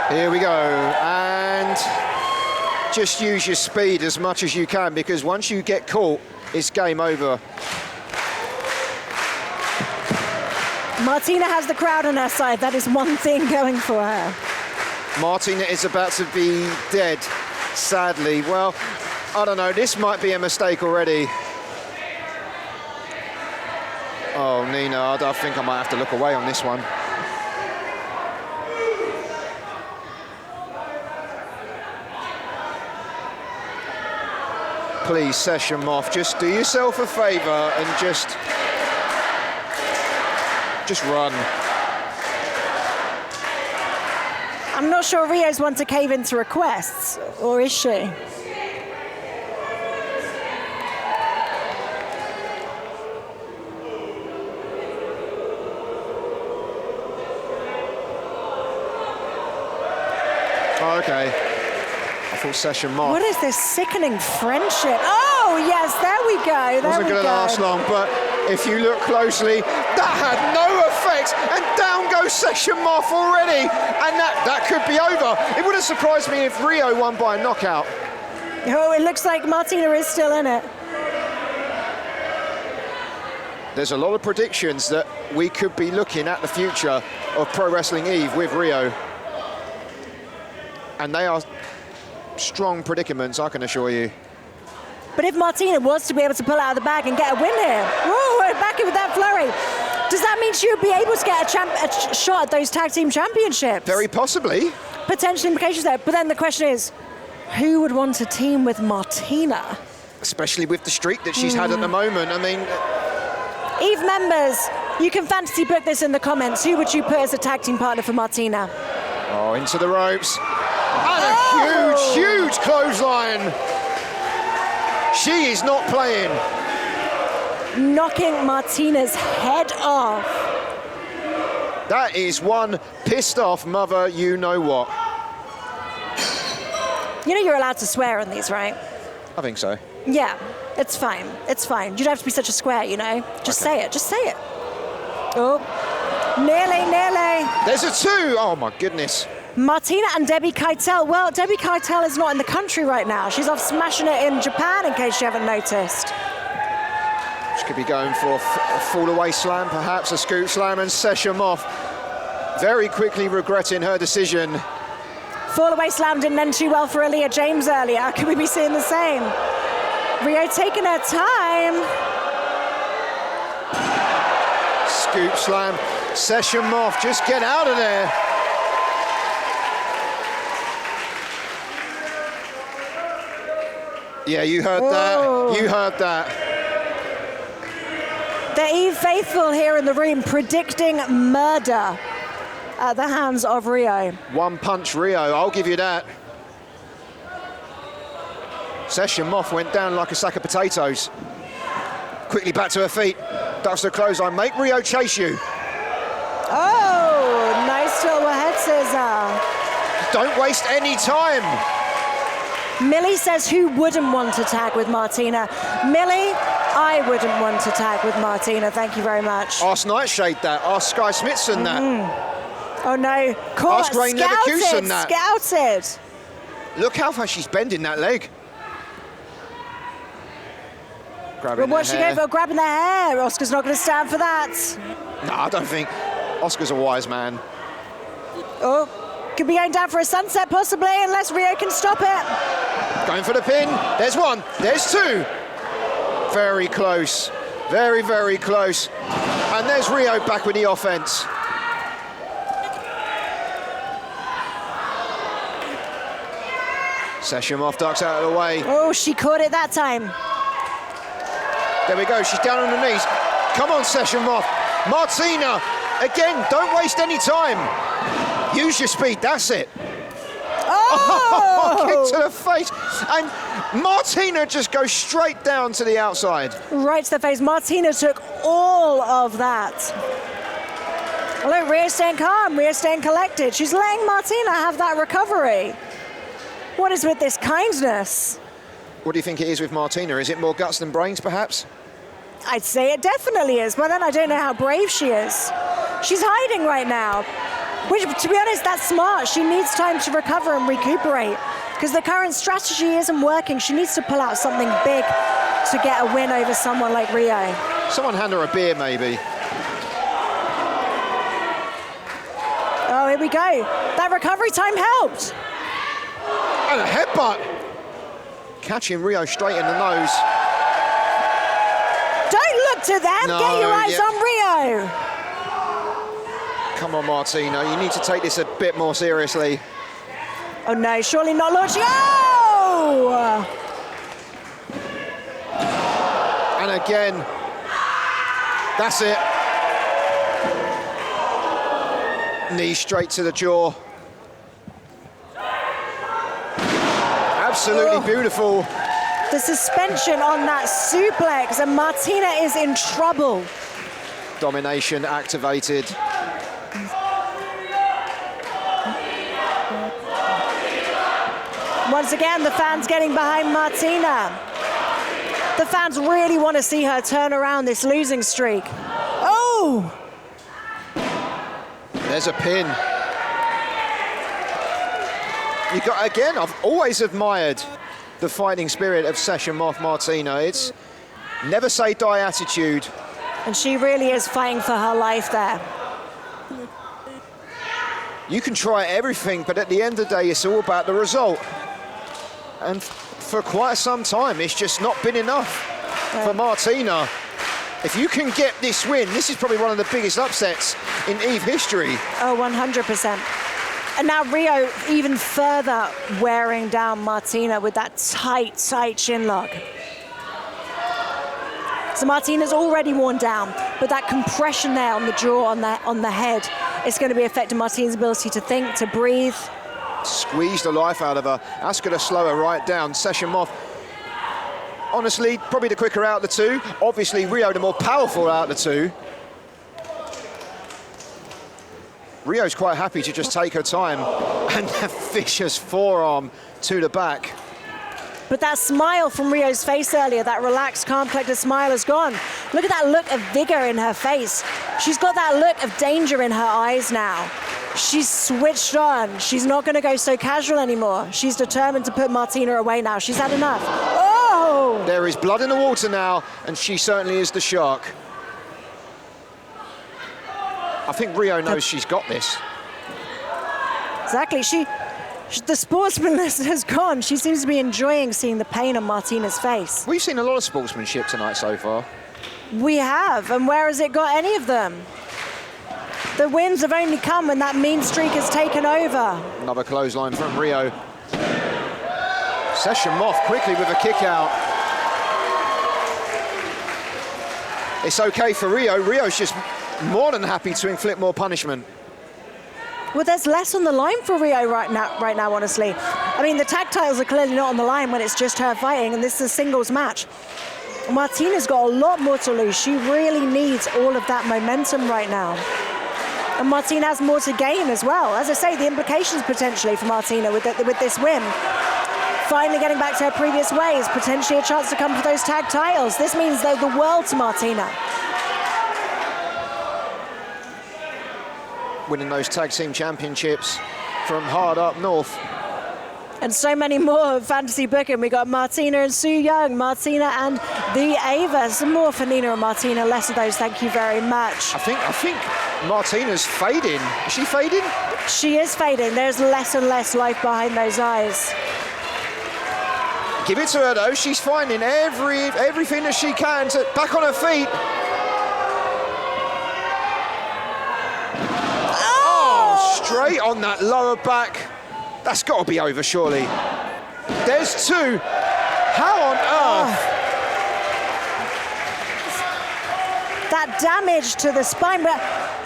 Here we go, and just use your speed as much as you can, because once you get caught, it's game over. Martina has the crowd on her side. That is one thing going for her. Martina is about to be dead, sadly. Well, I don't know, this might be a mistake already. Oh, Nina, I think I might have to look away on this one. Please, Session Moth, just do yourself a favor and just run. I'm not sure Rio's one to cave into requests, or is she? Oh, okay. I thought Session Moth. What is this sickening friendship? Oh, yes, there we go. There Wasn't going to last long, but if you look closely, that had no effect, and down goes Session Moth already, and that could be over. It wouldn't surprise me if Rio won by a knockout. Oh, it looks like Martina is still in it. There's a lot of predictions that we could be looking at the future of Pro Wrestling Eve with Rio. And they are strong predicaments, I can assure you. But if Martina was to be able to pull out of the bag and get a win here, whoa, we're back in with that flurry. Does that mean she would be able to get a shot at those tag team championships? Very possibly. Potential implications there. But then the question is, who would want to team with Martina? Especially with the streak that she's had at the moment. I mean... Eve members, you can fantasy book this in the comments. Who would you put as a tag team partner for Martina? Oh, into the ropes. And a huge clothesline. She is not playing. Knocking Martina's head off. That is one pissed off mother, you know what. You know you're allowed to swear on these, right? I think so. Yeah, it's fine. It's fine. You don't have to be such a square, you know? Just say it. Just say it. Oh, nearly. There's a 2. Oh, my goodness. Martina and Debbie Keitel. Well, Debbie Keitel is not in the country right now. She's off smashing it in Japan, in case you haven't noticed. She could be going for a fall-away slam, perhaps a scoop slam, and Session Moth very quickly regretting her decision. Fall-away slam didn't end too well for Aaliyah James earlier. Could we be seeing the same? Rio taking her time. Scoop slam. Session Moth, just get out of there. Yeah, you heard that. You heard that. The Eve faithful here in the room predicting murder at the hands of Rio. One punch Rio, I'll give you that. Session Moth went down like a sack of potatoes. Quickly back to her feet. Ducks the clothesline. Make Rio chase you. Oh, nice little head scissor. Don't waste any time. Millie says who wouldn't want to tag with Martina? Millie, I wouldn't want to tag with Martina. Thank you very much. Ask Nightshade that. Ask Sky Smithson that. Oh no, caught, Ask Rain Leverkusen that. Scouted. Look how far she's bending that leg. Grabbing What's she going for? Grabbing the hair. Oscar's not going to stand for that. No, I don't think. Oscar's a wise man. Oh, could be going down for a sunset possibly, unless Rio can stop it. Going for the pin. There's 1. There's 2. Very close. Very, very close. And there's Rio back with the offense. Session Moth ducks out of the way. Oh, she caught it that time. There we go, she's down on her knees. Come on, Session Moth. Martina, again, don't waste any time. Use your speed, that's it. Oh! Kick to the face. And Martina just goes straight down to the outside. Right to the face. Martina took all of that. Look, Rio's staying calm, Rio's staying collected. She's letting Martina have that recovery. What is with this kindness? What do you think it is with Martina? Is it more guts than brains, perhaps? I'd say it definitely is, but then I don't know how brave she is. She's hiding right now. Which, to be honest, that's smart. She needs time to recover and recuperate because the current strategy isn't working. She needs to pull out something big to get a win over someone like Rio. Someone hand her a beer, maybe. Oh, here we go. That recovery time helped. And a headbutt. Catching Rio straight in the nose. Don't look to them. No, get your eyes on Rio. Come on, Martina. You need to take this a bit more seriously. Oh, no. Surely not launching. Oh! And again. That's it. Knee straight to the jaw. Absolutely beautiful. The suspension on that suplex, and Martina is in trouble. Domination activated. Once again, the fans getting behind Martina. The fans really want to see her turn around this losing streak. Oh! There's a pin. You got, again, I've always admired the fighting spirit of Session Moth Martina. It's never say die attitude. And she really is fighting for her life there. You can try everything, but at the end of the day, it's all about the result. And for quite some time, it's just not been enough for Martina. If you can get this win, this is probably one of the biggest upsets in EVE history. Oh, 100%. And now Rio even further wearing down Martina with that tight, tight chin lock. So Martina's already worn down, but that compression there on the jaw, on the head, is going to be affecting Martina's ability to think, to breathe. Squeeze the life out of her. That's going to slow her right down. Session Moth, honestly, probably the quicker out of the two. Obviously, Rio the more powerful out of the two. Rio's quite happy to just take her time, and a vicious forearm to the back. But that smile from Rio's face earlier, that relaxed, calm, collected smile is gone. Look at that look of vigor in her face. She's got that look of danger in her eyes now. She's switched on. She's not going to go so casual anymore. She's determined to put Martina away now. She's had enough. Oh! There is blood in the water now, and she certainly is the shark. I think Rio knows she's got this. Exactly. The sportsmanship has gone. She seems to be enjoying seeing the pain on Martina's face. We've seen a lot of sportsmanship tonight so far. We have, and where has it got any of them? The wins have only come when that mean streak has taken over. Another clothesline from Rio. Session Moth quickly with a kick out. It's okay for Rio. Rio's just more than happy to inflict more punishment. Well, there's less on the line for Rio right now, honestly. I mean, the tag titles are clearly not on the line when it's just her fighting, and this is a singles match. Martina's got a lot more to lose. She really needs all of that momentum right now. And Martina has more to gain as well. As I say, the implications potentially for Martina with this win. Finally getting back to her previous ways, potentially a chance to come for those tag titles. This means the world to Martina. Winning those tag team championships from hard up north. And so many more fantasy booking. We got Martina and Su Yung, Martina and the Ava. Some more for Nina and Martina, less of those, thank you very much. I think Martina's fading. Is she fading? She is fading. There's less and less life behind those eyes. Give it to her though. She's finding everything that she can to back on her feet. Straight on that lower back. That's got to be over, surely. There's two. How on earth? That damage to the spine, but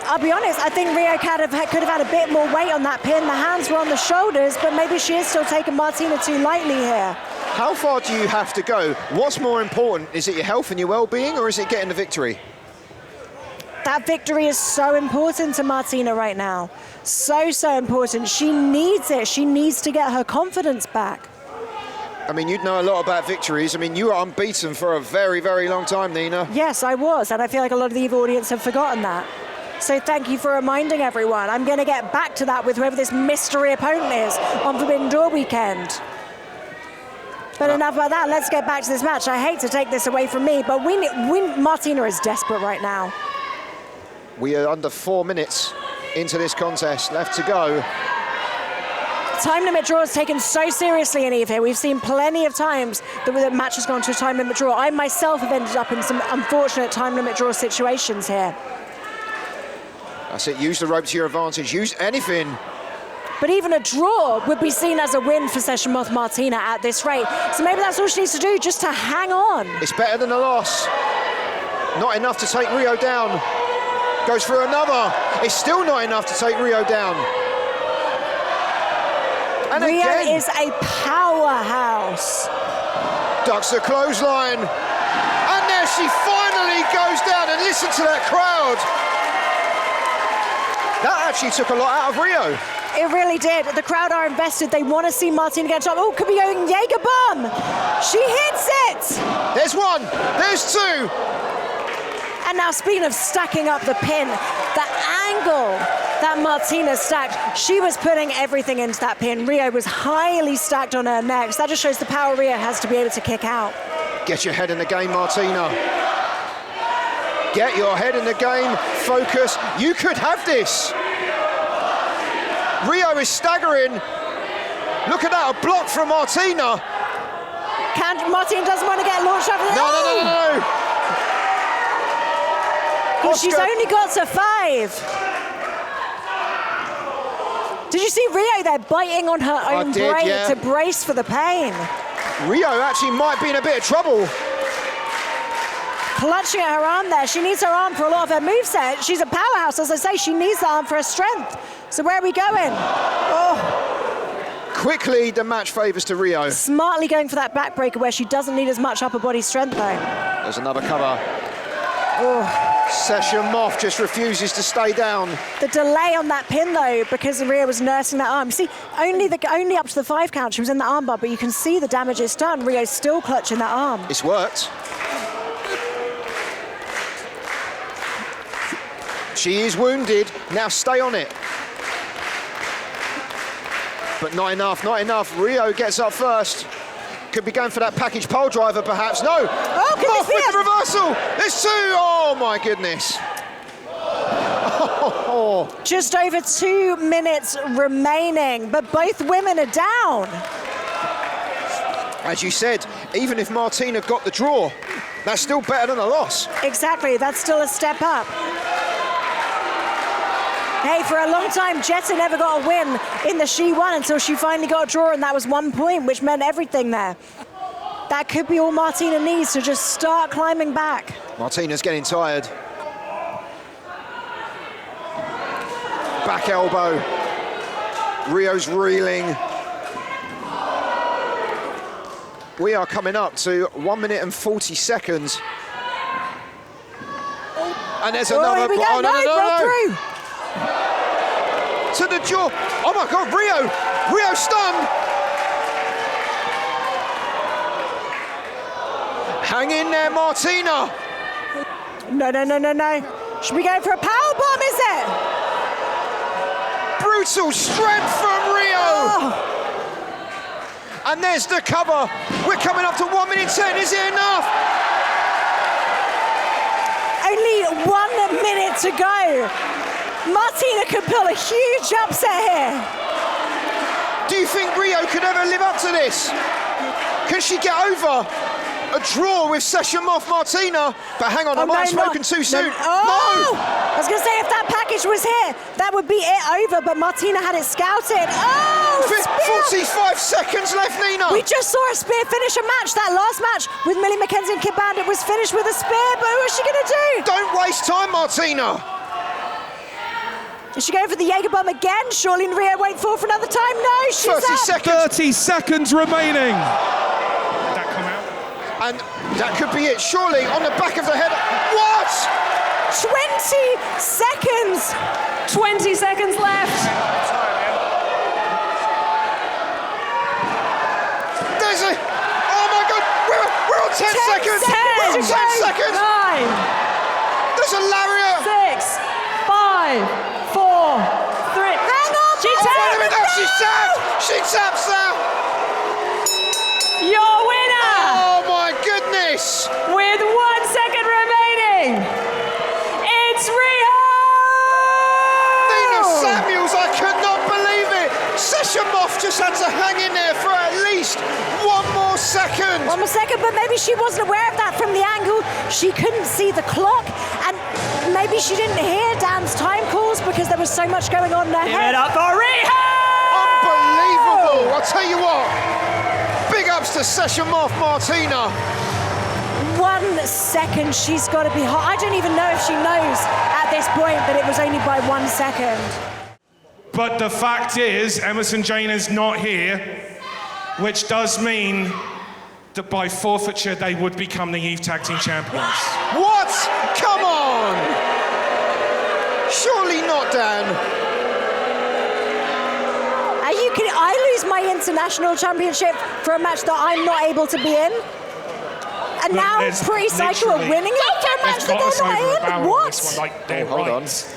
I'll be honest, I think Rio could have had a bit more weight on that pin. The hands were on the shoulders, but maybe she is still taking Martina too lightly here. How far do you have to go? What's more important? Is it your health and your well-being, or is it getting the victory? That victory is so important to Martina right now. So important. She needs it. She needs to get her confidence back. I mean, you'd know a lot about victories. I mean, you were unbeaten for a very, very long time, Nina. Yes, I was, and I feel like a lot of the EVE audience have forgotten that. So thank you for reminding everyone. I'm going to get back to that with whoever this mystery opponent is on Forbidden Door weekend. But enough about that. Let's get back to this match. I hate to take this away from me, but Martina is desperate right now. We are under 4 minutes into this contest. Left to go. Time limit draw is taken so seriously in Eve here. We've seen plenty of times that the match has gone to a time limit draw. I myself have ended up in some unfortunate time limit draw situations here. That's it. Use the rope to your advantage. Use anything. But even a draw would be seen as a win for Session Moth Martina at this rate. So maybe that's all she needs to do, just to hang on. It's better than a loss. Not enough to take Rio down. Goes for another. It's still not enough to take Rio down. And Rio again, is a powerhouse. ducks the clothesline. And there she finally goes down, and listen to that crowd. That actually took a lot out of Rio. It really did. The crowd are invested. They want to see Martina get top. Oh, could be going Jaeger bomb. She hits it. There's one. There's two. And now, speaking of stacking up the pin, the angle that Martina stacked, she was putting everything into that pin. Rio was highly stacked on her neck. So that just shows the power Rio has to be able to kick out. Get your head in the game, Martina. Get your head in the game. Focus. You could have this. Rio is staggering. Look at that, a block from Martina. Martina doesn't want to get launched over the... No. Well, she's only got to 5. Did you see Rio there biting on her own brain to brace for the pain? Rio actually might be in a bit of trouble. Clutching at her arm there. She needs her arm for a lot of her moveset. She's a powerhouse, as I say. She needs the arm for her strength. So where are we going? Oh. Quickly, the match favours to Rio. Smartly going for that backbreaker where she doesn't need as much upper body strength, though. There's another cover. Oh. Session Moth just refuses to stay down. The delay on that pin, though, because Rio was nursing that arm. See, only up to the 5 count, she was in the armbar, but you can see the damage it's done. Rio's still clutching that arm. It's worked. She is wounded. Now stay on it. But not enough, not enough. Rio gets up first. Could be going for that package pole driver, perhaps. No! Oh, Moth with the reversal! There's 2! Oh, my goodness. Oh. Just over 2 minutes remaining, but both women are down. As you said, even if Martina got the draw, that's still better than a loss. Exactly, that's still a step up. Hey, for a long time, Jetta never got a win in the She Won until she finally got a draw, and that was 1 point, which meant everything there. That could be all Martina needs to just start climbing back. Martina's getting tired. Back elbow. Rio's reeling. We are coming up to 1 minute and 40 seconds. And there's another... Here we go. No. To the jaw. Oh my God, Rio stunned. Hang in there, Martina. No. Should we go for a power bomb, is it? Brutal strength from Rio. Oh. And there's the cover. We're coming up to 1 minute 10. Is it enough? Only 1 minute to go. Martina could pull a huge upset here. Do you think Rio could ever live up to this? Can she get over a draw with Session Moth Martina? But hang on, I might have spoken too soon. No! I was going to say, if that package was here, that would be it over, but Martina had it scouted. Oh, 45 seconds left, Nina. We just saw a spear finish a match. That last match with Millie McKenzie and Kid Bandit was finished with a spear, but what is she going to do? Don't waste time, Martina. Is she going for the Jaeger bomb again? Surely Rio won't fall for another time. No, she's 30 up. seconds. 30 seconds remaining. Did that come out? And that could be it, surely, on the back of the head. What? 20 seconds. 20 seconds left. There's a... Oh my God, we're on 10 seconds. 10 We're on 10 seconds. 9. There's a lariat. 6. 5. 5, 4, 3. Hang on, She Martina! Wait a minute, no, taps. she's tapped! She taps her! Your winner Oh my goodness! with 1 second remaining. It's Rio. Nina Samuels, I could not believe it! Sasha Moff just had to hang in there for at least 1 more second! 1 more second, but maybe she wasn't aware of that from the angle. She couldn't see the clock, and maybe she didn't hear Dan's time calls because there was so much going on in her Give head. it up for Rio. Unbelievable! I'll tell you what, big ups to Sasha Moff Martina. 1 second, she's got to be hot. I don't even know if she knows at this point that it was only by 1 second. But the fact is, Emerson Jane is not here, which does mean that by forfeiture they would become the Eve Tag Team Champions. What? Come on! Surely not, Dan. I lose my international championship for a match that I'm not able to be in. And Look, now there's Pretty Psycho are literally- winning it for a match They've that got us they're over a not in? barrel on this What? one, like, they're hold on. right.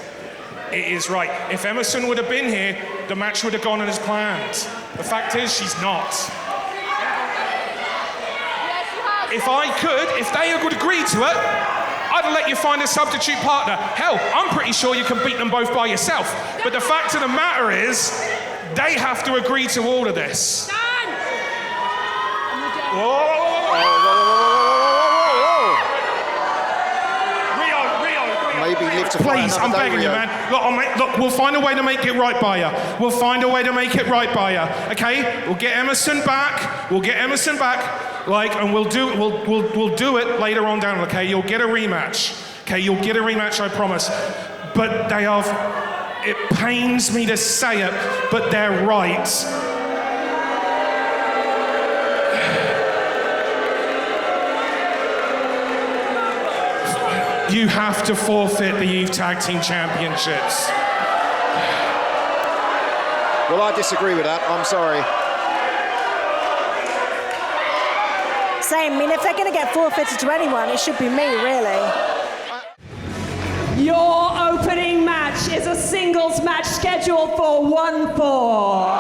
It is right. If Emerson would have been here, the match would have gone as planned. The fact is, she's not. If I could, if they would agree to it, I'd let you find a substitute partner. Hell, I'm pretty sure you can beat them both by yourself. But the fact of the matter is, they have to agree to all of this. Whoa! Maybe live to fight Please, another I'm day, begging you, Rio. man. Look, we'll find a way to make it right by you. We'll find a way to make it right by you. Okay? We'll get Emerson back. We'll get Emerson back. And we'll do it later on down. Okay? You'll get a rematch. Okay? You'll get a rematch, I promise. But they have. It pains me to say it, but they're right. You have to forfeit the Eve Tag Team Championships. Well, I disagree with that. I'm sorry. Same. I mean, if they're going to get forfeited to anyone, it should be me, really. Your opening match is a singles match scheduled for 1-4.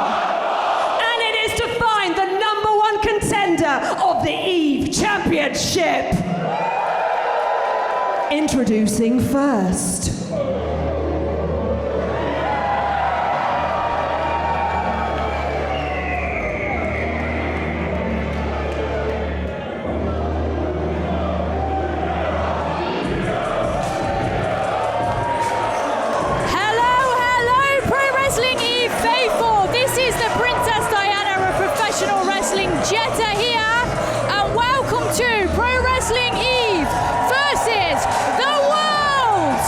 And it is to find the #1 contender of the Eve Championship. Introducing first. Jetta here, and welcome to Pro Wrestling Eve versus the world.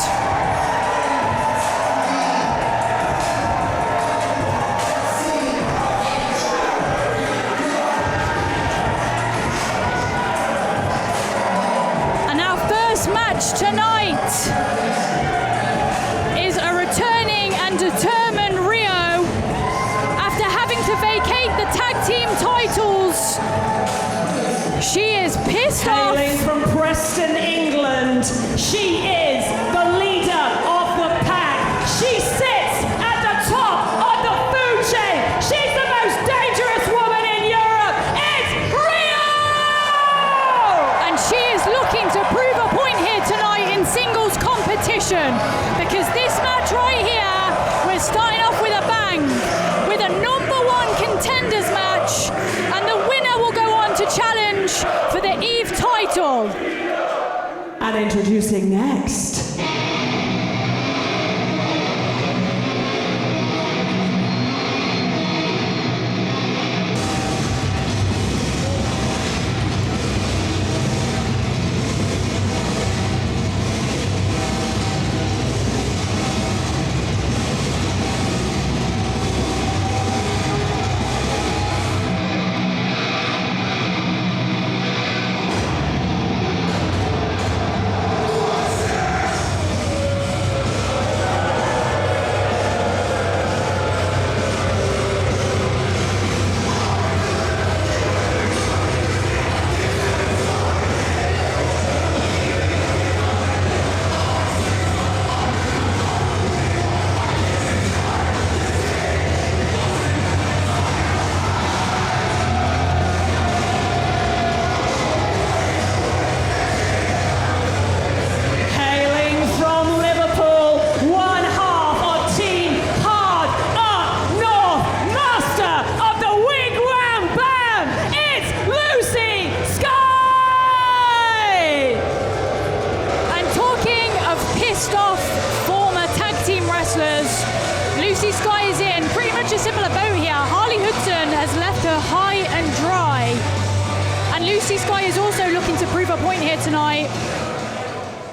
And our first match tonight is a returning and determined Rio after having to vacate the tag team titles. She is pissed off. Hailing from Preston, England, she is the leader of the pack. She sits at the top of the food chain. She's the most dangerous woman in Europe. It's Rio! And she is looking to prove a point here tonight in singles competition, because this match right here, we're starting off with a bang, with a #1 contenders match, and the winner will go on to challenge for the Eve title. And introducing next. Lucy Sky is in pretty much a similar boat here. Harley Hudson has left her high and dry. And Lucy Sky is also looking to prove a point here tonight.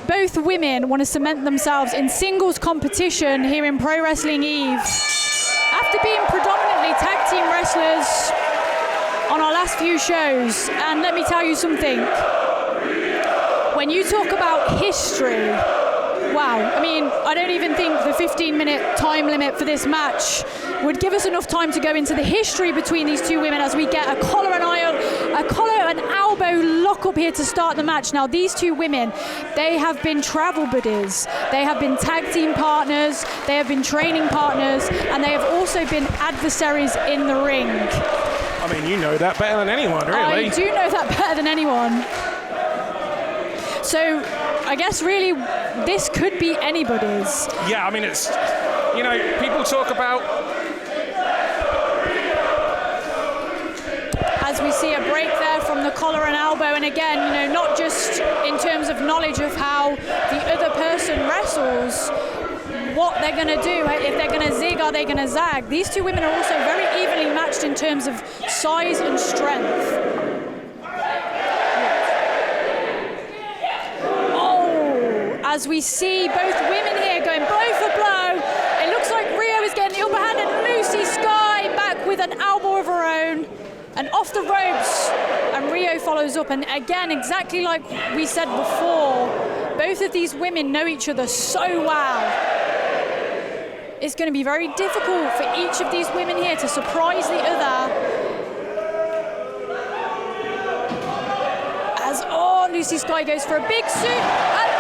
Both women want to cement themselves in singles competition here in Pro Wrestling Eve. After being predominantly tag team wrestlers on our last few shows, and let me tell you something, when you talk about history, wow, I mean, I don't even think the 15-minute time limit for this match would give us enough time to go into the history between these two women as we get a collar and elbow lock-up here to start the match. Now, these two women, they have been travel buddies, they have been tag team partners, they have been training partners, and they have also been adversaries in the ring. I mean, you know that better than anyone, really. I do know that better than anyone. So, I guess really, this could be anybody's. Yeah, I mean, it's, you know, people talk about... As we see a break there from the collar and elbow, and again, you know, not just in terms of knowledge of how the other person wrestles, what they're going to do, if they're going to zig, are they going to zag? These two women are also very evenly matched in terms of size and strength. As we see both women here going blow for blow, it looks like Rio is getting the upper hand, and Lucy Sky back with an elbow of her own and off the ropes, and Rio follows up. And again, exactly like we said before, both of these women know each other so well. It's going to be very difficult for each of these women here to surprise the other. As, Lucy Sky goes for a big suit, and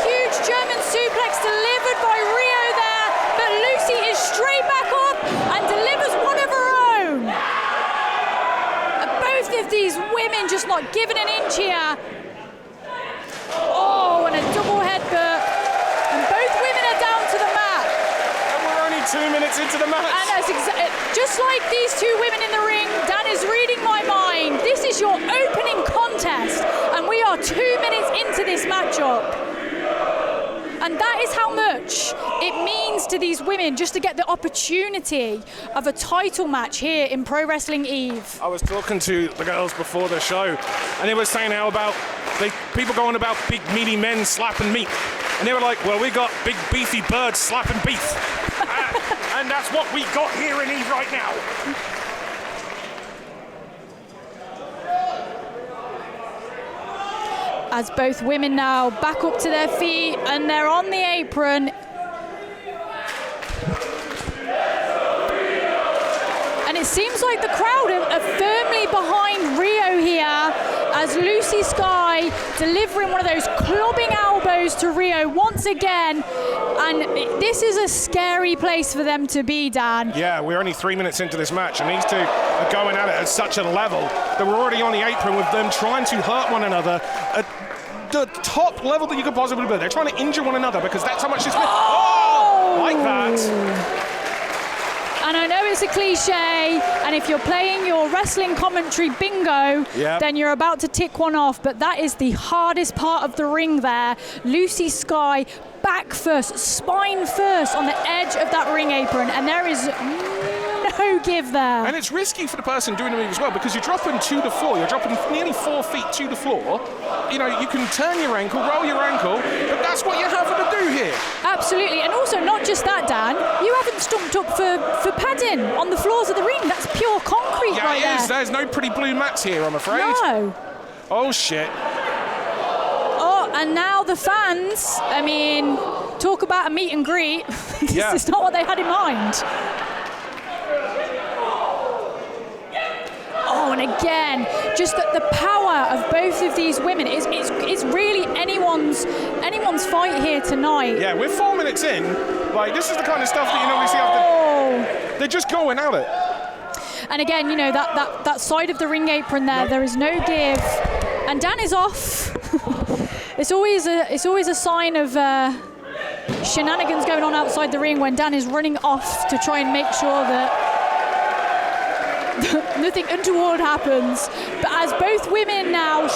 huge German suplex delivered by Rio there, but Lucy is straight back up and delivers one of her own. Both of these women just not giving an inch here. Oh, and a double headbutt. And both women are down to the mat. And we're only 2 minutes into the match. And that's just like these two women in the ring, Dan is reading my mind. This is your opening contest, and we are 2 minutes into this matchup. And that is how much it means to these women just to get the opportunity of a title match here in Pro Wrestling Eve. I was talking to the girls before the show, and they were saying how about people going about big meaty men slapping meat. And they were like, well, we got big beefy birds slapping beef. And that's what we got here in Eve right now. As both women now back up to their feet and they're on the apron. And it seems like the crowd are firmly behind Rio here as Lucy Sky delivering one of those clubbing elbows to Rio once again. And this is a scary place for them to be, Dan. Yeah, we're only 3 minutes into this match, and these two are going at it at such a level that we're already on the apron with them trying to hurt one another at the top level that you could possibly be. They're trying to injure one another because that's how much this... Oh! Like that. And I know it's a cliche, and if you're playing your wrestling commentary bingo, then you're about to tick one off, but that is the hardest part of the ring there. Lucy Sky back first, spine first on the edge of that ring apron, and there is no give there. And it's risky for the person doing the move as well, because you're dropping to the floor. You're dropping nearly 4 feet to the floor. You know, you can turn your ankle, roll your ankle, but that's what you're having to do here. Absolutely, and also not just that, Dan. You haven't stumped up for padding on the floors of the ring. That's pure concrete right there. Yeah, it is. There's no pretty blue mats here, I'm afraid. No. Oh, shit. Oh, and now the fans, I mean, talk about a meet and greet. This is not what they had in mind. Oh, and again, just the power of both of these women is really anyone's fight here tonight. Yeah, we're 4 minutes in. Like, this is the kind of stuff that you normally see after. They're just going at it. And again, you know, that side of the ring apron there is no give. And Dan is off. It's always a sign of shenanigans going on outside the ring when Dan is running off to try and make sure that nothing untoward happens. But as both women now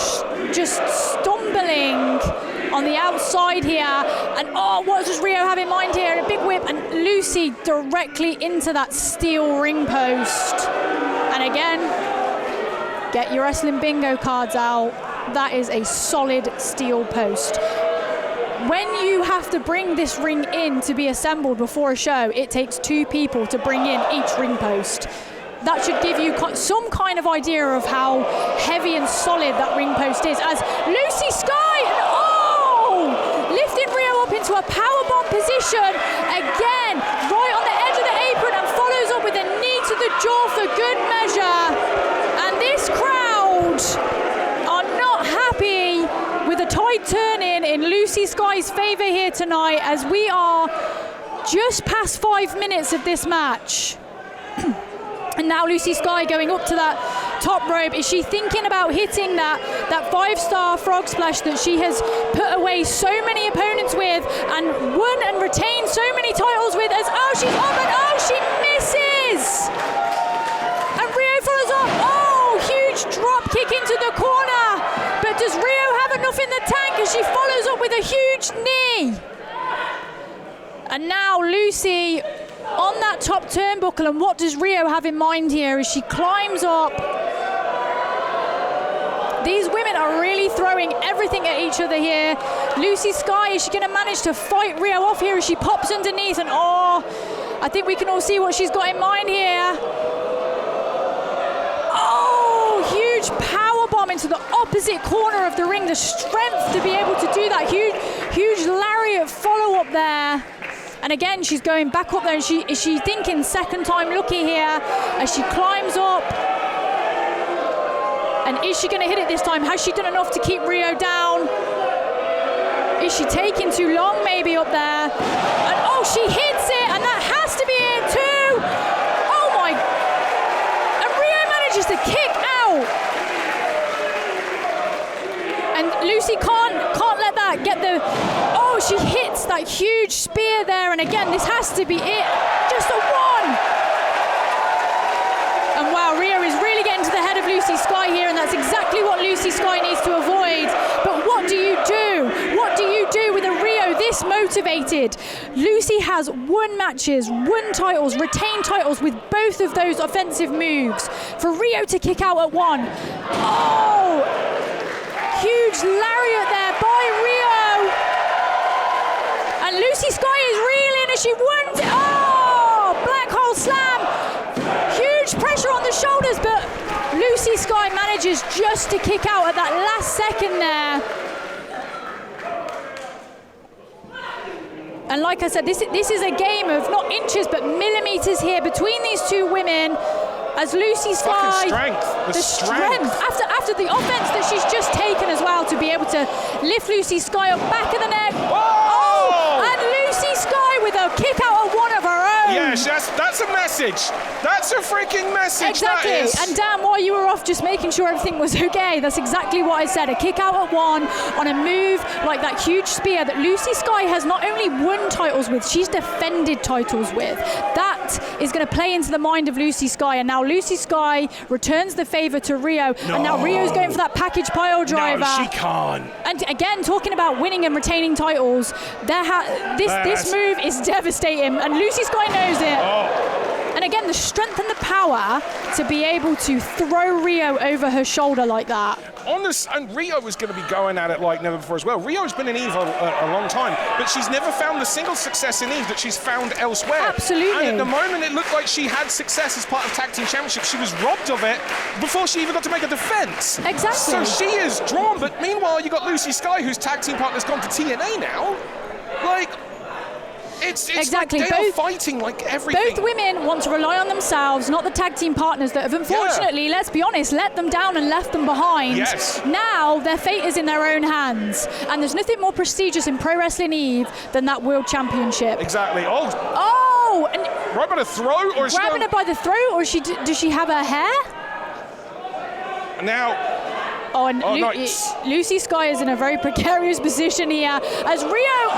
just stumbling on the outside here. And oh, what does Rio have in mind here? A big whip, and Lucy directly into that steel ring post. And again, get your wrestling bingo cards out. That is a solid steel post. When you have to bring this ring in to be assembled before a show, it takes 2 people to bring in each ring post. That should give you some kind of idea of how heavy and solid that ring post is. As Lucy Sky, and lifting Rio up into a powerbomb position. Again, right on the edge of the apron, and follows up with a knee to the jaw for good measure. And this crowd are not happy with a tide turning in Lucy Sky's favour here tonight, as we are just past 5 minutes of this match. And now Lucy Sky going up to that top rope. Is she thinking about hitting that 5-star frog splash that she has put away so many opponents with and won and retained so many titles with? As she's on, but she misses! And Rio follows up. Huge drop kick into the corner. But does Rio have enough in the tank as she follows up with a huge knee? And now Lucy on that top turnbuckle, and what does Rio have in mind here as she climbs up? These women are really throwing everything at each other here. Lucy Sky, is she going to manage to fight Rio off here as she pops underneath? And I think we can all see what she's got in mind here. Huge power bomb into the opposite corner of the ring. The strength to be able to do that. Huge lariat follow up there. And again, she's going back up there. And is she thinking second time lucky here as she climbs up? And is she going to hit it this time? Has she done enough to keep Rio down? Is she taking too long maybe up there? And she hits it, and that has to be it too. Oh my. And Rio manages to kick out. And Lucy can't let that get the... she hits that huge spear there, and again, this has to be it. Just a 1. And wow, Rio is really getting to the head of Lucy Sky here, and that's exactly what Lucy Sky needs to avoid. But what do you do? What do you do with a Rio this motivated? Lucy has won matches, won titles, retained titles with both of those offensive moves. For Rio to kick out at 1. Huge lariat there by Rio. And Lucy Sky is reeling as she wins it. Black hole slam. Huge pressure on the shoulders, but Lucy Sky manages just to kick out at that last second there. And like I said, this is a game of not inches but millimeters here between these 2 women. As Lucy Sky, the strength. After the offense that she's just taken as well, to be able to lift Lucy Sky up back of the neck. And Lucy Sky with a kick out of 1 of her own. Yes, that's a message. That's a freaking message. Exactly. That is. And Dan, while you were off just making sure everything was okay, that's exactly what I said. A kick out at 1 on a move like that huge spear that Lucy Sky has not only won titles with, she's defended titles with. That is going to play into the mind of Lucy Sky. And now Lucy Sky returns the favour to Rio. And now Rio's going for that package pile driver. No, she can't. And again, talking about winning and retaining titles, this move is devastating, and Lucy Sky knows it. And again, the strength and the power to be able to throw Rio over her shoulder like that. And Rio was going to be going at it like never before as well. Rio's been in Eve a long time, but she's never found the single success in Eve that she's found elsewhere. Absolutely. And at the moment, it looked like she had success as part of Tag Team Championship. She was robbed of it before she even got to make a defense. Exactly. So she is drawn, but meanwhile, you got Lucy Sky, whose tag team partner's gone to TNA now. It's exactly. Like they are fighting like everything. Both women want to rely on themselves, not the tag team partners that have unfortunately, let's be honest, let them down and left them behind. Yes. Now their fate is in their own hands. And there's nothing more prestigious in Pro Wrestling Eve than that World Championship. Exactly. And right by the throat? Or grabbing her by the throat, or does she have her hair? Now... Lucy Sky is in a very precarious position here as Rio,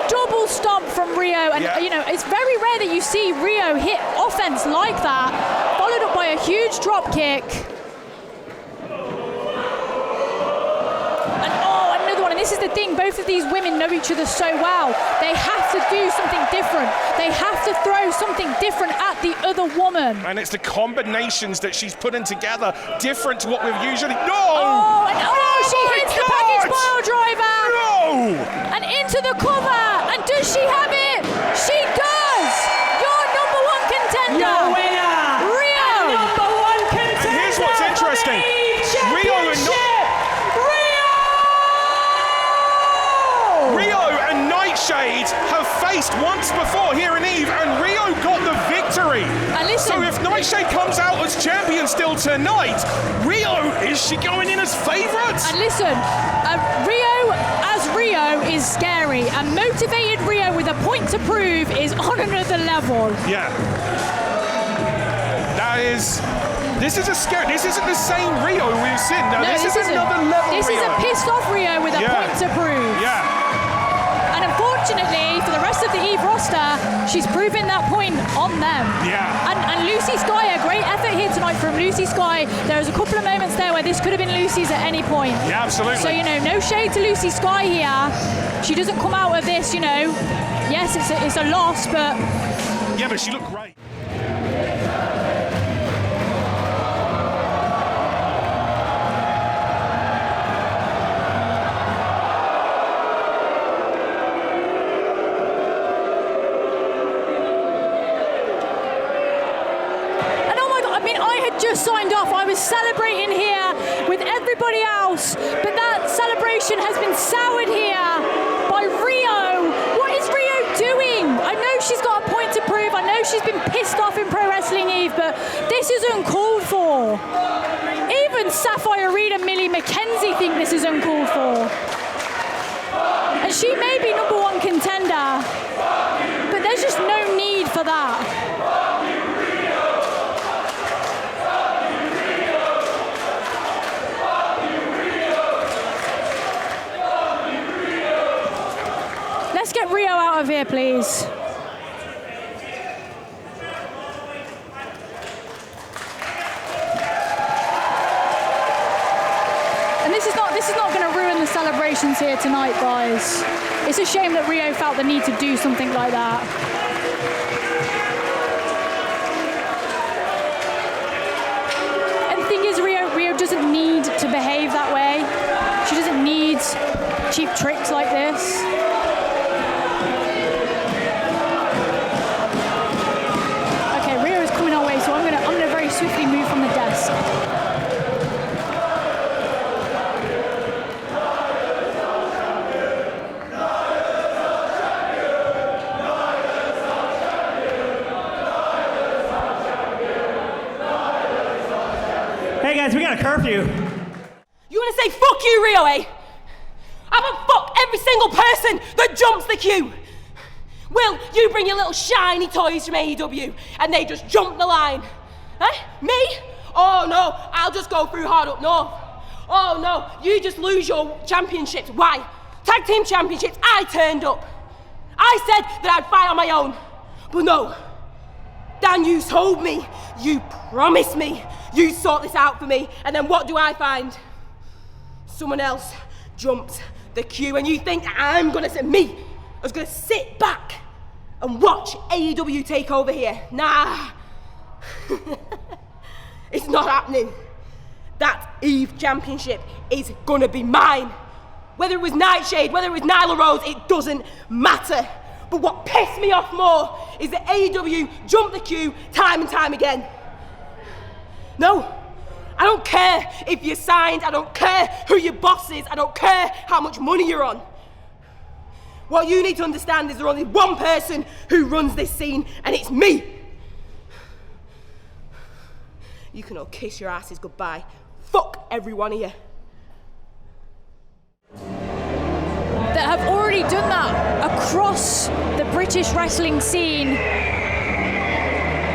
double stomp from Rio. And, it's very rare that you see Rio hit offense like that, followed up by a huge drop kick. And, another one. And this is the thing, both of these women know each other so well. They have to do something different. They have to throw something different at the other woman. And it's the combinations that she's putting together, different to what we've usually... No! Oh, and she hits the package pile driver. No! And into the cover. And does she have it? She does. Your number one contender. Your winner. Rio. And number one contender. And here's what's interesting. Rio and Nightshade have faced once before here in Eve, and Rio got the victory. And listen, so if Nightshade comes out as champion still tonight, Rio, is she going in as favourite? And listen, Rio is scary, and motivated Rio with a point to prove is on another level. Yeah. This is a scary. This isn't the same Rio we've seen. No, this is another level. This Rio. is a pissed off Rio with a point to prove. Yeah. And unfortunately, for the rest of the Eve roster, she's proving that point on them. Yeah. And Lucy Sky, a great effort here tonight from Lucy Sky. There was a couple of moments there where this could have been Lucy's at any point. Yeah, absolutely. So, no shade to Lucy Sky here. She doesn't come out of this, yes, it's a loss, but... Yeah, but she looked great. Just signed off. I was celebrating here with everybody else, but that celebration has been soured here by Rio. What is Rio doing? I know she's got a point to prove. I know she's been pissed off in Pro Wrestling Eve, but this is uncalled for. Even Sapphire Reed and Millie McKenzie think this is uncalled for. And she may be number one contender, but there's just no need for that. Let's get Rio out of here, please. And this is not going to ruin the celebrations here tonight, guys. It's a shame that Rio felt the need to do something like that. And the thing is, Rio doesn't need to behave that way. She doesn't need cheap tricks like this. So I'm gonna very swiftly move from the desk. Hey guys, we got a curfew. You wanna say fuck you, Rio, eh? I'm gonna fuck every single person that jumps the queue. Will, you bring your little shiny toys from AEW and they just jump the line. Eh? Me? Oh no, I'll just go through hard up north. Oh no, you just lose your championships. Why? Tag team championships, I turned up. I said that I'd fight on my own. But no, Dan, you told me, you promised me, you sort this out for me, and then what do I find? Someone else jumped the queue, and you think I was gonna sit back and watch AEW take over here. Nah. It's not happening. That Eve championship is gonna be mine. Whether it was Nightshade, whether it was Nyla Rose, it doesn't matter. But what pissed me off more is that AEW jumped the queue time and time again. No, I don't care if you're signed, I don't care who your boss is, I don't care how much money you're on. What you need to understand is there's only one person who runs this scene, and it's me. You can all kiss your asses goodbye. Fuck everyone here. That have already done that across the British wrestling scene.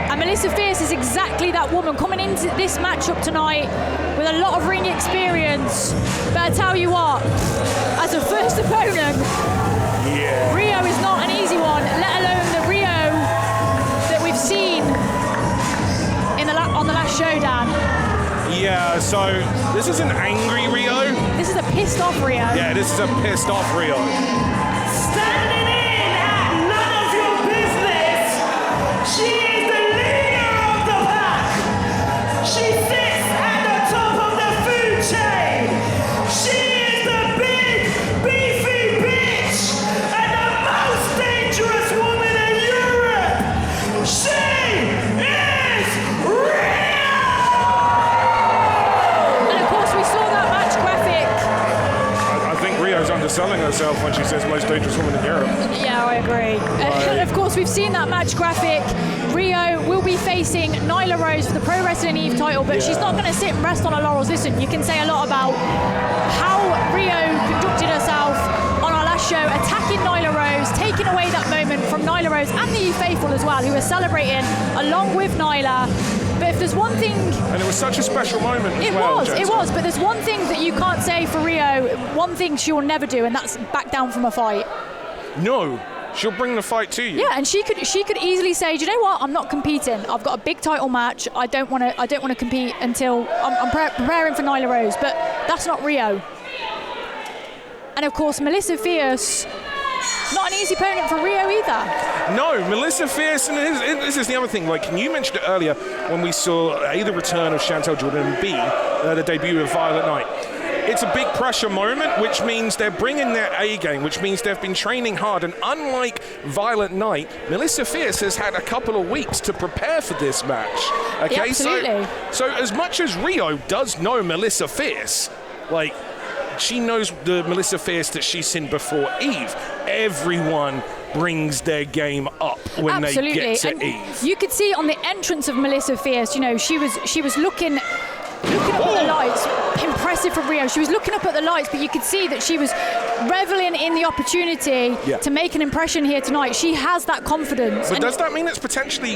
And Melissa Fierce is exactly that woman coming into this matchup tonight with a lot of ring experience. But I tell you what, as a first opponent, Rio is not an easy one, let alone the Rio that we've seen on the last showdown. Yeah, so this is an angry Rio. This is a pissed off Rio. Yeah, this is a pissed off Rio. Standing in at none of your business. She is the leader of the pack. She sits at the top of the food chain. She is the big, beefy bitch and the most dangerous woman in Europe. She is Rio! And of course, we saw that match graphic. I think Rio's underselling herself when she says most dangerous woman in Europe. Yeah, I agree. And of course, we've seen that match graphic. Rio will be facing Nyla Rose for the Pro Wrestling Eve title, but she's not going to sit and rest on her laurels. Listen, you can say a lot about how Rio conducted herself on our last show, attacking Nyla Rose, taking away that moment from Nyla Rose and the faithful as well, who were celebrating along with Nyla. But if there's one thing... And it was such a special moment as It well, was, Jensen. but there's one thing that you can't say for Rio, one thing she will never do, and that's back down from a fight. No, she'll bring the fight to you. Yeah, and she could easily say, do you know what? I'm not competing. I've got a big title match. I don't want to compete until I'm preparing for Nyla Rose. But that's not Rio. And of course, Melissa Fierce, not an easy opponent for Rio either. No, Melissa Fierce, and this is the other thing, like you mentioned it earlier when we saw A, the return of Chantel Jordan, and B, the debut of Violet Knight. It's a big pressure moment, which means they're bringing their A game, which means they've been training hard. And unlike Violet Knight, Melissa Fierce has had a couple of weeks to prepare for this match. Okay, Yeah, absolutely. So as much as Rio does know Melissa Fierce, like she knows the Melissa Fierce that she's seen before Eve. Everyone brings their game up when Absolutely. they get to And Eve. you could see on the entrance of Melissa Fierce, you know, she was looking up at the lights. Impressive from Rio. She was looking up at the lights, but you could see that she was reveling in the opportunity to make an impression here tonight. She has that confidence. But does that mean it's potentially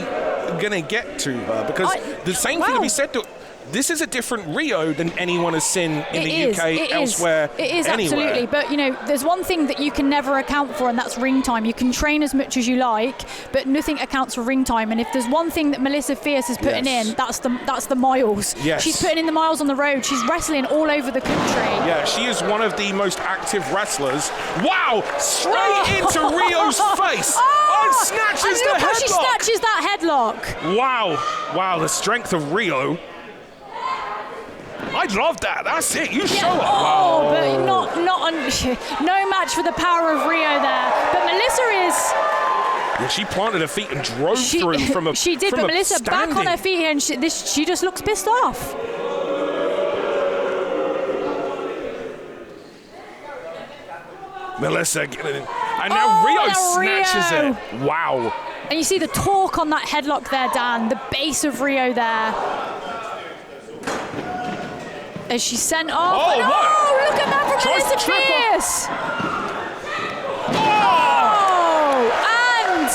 going to get to her? Because the same thing to be said to... This is a different Rio than anyone has seen in the UK, elsewhere, It is, anywhere. absolutely. But, you know, there's one thing that you can never account for, and that's ring time. You can train as much as you like, but nothing accounts for ring time. And if there's one thing that Melissa Fierce is putting in, that's the miles. Yes. She's putting in the miles on the road. She's wrestling all over the country. Yeah, she is one of the most active wrestlers. Wow! Straight into Rio's face! And snatches and the look how headlock! she snatches that headlock. Wow! Wow, the strength of Rio. I love that. That's it. You show her. Oh, Wow. but not on, no match for the power of Rio there. But Melissa is... Yeah, she planted her feet and drove through from a She did, from but a Melissa back on standing. her feet here, and she just looks pissed off. Melissa getting in. And now Rio snatches Rio. it. Wow. And you see the torque on that headlock there, Dan, the base of Rio there. As she's sent off. Oh, and what? look at that from Tries Melissa to trip her. Fierce. Oh, and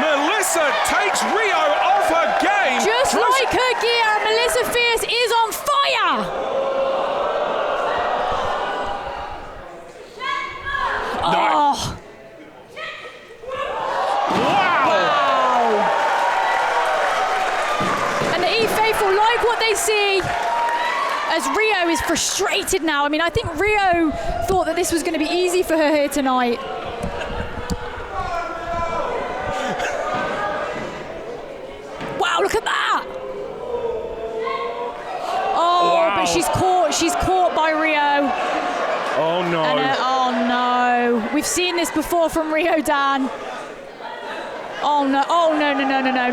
Melissa takes Rio off her game. just like her gear, Melissa Fierce is on fire. Oh. Wow. And the E faithful like what they see as Rio is frustrated now. I mean, I think Rio thought that this was going to be easy for her here tonight. Wow, look at that. Oh, Wow. but she's caught by Rio. Oh no. And, oh no, we've seen this before from Rio, Dan. Oh no,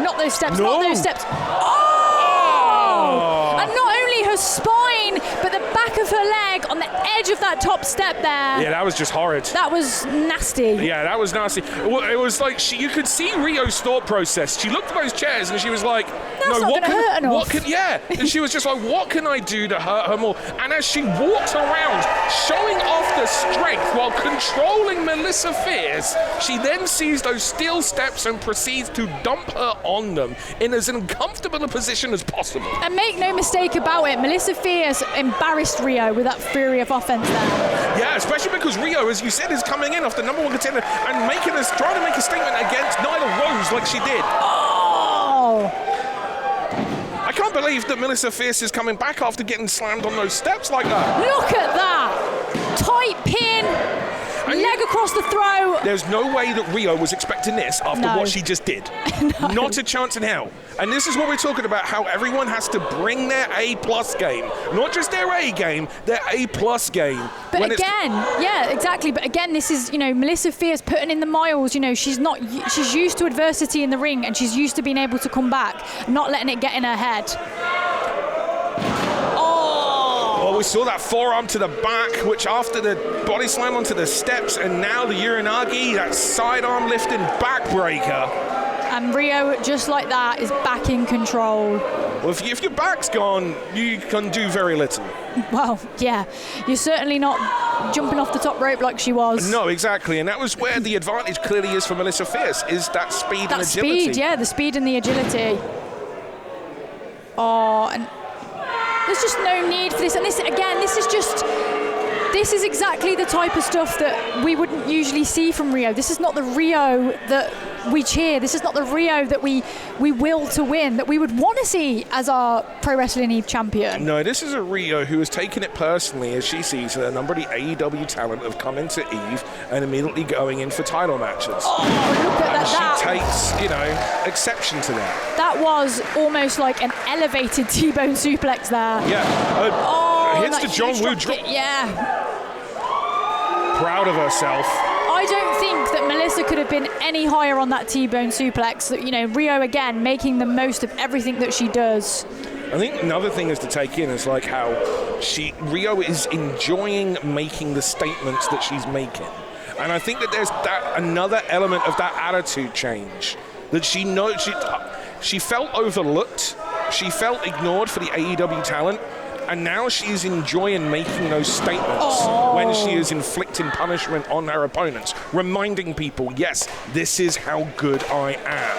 not those steps, not those steps. Oh! And not only her spine, but the back of her leg on the edge of that top step there. Yeah, that was just horrid. That was nasty. Yeah, that was nasty. Well, it was like you could see Rio's thought process. She looked at those chairs and she was like, That's not what gonna hurt enough." and she was just like, what can I do to hurt her more? And as she walked around, showing off the strength while controlling Melissa Fierce, she then sees those steel steps and proceeds to dump her on them in as uncomfortable a position as possible. And make no mistake about it, Melissa Fierce embarrassed Rio with that fury of offense there. Yeah, especially because Rio, as you said, is coming in off the number one contender and trying to make a statement against Nyla Rose like she did. Oh! I can't believe that Melissa Fierce is coming back after getting slammed on those steps like that. Look at that. Tight pin. Leg across the throat. There's no way that Rio was expecting this after what she just did. Not a chance in hell. And this is what we're talking about, how everyone has to bring their A+ game. Not just their A game, their A+ game. But again, yeah, exactly. But again, this is, Melissa Fierce putting in the miles. She's used to adversity in the ring, and she's used to being able to come back, not letting it get in her head. We saw that forearm to the back, which after the body slam onto the steps, and now the Uranagi, that sidearm lifting backbreaker. And Rio, just like that, is back in control. Well, if your back's gone, you can do very little. Well, yeah, you're certainly not jumping off the top rope like she was. No, exactly, and that was where the advantage clearly is for Melissa Fierce, is that speed and agility. Speed, yeah, the speed and the agility. Oh, and there's just no need for this. And this, again, this is exactly the type of stuff that we wouldn't usually see from Rio. This is not the Rio that we cheer. This is not the Rio that we will to win, that we would want to see as our Pro Wrestling Eve champion. No, this is a Rio who has taken it personally as she sees that a number of the AEW talent have come into Eve and immediately going in for title matches. Oh, look at that. She takes, exception to that. That was almost like an elevated T-bone suplex there. Yeah. Hits the John Woo drop. Yeah. Proud of herself. I don't think that Melissa could have been any higher on that T-bone suplex. Rio again making the most of everything that she does. I think another thing is to take in is like how Rio is enjoying making the statements that she's making. And I think that there's another element of that attitude change, that she knows she felt overlooked, she felt ignored for the AEW talent, and now she's enjoying making those statements when she is inflicting punishment on her opponents, reminding people, yes, this is how good I am.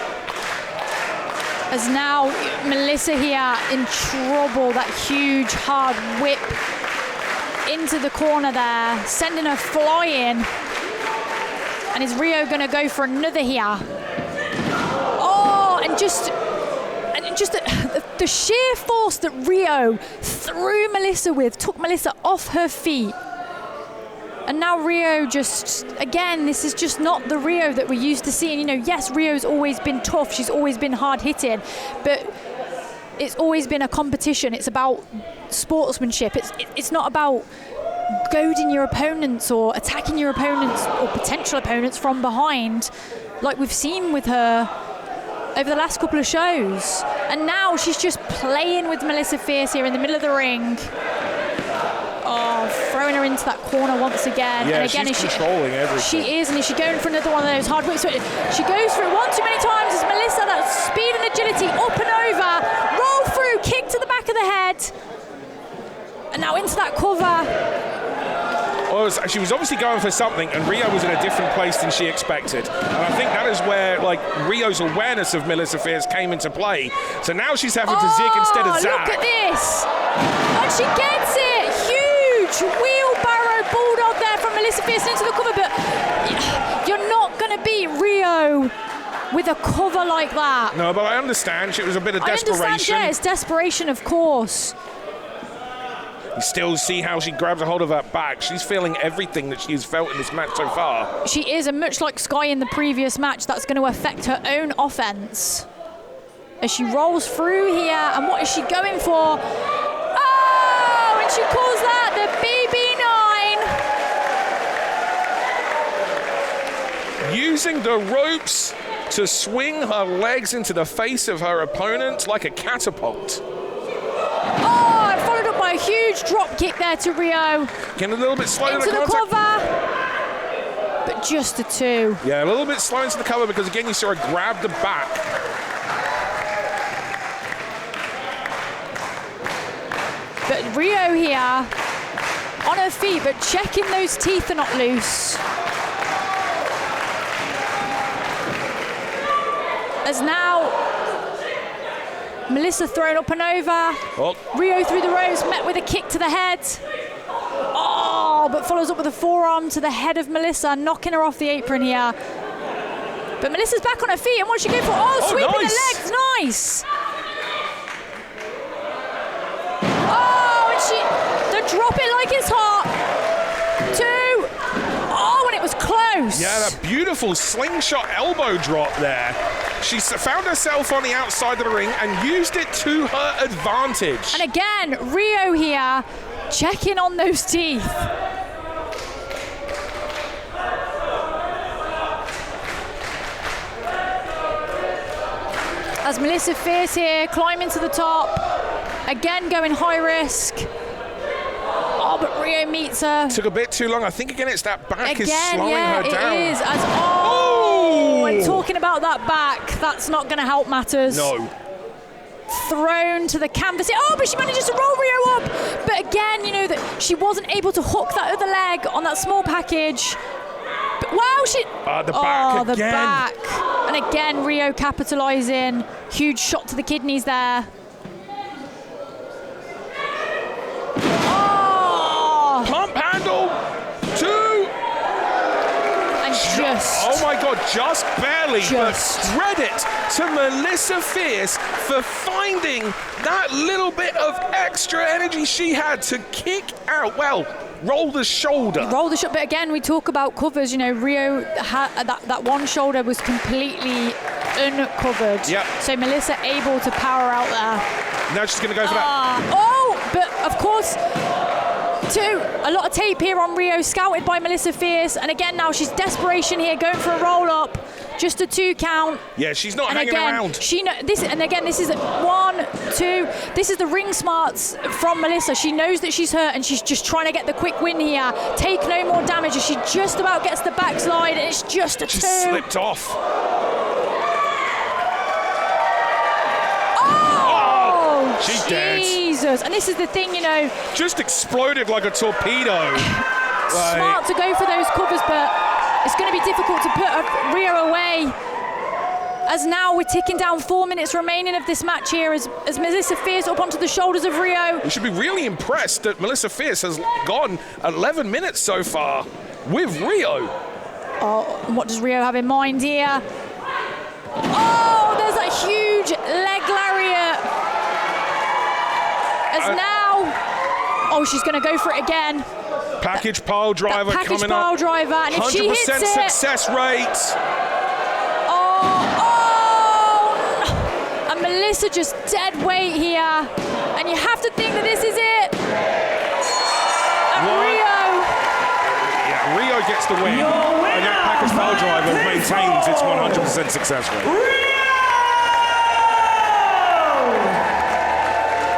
As now Melissa here in trouble, that huge hard whip into the corner there, sending her flying. And is Rio going to go for another here? Oh, and just the sheer force that Rio threw Melissa with took Melissa off her feet. And now Rio again, this is just not the Rio that we're used to seeing. Yes, Rio's always been tough. She's always been hard-hitting. But it's always been a competition. It's about sportsmanship. It's not about goading your opponents or attacking your opponents or potential opponents from behind like we've seen with her over the last couple of shows. And now she's just playing with Melissa Fierce here in the middle of the ring. Oh, throwing her into that corner once again. Yeah, and again, she's controlling everything. She is, and is she going for another one of those hard whips? She goes through one too many times as Melissa, that speed and agility, up and over, roll through, kick to the back of the head. And now into that cover. Well, she was obviously going for something, and Rio was in a different place than she expected. And I think that is where, Rio's awareness of Melissa Fierce came into play. So now she's having to zig instead of zag. Look at this! And she gets it! Huge wheelbarrow bulldog there from Melissa Fierce into the cover, but you're not going to beat Rio with a cover like that. No, but I understand. It was a bit of desperation. I understand, yeah, it's desperation, of course. You still see how she grabs a hold of her back. She's feeling everything that she's felt in this match so far. She is, and much like Sky in the previous match, that's going to affect her own offense. As she rolls through here, and what is she going for? Oh, and she calls that the BB9. Using the ropes to swing her legs into the face of her opponent like a catapult. A huge drop kick there to Rio. Getting a little bit slow into the cover, but just a 2. Yeah, a little bit slow into the cover because again you saw her grab the back. But Rio here on her feet, but checking those teeth are not loose. As now Melissa thrown up and over. Oh. Rio through the ropes, met with a kick to the head. Oh, but follows up with a forearm to the head of Melissa, knocking her off the apron here. But Melissa's back on her feet, and what's she going for? Oh, sweeping nice. the legs, nice. it like it's hot. 2. Oh, and it was close. Yeah, that beautiful slingshot elbow drop there. She found herself on the outside of the ring and used it to her advantage. And again, Rio here checking on those teeth. As Melissa Fierce here climbing to the top, again going high risk. Oh, but Rio meets her. Took a bit too long. I think again it's that back Again, is slowing yeah, her down. it is. And talking about that back, that's not going to help matters. No. Thrown to the canvas. Oh, but she manages to roll Rio up. But again, you know that she wasn't able to hook that other leg on that small package. But, wow, she. The back the again. back. And again, Rio capitalising. Huge shot to the kidneys there. Oh! Pump handle. 2. And just. Oh my God, just barely. Just. But credit to Melissa Fierce for finding that little bit of extra energy she had to kick out. Well, roll the shoulder. Roll the shoulder. But again, we talk about covers. You know, Rio that one shoulder was completely uncovered. Yep. So Melissa able to power out there. Now she's going to go for that. Oh, but of course, a lot of tape here on Rio, scouted by Melissa Fierce. And again, now she's Desperation here, going for a roll up. Just a 2 count. Yeah, she's not And hanging again, around. this is 1, 2. This is the ring smarts from Melissa. She knows that she's hurt and she's just trying to get the quick win here. Take no more damage as she just about gets the backslide, and it's just a 2. She slipped off. Oh, she's dead. Jesus. And this is the thing, you know. Just exploded like a torpedo. Smart to go for those covers, but it's going to be difficult to put Rio away. As now we're ticking down 4 minutes remaining of this match here as Melissa Fierce up onto the shoulders of Rio. We should be really impressed that Melissa Fierce has gone 11 minutes so far with Rio. Oh, and what does Rio have in mind here? Oh, there's a huge leg lariat. She's going to go for it again. Package pile driver Package coming pile up. driver, and if she hits 100% it, success rate. And Melissa just dead weight here, and you have to think that this is it. And Rio. Yeah, Rio gets the win. And that package pile driver maintains its 100% success rate.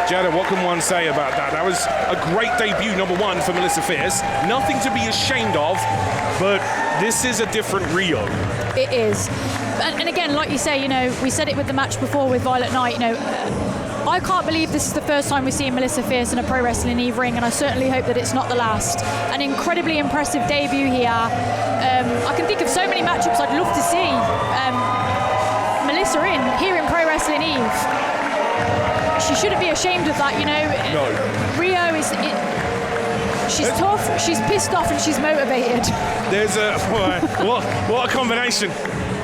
Jada, what can one say about that? That was a great debut, number one, for Melissa Fierce. Nothing to be ashamed of, but this is a different Rio. It is. And again, like you say, you know, we said it with the match before with Violet Knight, you know, I can't believe this is the first time we're seeing Melissa Fierce in a Pro Wrestling Eve ring, and I certainly hope that it's not the last. An incredibly impressive debut here. I can think of so many matchups I'd love to see Melissa here in Pro Wrestling Eve. She shouldn't be ashamed of that, you know. No. Rio is... she's tough, she's pissed off, and she's motivated. There's a... what a combination.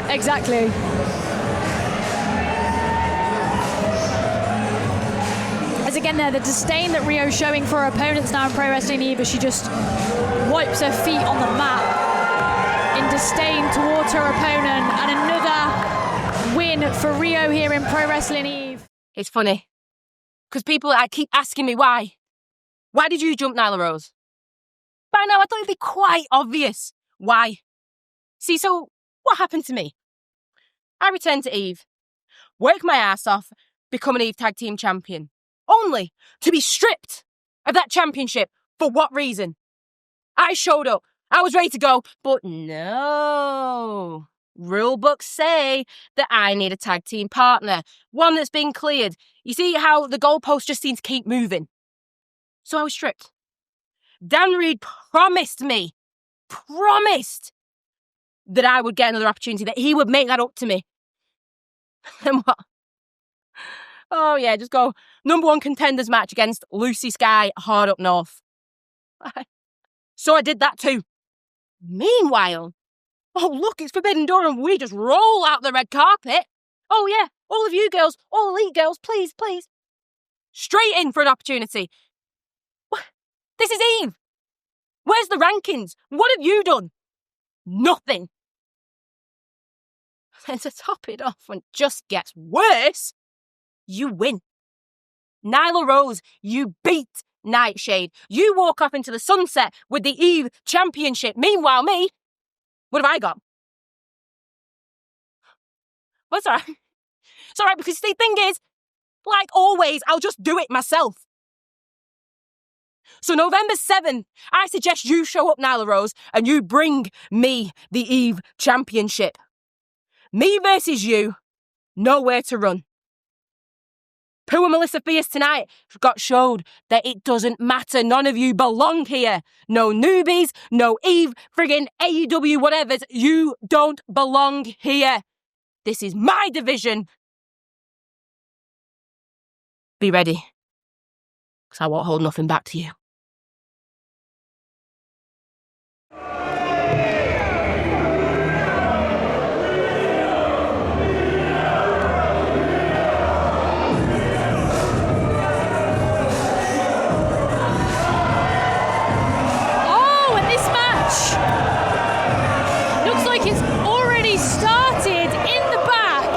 Exactly. As again there, the disdain that Rio's showing for her opponents now in Pro Wrestling Eve, as she just wipes her feet on the mat in disdain towards her opponent, and another win for Rio here in Pro Wrestling Eve. It's funny, because people keep asking me why. Why did you jump Nyla Rose? By now I thought it'd be quite obvious. Why? See, so what happened to me? I returned to Eve, worked my ass off, become an Eve Tag Team Champion, only to be stripped of that championship. For what reason? I showed up, I was ready to go, but no. Rule books say that I need a tag team partner, one that's been cleared. You see how the goalposts just seem to keep moving? So I was stripped. Dan Reed promised that I would get another opportunity, that he would make that up to me. And what? Oh yeah, just go number one contenders match against Lucy Sky, hard up north. So I did that too. Meanwhile, oh look, it's Forbidden Door and we just roll out the red carpet. Oh yeah, all of you girls, all elite girls, please, please. Straight in for an opportunity. This is Eve. Where's the rankings? What have you done? Nothing. And to top it off, when it just gets worse, you win. Nyla Rose, you beat Nightshade. You walk off into the sunset with the Eve Championship. Meanwhile, me, what have I got? Well, it's all right. It's all right, because the thing is, like always, I'll just do it myself. So November 7th, I suggest you show up, Nyla Rose, and you bring me the Eve Championship. Me versus you, nowhere to run. Pooh and Melissa Fierce tonight got showed that it doesn't matter. None of you belong here. No newbies, no Eve, friggin' AEW, whatevers. You don't belong here. This is my division. Be ready, because I won't hold nothing back to you. Looks like it's already started in the back,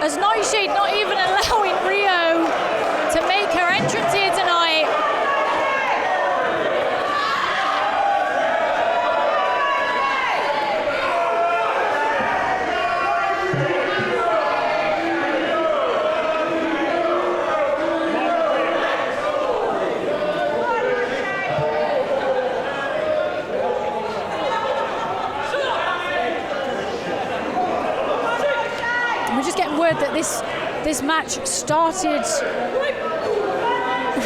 as Nightshade not even allowing Rio to make her entrance here tonight. That this match started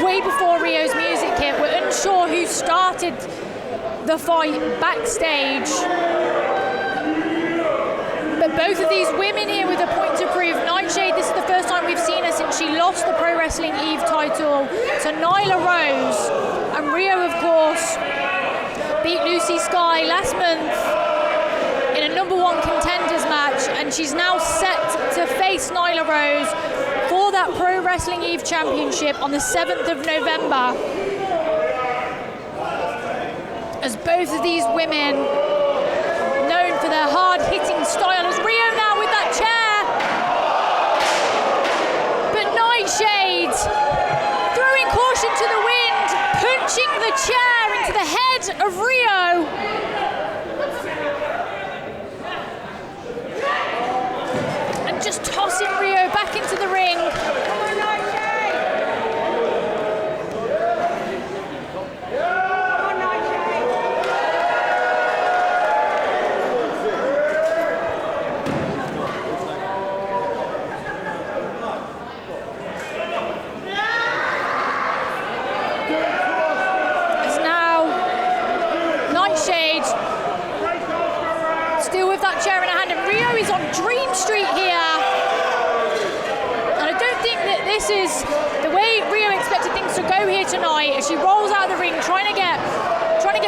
way before Rio's music hit. We're unsure who started the fight backstage, but both of these women here with a point to prove. Nightshade, this is the first time we've seen her since she lost the Pro Wrestling Eve title to Nyla Rose, and Rio, of course, beat Lucy Sky last month in a #1 contenders match, and she's now set to face Nyla Rose for that Pro Wrestling Eve Championship on the 7th of November. As both of these women, known for their hard-hitting style, as Rio now with that chair. But Nightshade throwing caution to the wind, punching the chair into the head of Rio. Just tossing Rio back into the ring. It's now Nightshade still with that chair in her hand, and Rio is on Dream Street here. This is the way Rio expected things to go here tonight, as she rolls out of the ring, trying to get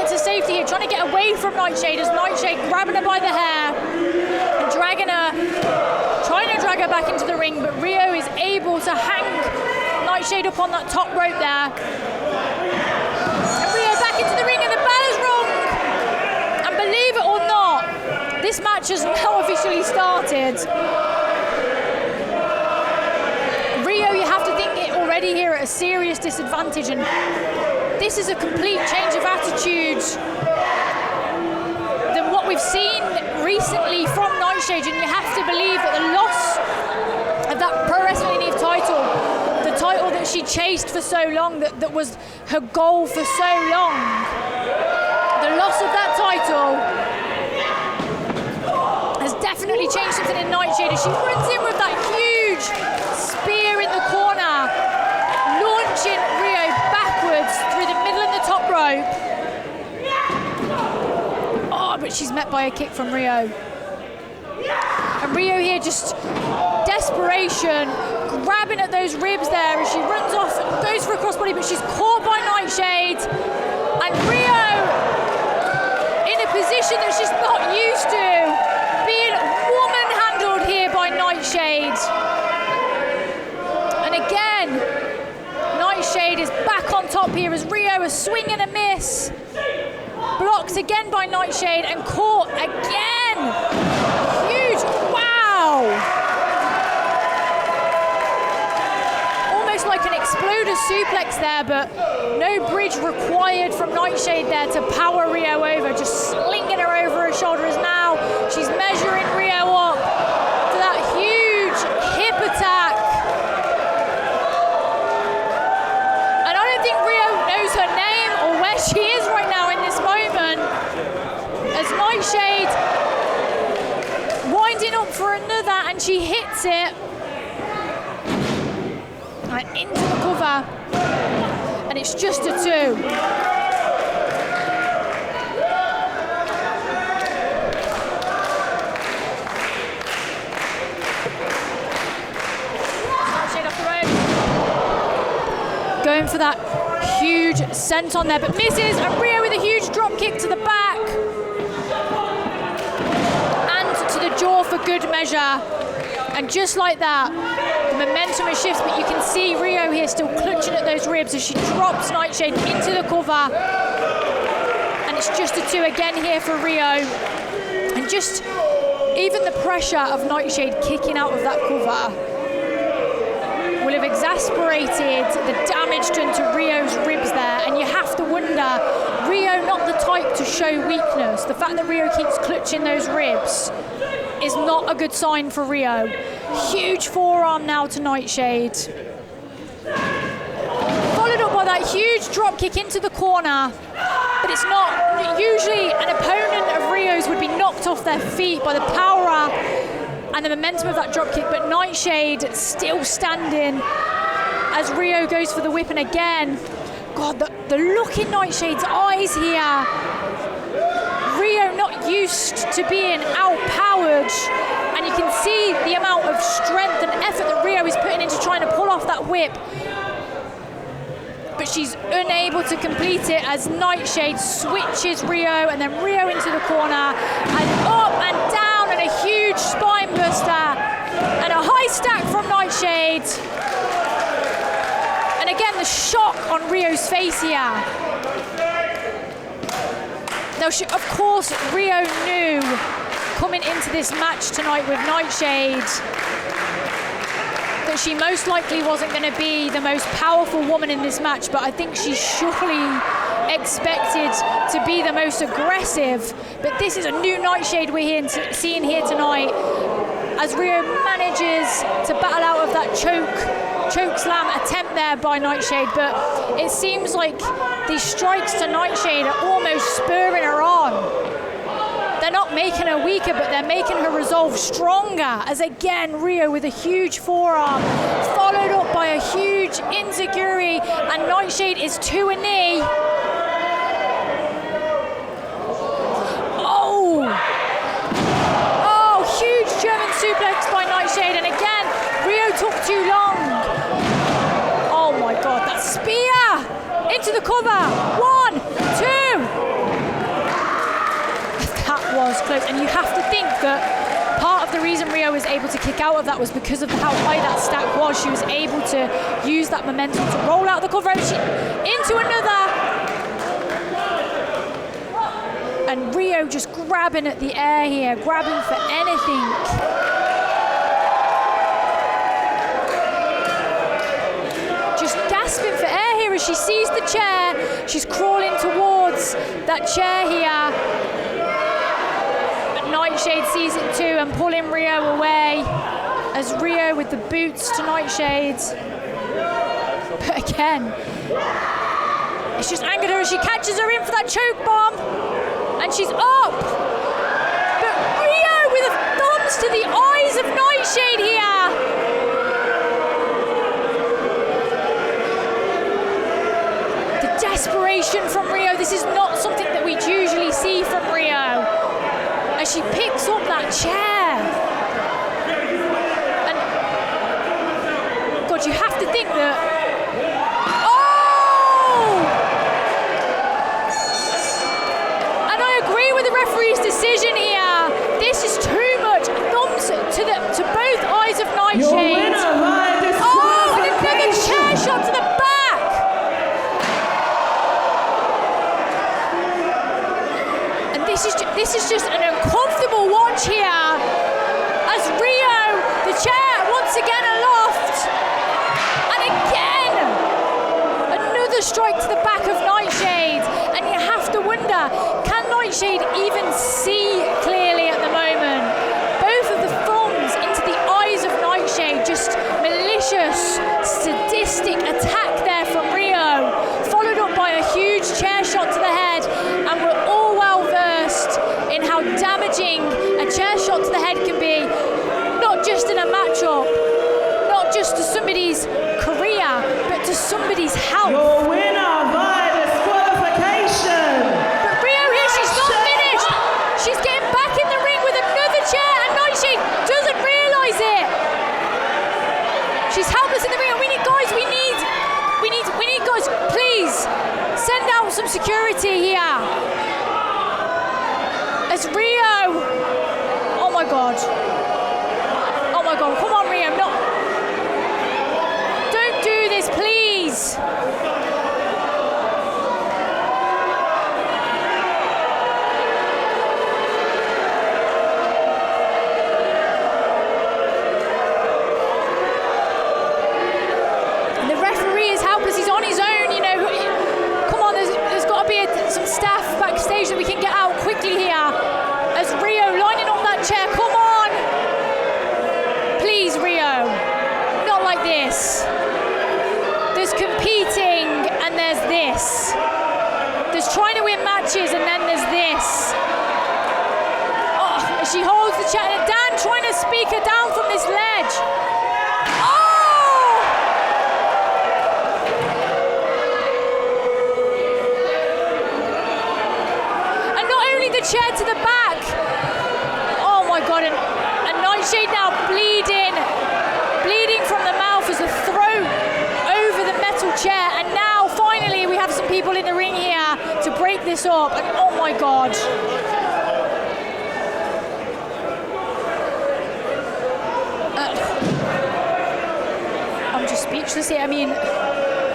to safety here, trying to get away from Nightshade, as Nightshade grabbing her by the hair and trying to drag her back into the ring, but Rio is able to hang Nightshade up on that top rope there. And Rio back into the ring, and the bell is rung. And believe it or not, this match has now officially started. Already here at a serious disadvantage, and this is a complete change of attitude than what we've seen recently from Nightshade, and you have to believe that the loss of that Pro Wrestling Eve title, the title that she chased for so long, that was her goal for so long, the loss of that title has definitely changed something in Nightshade, as she runs in with that huge spear in the corner, launching Rio backwards through the middle of the top rope. Oh, but she's met by a kick from Rio. And Rio here just desperation, grabbing at those ribs there as she runs off and goes for a crossbody, but she's caught by Nightshade. And Rio in a position that she's not used to, being woman-handled here by Nightshade. And again, Nightshade up here as Rio, a swing and a miss. Blocked again by Nightshade and caught again. Huge, wow. Almost like an exploder suplex there, but no bridge required from Nightshade there to power Rio over. Just slinging her over her shoulder as now she's measuring Rio up to that huge hip attack. And I don't think Rio knows her name or where she is right now in this moment. As Nightshade winding up for another, and she hits it. And into the cover. And it's just a 2. Nightshade off the rope. Going for that huge senton there, but misses, and Rio with a huge drop kick to the back. And to the jaw for good measure. And just like that, the momentum has shifted, but you can see Rio here still clutching at those ribs as she drops Nightshade into the cover. And it's just a 2 again here for Rio. And just even the pressure of Nightshade kicking out of that cover will have exasperated the damage done to Rio's ribs there. And you have to wonder, Rio not the type to show weakness. The fact that Rio keeps clutching those ribs is not a good sign for Rio. Huge forearm now to Nightshade. Followed up by that huge drop kick into the corner. But it's not. Usually an opponent of Rio's would be knocked off their feet by the power and the momentum of that drop kick, but Nightshade still standing as Rio goes for the whip. And again, God, the look in Nightshade's eyes here. Rio not used to being outpowered, and you can see the amount of strength and effort that Rio is putting into trying to pull off that whip. But she's unable to complete it as Nightshade switches Rio, and then Rio into the corner, and up and down, and a huge spine buster, and a high stack from Nightshade. And again, the shock on Rio's face here. Now, of course, Rio knew coming into this match tonight with Nightshade that she most likely wasn't going to be the most powerful woman in this match, but I think she surely expected to be the most aggressive. But this is a new Nightshade we're seeing here tonight as Rio manages to battle out of that choke slam attempt there by Nightshade, but it seems like these strikes to Nightshade are almost spurring her on. They're not making her weaker, but they're making her resolve stronger, as again Rio with a huge forearm followed up by a huge enziguri, and Nightshade is to a knee. Oh, huge German suplex by Nightshade, and again Rio took too long. Oh my God, that spear into the cover. 1, 2. That was close, and you have to think that part of the reason Rio was able to kick out of that was because of how high that stack was. She was able to use that momentum to roll out the cover, into another. And Rio just grabbing at the air here, grabbing for anything. Just gasping for air here as she sees the chair. She's crawling towards that chair here. But Nightshade sees it too and pulling Rio away as Rio with the boots to Nightshade. But again, it's just angered her as she catches her in for that choke bomb. And she's up. But Rio with the thumbs to the eyes of Nightshade here. The desperation from Rio. This is not something that we usually see from Rio. As she picks up that chair. And God, you have to think that. Referee's decision here. This is too much. Thumbs to both eyes of Nightshade. Oh, and another chair shot to the back. somebody's career, but to somebody's health. Your winner via disqualification. But Rio here, she's not finished. She's getting back in the ring with another chair, and Nightshade doesn't realise it. She's helpless in the ring. We need guys, please send out some security here. As Rio, oh my God, come on Rio, don't do this, please. And the referee is helpless, he's on his own, you know. Come on, there's got to be some staff backstage that we can get out quickly here. As Rio lining up that chair, come on! Please, Rio, not like this. There's competing and there's this. There's trying to win matches and then there's this. Oh, she holds the chair, and Dan trying to speak her down from this ledge. Oh! And not only the chair to the back. Oh my God, and Nightshade now bleeding from the mouth as the throat over the metal chair, and now finally we have some people in the ring here to break this up, and oh my God. I'm just speechless here. I mean,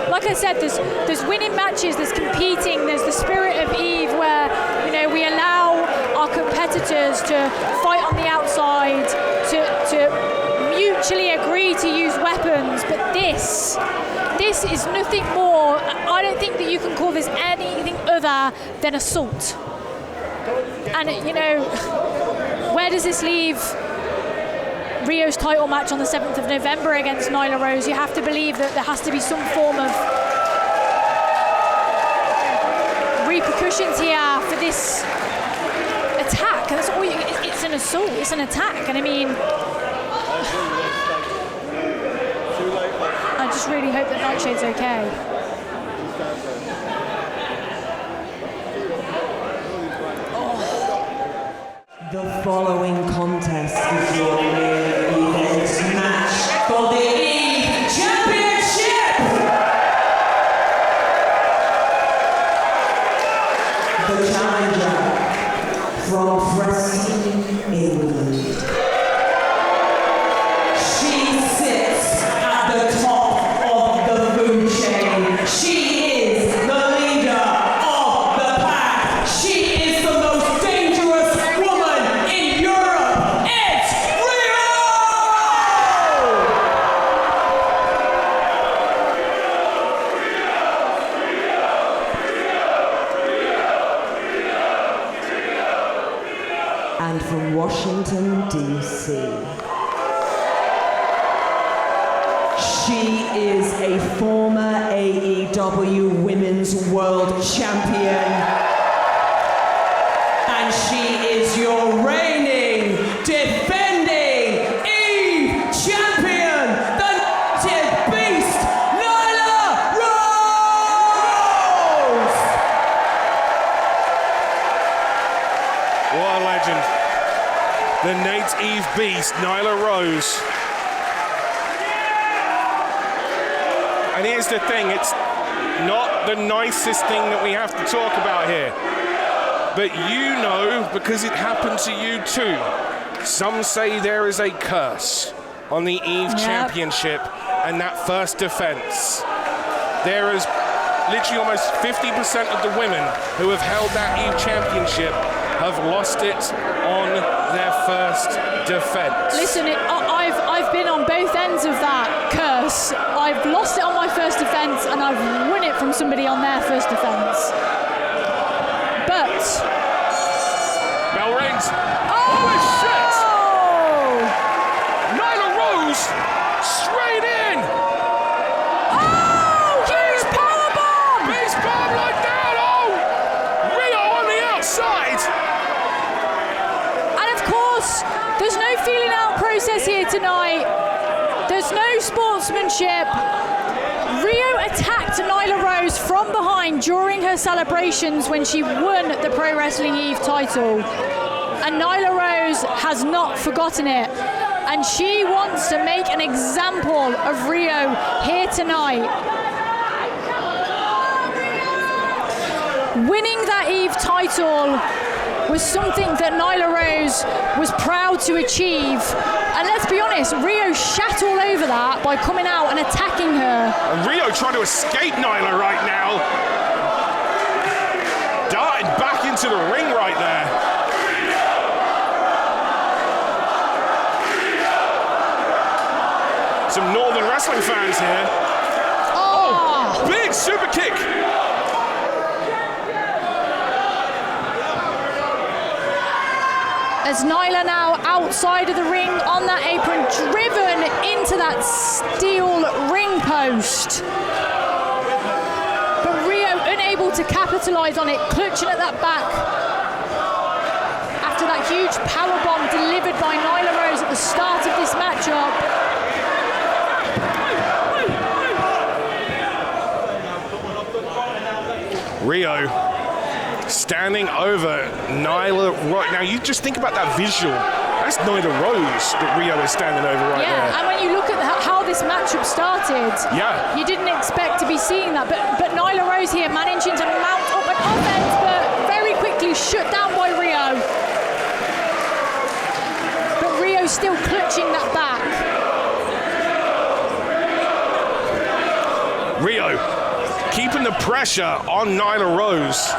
like I said, there's winning matches, there's competing, there's the spirit of Eve where, you know, we allow our competitors to fight on the outside, to mutually agree to use weapons, but this is nothing more. I don't think that you can call this anything other than assault. And, you know, where does this leave Rio's title match on the 7th of November against Nyla Rose? You have to believe that there has to be some form of repercussions here for this attack. That's all it's an assault, it's an attack. And I mean, I just really hope that Nightshade's okay. The following contest is your main event match for the Eve Championship. The challenger from Preston, England. She sits at the top of the food chain. She is the leader of the pack. She is the most dangerous woman in Europe. It's Rio! And from Washington, D.C. She is a former AEW Women's World Champion. And she is your reigning, defending Eve Champion, the Native Beast, Nyla Rose! What a legend. The Nate Eve Beast, Nyla Rose. And here's the thing, it's not the nicest thing that we have to talk about here. But you know, because it happened to you too. Some say there is a curse on the Eve Championship and that first defense. There is literally almost 50% of the women who have held that Eve Championship have lost it on their first defense. Listen, I've been on both ends of that curse. I've lost it on my first defense and I've won it from somebody on their first defense. But bell rings. oh shit! Nyla Rose straight in. Oh, huge powerbomb! Base bomb like that. Oh, Rio on the outside. And of course, there's no feeling out process here tonight. There's no sportsmanship Championship. Rio attacked Nyla Rose from behind during her celebrations when she won the Pro Wrestling Eve title. And Nyla Rose has not forgotten it. And she wants to make an example of Rio here tonight. Winning that Eve title was something that Nyla Rose was proud to achieve. And let's be honest, Rio shat all over that by coming out and attacking her. And Rio trying to escape Nyla right now. Darted back into the ring right there. Some Northern Wrestling fans here. Oh, big super kick. As Nyla now outside of the ring on that apron, driven into that steel ring post. But Rio unable to capitalise on it, clutching at that back. After that huge powerbomb delivered by Nyla Rose at the start of this matchup. Rio standing over Nyla right now. You just think about that visual. That's Nyla Rose that Rio is standing over right there. Yeah, and when you look at how this matchup started, you didn't expect to be seeing that. But Nyla Rose here managing to mount up an offense, but very quickly shut down by Rio. But Rio still clutching that back. Rio keeping the pressure on Nyla Rose.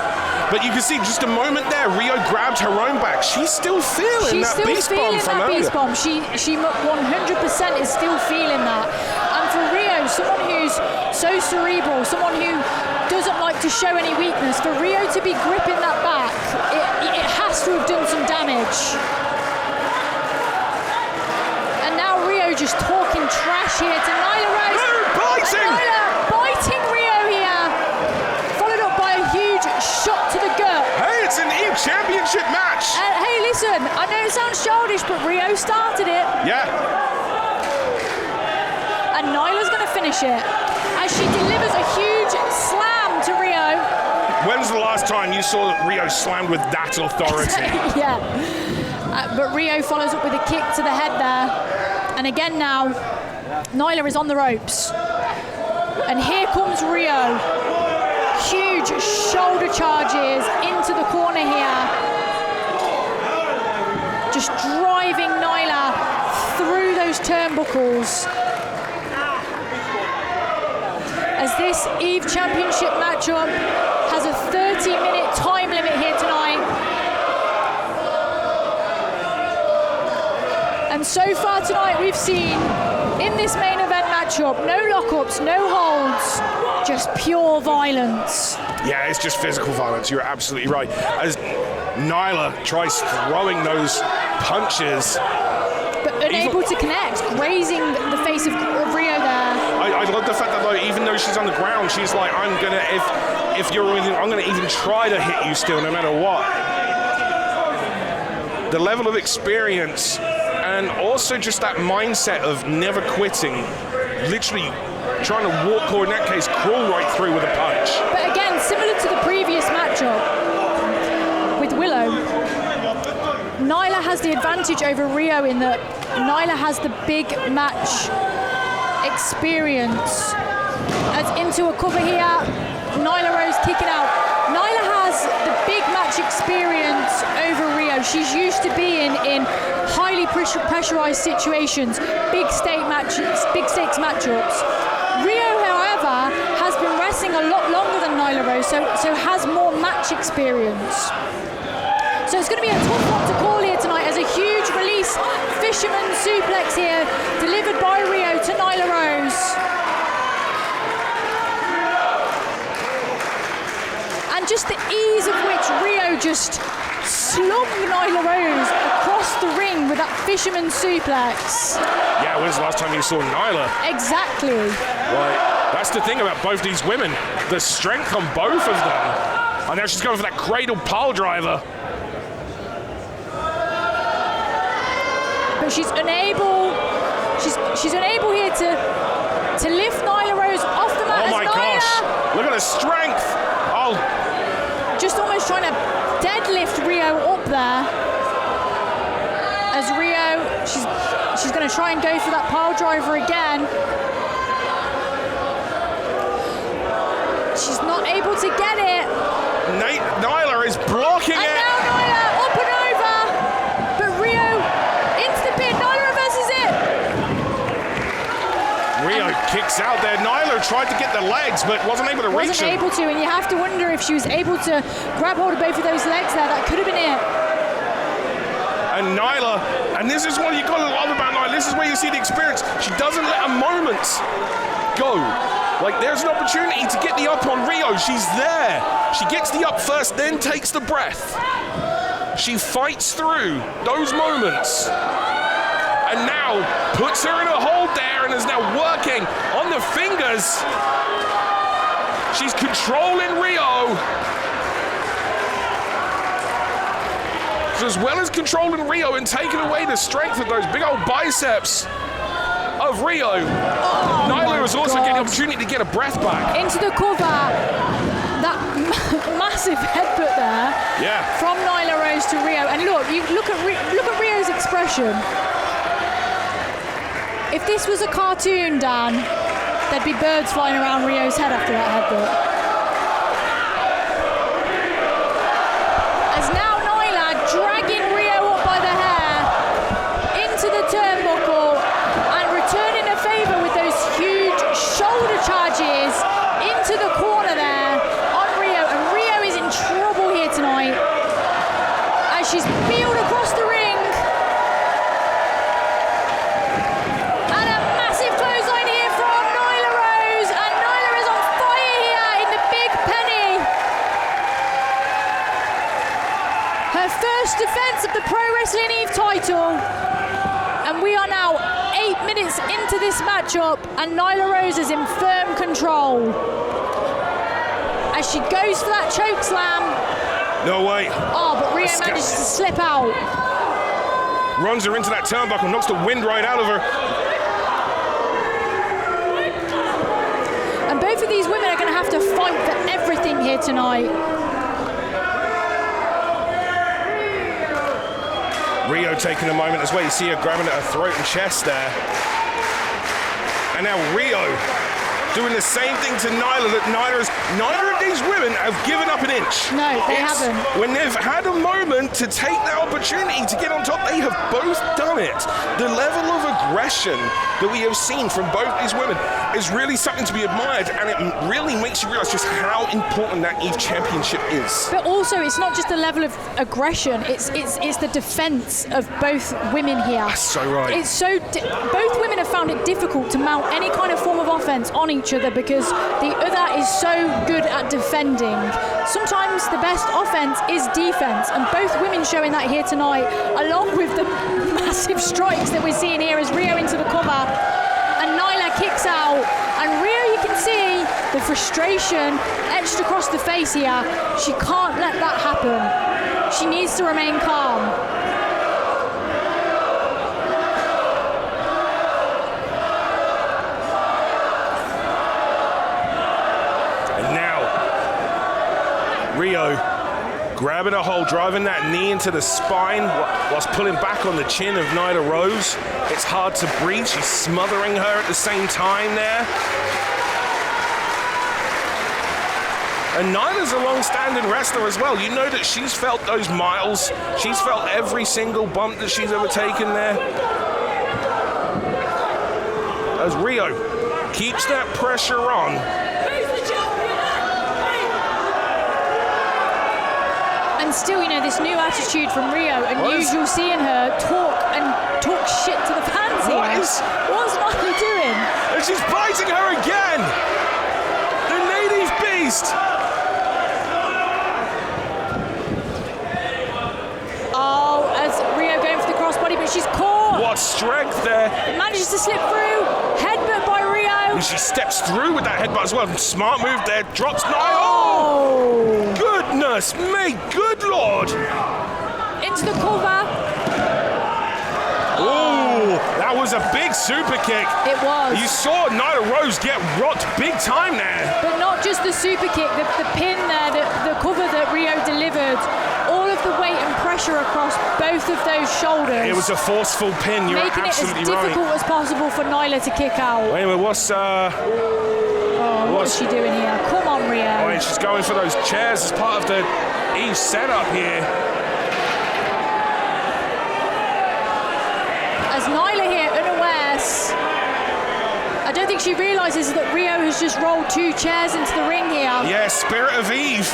But you can see just a moment there, Rio grabbed her own back. She's still feeling that beast bomb from earlier. Beast bomb. She 100% is still feeling that. And for Rio, someone who's so cerebral, someone who doesn't like to show any weakness, for Rio to be gripping that back, it has to have done some damage. And now Rio just talking trash here to Nyla Rose. Biting! Nyla biting Rio here. Followed up by a huge shot to the gut. Hey, it's an Eve Championship match. Hey, listen, I know it sounds childish, but Rio started it. Yeah. And Nyla's going to finish it as she delivers a huge slam to Rio. When's the last time you saw Rio slammed with that authority? Yeah. But Rio follows up with a kick to the head there. And again now, Nyla is on the ropes. And here comes Rio. Huge shoulder charges into the corner here. Just driving Nyla through those turnbuckles. As this Eve Championship matchup has a 30-minute time limit here tonight. And so far tonight we've seen in this main event matchup, no lockups, no holds, just pure violence. Yeah, it's just physical violence. You're absolutely right. As Nyla tries throwing those punches. But unable to connect, grazing the face of Rio there. I love the fact that even though she's on the ground, she's like, I'm gonna even try to hit you still, no matter what. The level of experience and also just that mindset of never quitting, literally trying to walk, or in that case, crawl right through with a punch. But again, similar to the previous matchup with Willow, Nyla has the advantage over Rio in that Nyla has the big match experience. As into a cover here, Nyla Rose kicking out. Nyla has the big match experience over Rio. She's used to being in highly pressurized situations, big stakes matchups. Rio, however, has been wrestling a lot longer than Nyla Rose, so has more match experience. So it's going to be a tough one to call here tonight, as a huge release fisherman suplex here, delivered by Rio to Nyla Rose. And just the ease of which Rio just slung Nyla Rose across the ring with that fisherman suplex. Yeah, when's the last time you saw Nyla? Exactly. Right. That's the thing about both these women. The strength on both of them. And now she's going for that cradle pile driver. But she's unable here to to lift Nyla Rose off the mat. Oh my gosh, look at her strength. Oh. Just almost trying to deadlift Rio up there. As Rio, she's going to try and go for that pile driver again. She's not able to get it. Nyla is blocking it. And now Nyla up and over. But Rio into the pin. Nyla reverses it. Rio kicks out there. Nyla tried to get the legs, but wasn't able to reach Wasn't able to, and you have to wonder if she was able to grab hold of both of those legs there. That could have been it. And Nyla, and this is what you got to love about Nyla. This is where you see the experience. She doesn't let a moment go. Like, there's an opportunity to get the up on Rio. She's there. She gets the up first, then takes the breath. She fights through those moments. And now puts her in a hold there and is now working on the fingers. She's controlling Rio. So as well as controlling Rio and taking away the strength of those big old biceps of Rio, Nyla is also getting the opportunity to get a breath back. Into the cover. That massive headbutt there. Yeah. From Nyla Rose to Rio. And look at Rio's expression. If this was a cartoon, Dan, there'd be birds flying around Rio's head after that headbutt. As now Nyla dragging Rio up by the hair into the turnbuckle and returning a favour with those huge shoulder charges into the corner there on Rio. And Rio is in trouble here tonight as she's peeled across the ring. Defense of the Pro Wrestling Eve title, and we are now 8 minutes into this matchup, and Nyla Rose is in firm control as she goes for that choke slam. No way. Oh, but Rio manages to slip out. Runs her into that turnbuckle, knocks the wind right out of her. And both of these women are going to have to fight for everything here tonight. Rio taking a moment as well. You see her grabbing at her throat and chest there. And now Rio doing the same thing to Nyla that neither of these women have given up an inch. No, they haven't. When they've had a moment to take that opportunity to get on top, they have both done it. The level of aggression that we have seen from both these women is really something to be admired, and it really makes you realize just how important that Eve Championship is. But also, it's not just the level of aggression, it's the defense of both women here. That's so right. It's so both women have found it difficult to mount any kind of form of offense on each other because the other is so good at defending. Sometimes the best offense is defense, and both women showing that here tonight, along with the massive strikes that we're seeing here as Rio into the cover and Nyla kicks out, and Rio, you can see the frustration etched across the face here. She can't let that happen. She needs to remain calm. Rio grabbing a hold, driving that knee into the spine whilst pulling back on the chin of Nyla Rose. It's hard to breathe. She's smothering her at the same time there. And Nyla's a long-standing wrestler as well. You know that she's felt those miles. She's felt every single bump that she's ever taken there. As Rio keeps that pressure on. And still, you know, this new attitude from Rio, unusual seeing her talk shit to the fans here. What's Nyla doing? And she's biting her again! The native beast! Oh, as Rio going for the crossbody, but she's caught. What strength there. Manages to slip through. Headbutt by Rio. And she steps through with that headbutt as well. Smart move there. Drops Nyla. Oh! Goodness me, good lord! Into the cover. Oh, That was a big super kick. It was. You saw Nyla Rose get rocked big time there. But not just the super kick, the pin there, the cover that Rio delivered, all of the weight and pressure across both of those shoulders. It was a forceful pin, you're making absolutely it as right. difficult as possible for Nyla to kick out. Anyway, What is she doing here? Come on, Rio. Oh, and she's going for those chairs as part of the Eve setup here. As Nyla here, unawares, I don't think she realises that Rio has just rolled 2 chairs into the ring here. Yeah, Spirit of Eve.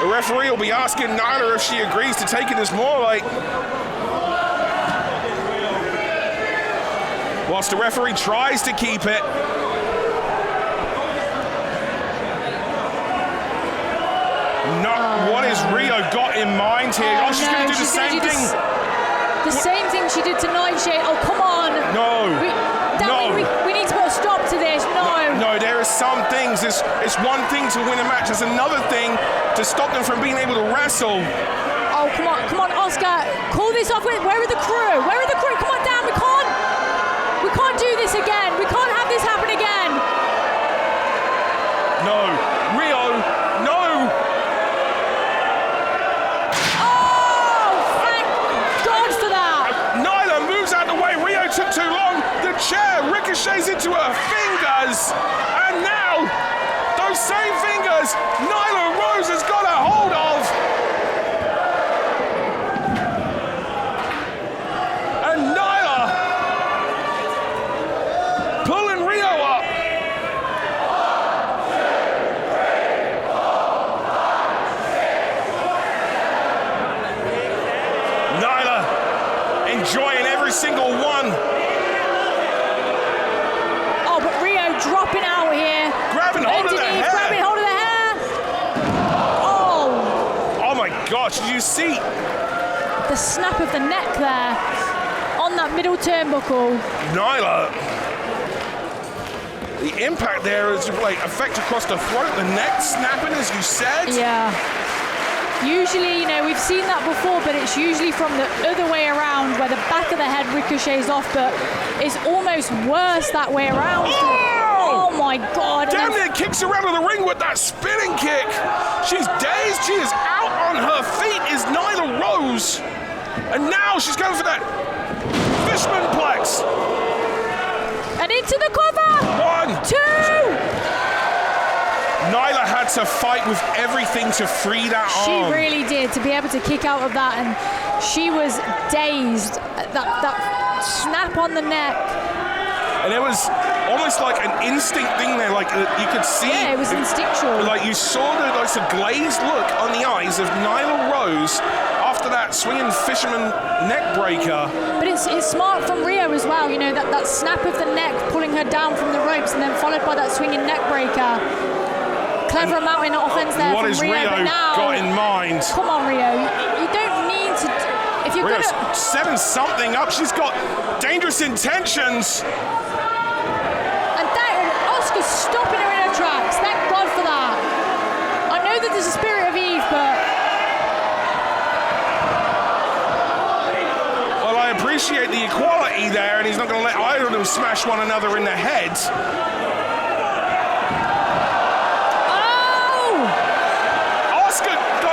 The referee will be asking Nyla if she agrees to taking this more like. Whilst the referee tries to keep it. What has Rio got in mind here? Oh, she's going to do the same thing. The same thing she did to Nightshade. Oh, come on. No. We need to put a stop to this. No, there are some things. It's one thing to win a match. It's another thing to stop them from being able to wrestle. Oh, come on, Oscar. Call this off. Where are the crew? Come on down. We can't do this again. We can't have this happen again. No. Rio, no. Took too long, the chair ricochets into her fingers, and now those same fingers Nyla Rose has got a hold of. And Nyla pulling Rio up. Nyla enjoying every single one. Oh, but Rio dropping out here. Grabbing hold of the hair. Oh my gosh, did you see? The snap of the neck there on that middle turnbuckle. Nyla. The impact there is like effect across the throat, the neck snapping as you said. Yeah. Usually, we've seen that before, but it's usually from the other way around where the back of the head ricochets off, but it's almost worse that way around. Oh my God. Damn near kicks around in the ring with that spinning kick. She's dazed. She is out on her feet is Nyla Rose. And now she's going for that Fishman Plex. And into the cover. 1, 2. Nyla had to fight with everything to free that arm. She really did, to be able to kick out of that, and she was dazed. That snap on the neck. And it was almost like an instinct thing there, like you could see. Yeah, it was instinctual. Like you saw the glazed look on the eyes of Nyla Rose after that swinging fisherman neck breaker. But it's smart from Rio as well, that snap of the neck pulling her down from the ropes and then followed by that swinging neck breaker. Clever amount in offense there what from has Rio, Rio but now, got in mind? Come on, Rio. You don't need to. If you're Rio's gonna setting something up. She's got dangerous intentions. And Oscar's stopping her in her tracks. Thank God for that. I know that there's a spirit of Eve, but. Well, I appreciate the equality there, and he's not going to let either of them smash one another in the head.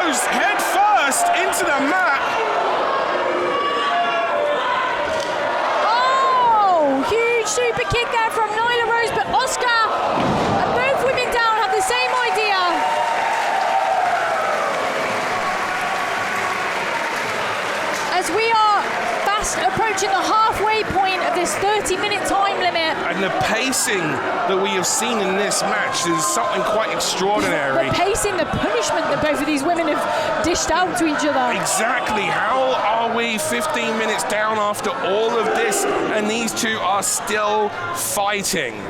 Head first into the mat. Oh, huge super kick there from Nyla Rose, but Oscar and both women down have the same idea. As we are fast approaching the halfway point of this 30-minute time limit. And the pacing that we have seen in this match is something quite extraordinary. The pacing, the punishment that both of these women have dished out to each other. Exactly. How are we 15 minutes down after all of this and these two are still fighting?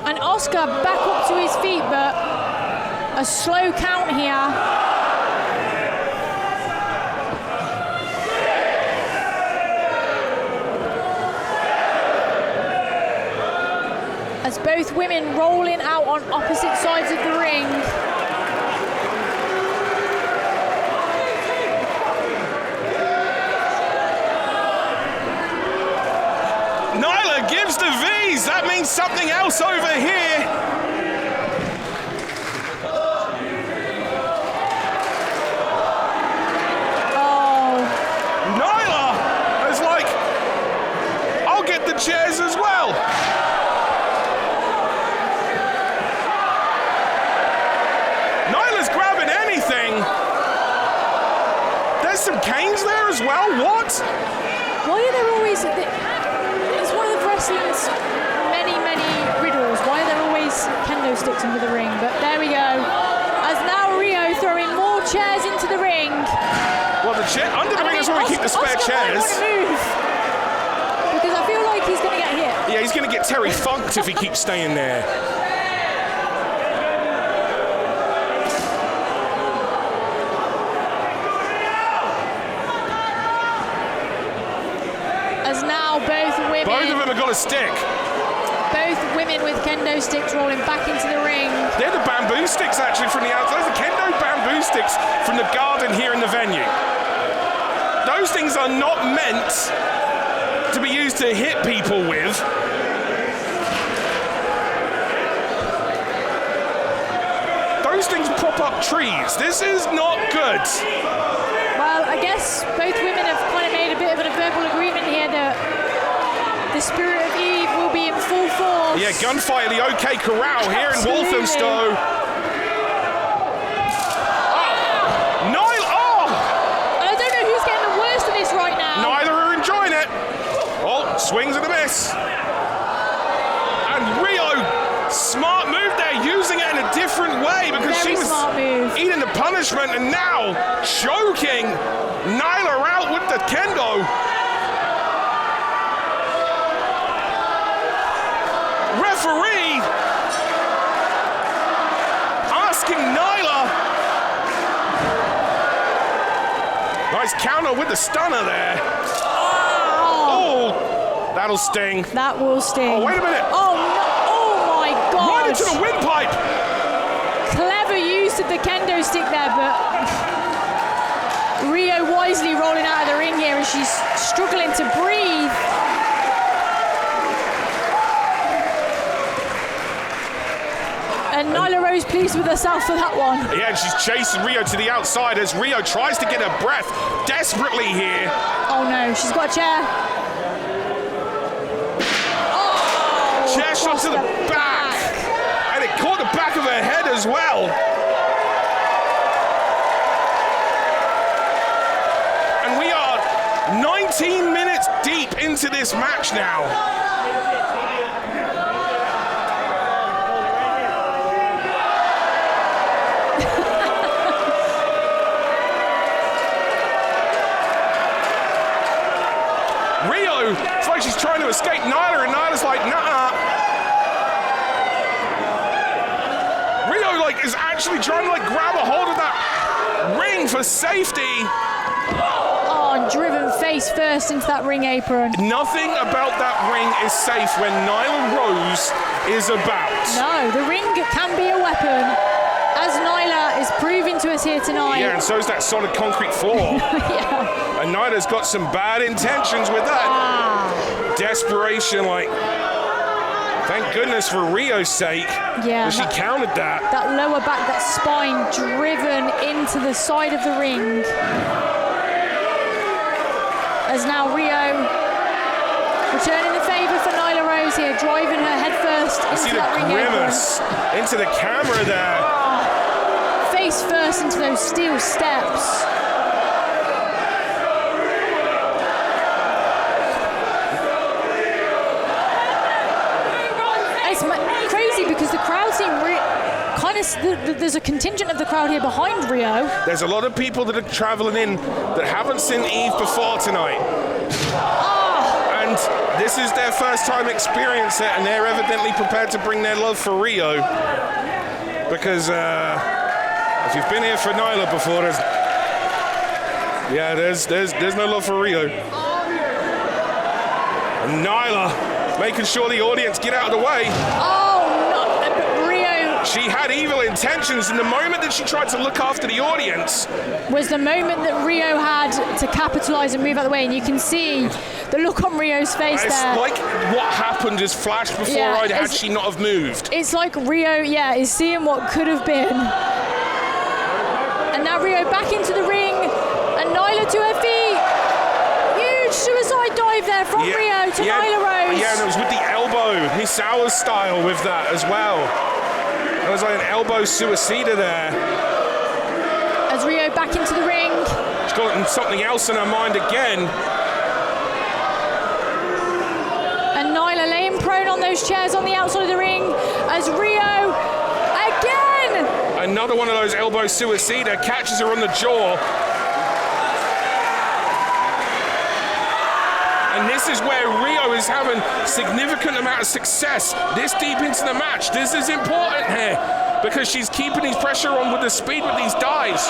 And Oscar back up to his feet, but a slow count here. As both women rolling out on opposite sides of the ring. Nyla gives the V's. That means something else over here. Oh. Nyla is like, I'll get the chairs as well. Nyla's grabbing anything. There's some canes there as well. What? Why are there always... It's one of the wrestling's many riddles. Why are there always kendo sticks under the ring? But there we go. As now Rio throwing more chairs into the ring. Well, the chair under the ring is where we keep the spare Oscar chairs. might want to move, because I feel like he's going to get hit. Yeah, he's going to get Terry funked if he keeps staying there. As now both women... Both of them have got a stick. Both women with kendo sticks rolling back into the ring. They're the bamboo sticks actually from the outside. The kendo bamboo sticks from the garden here in the venue. Those things are not meant to be used to hit people with. Those things prop up trees. This is not good. Well, I guess both women have kind of made a bit of a verbal agreement here that the spirit of Eve will be in full force. Yeah, gunfight at the OK Corral here in Walthamstow. I don't know who's getting the worst of this right now. Neither are enjoying it. Oh, swings and a miss. And Rio, smart move there, using it in a different way because Very she was smart move. eating the punishment and now choking Nyla out with the kendo. Referee asking Nyla. Nice counter with the stunner there. Oh, that'll sting. That will sting. Oh, wait a minute. Oh, no. Oh my God. Right into the windpipe. Clever use of the kendo stick there, but Rio wisely rolling out of the ring here as she's struggling to breathe. And Nyla Rose pleased with herself for that one. Yeah, and she's chasing Rio to the outside as Rio tries to get her breath desperately here. Oh no, she's got a chair. Oh, Chair shot across to the back. And it caught the back of her head as well. And we are 19 minutes deep into this match now. Rio, it's like she's trying to escape Nyla, and Nyla's like, nah. Rio, like, is actually trying to, like, grab a hold of that ring for safety. Oh, and driven face first into that ring apron. Nothing about that ring is safe when Nyla Rose is about. No, the ring can be a weapon, as Nyla is proving to us here tonight. Yeah, and so's that solid concrete floor. Yeah. And Nyla's got some bad intentions with that. Desperation, like, thank goodness for Rio's sake Yeah, that she countered that. That lower back, that spine driven into the side of the ring. As now Rio returning the favour for Nyla Rose here, driving her head first into that ring apron. Grimace into the camera there. Face first into those steel steps. It's crazy because the crowd seem there's a contingent of the crowd here behind Rio. There's a lot of people that are traveling in that haven't seen Eve before tonight. And this is their first time experiencing it, and they're evidently prepared to bring their love for Rio. Because if you've been here for Nyla before, there's no love for Rio. And Nyla making sure the audience get out of the way. Oh, no, Rio She had evil intentions, and the moment that she tried to look after the audience was the moment that Rio had to capitalise and move out of the way, and you can see the look on Rio's face it's there. like what happened just flashed before Yeah, had she not have moved. It's like Rio, is seeing what could have been. And now Rio back into the ring, and Nyla to her feet. Huge suicide dive there from Rio to Nyla Rose. Yeah, and it was with the elbow, Hisawa style with that as well. It was like an elbow suicida there. As Rio back into the ring. She's got something else in her mind again. And Nyla laying prone on those chairs on the outside of the ring as Rio again. Another one of those elbow suicida, catches her on the jaw. And this is where Rio is having significant amount of success this deep into the match. This is important here because she's keeping his pressure on with the speed with these dives.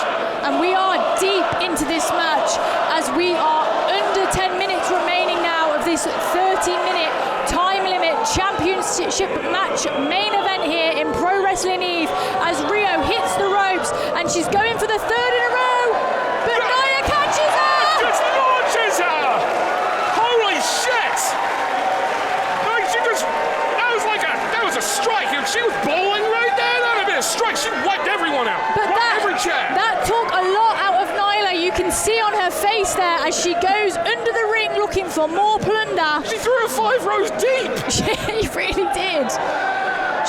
And we are deep into this match as we are under 10 minutes remaining now of this 30-minute time limit championship match main event here in Pro Wrestling Eve as Rio hits the ropes and she's going for the third in a row, but Nyla catches her! Just launches her! Holy shit! Like that was a strike. If she was bowling right there, that would have been a strike. She wiped everyone out. But every chair. That took a lot out of Nyla. You can see on her face there as she goes under the ring looking for more plunder. She threw her 5 rows deep. She really did.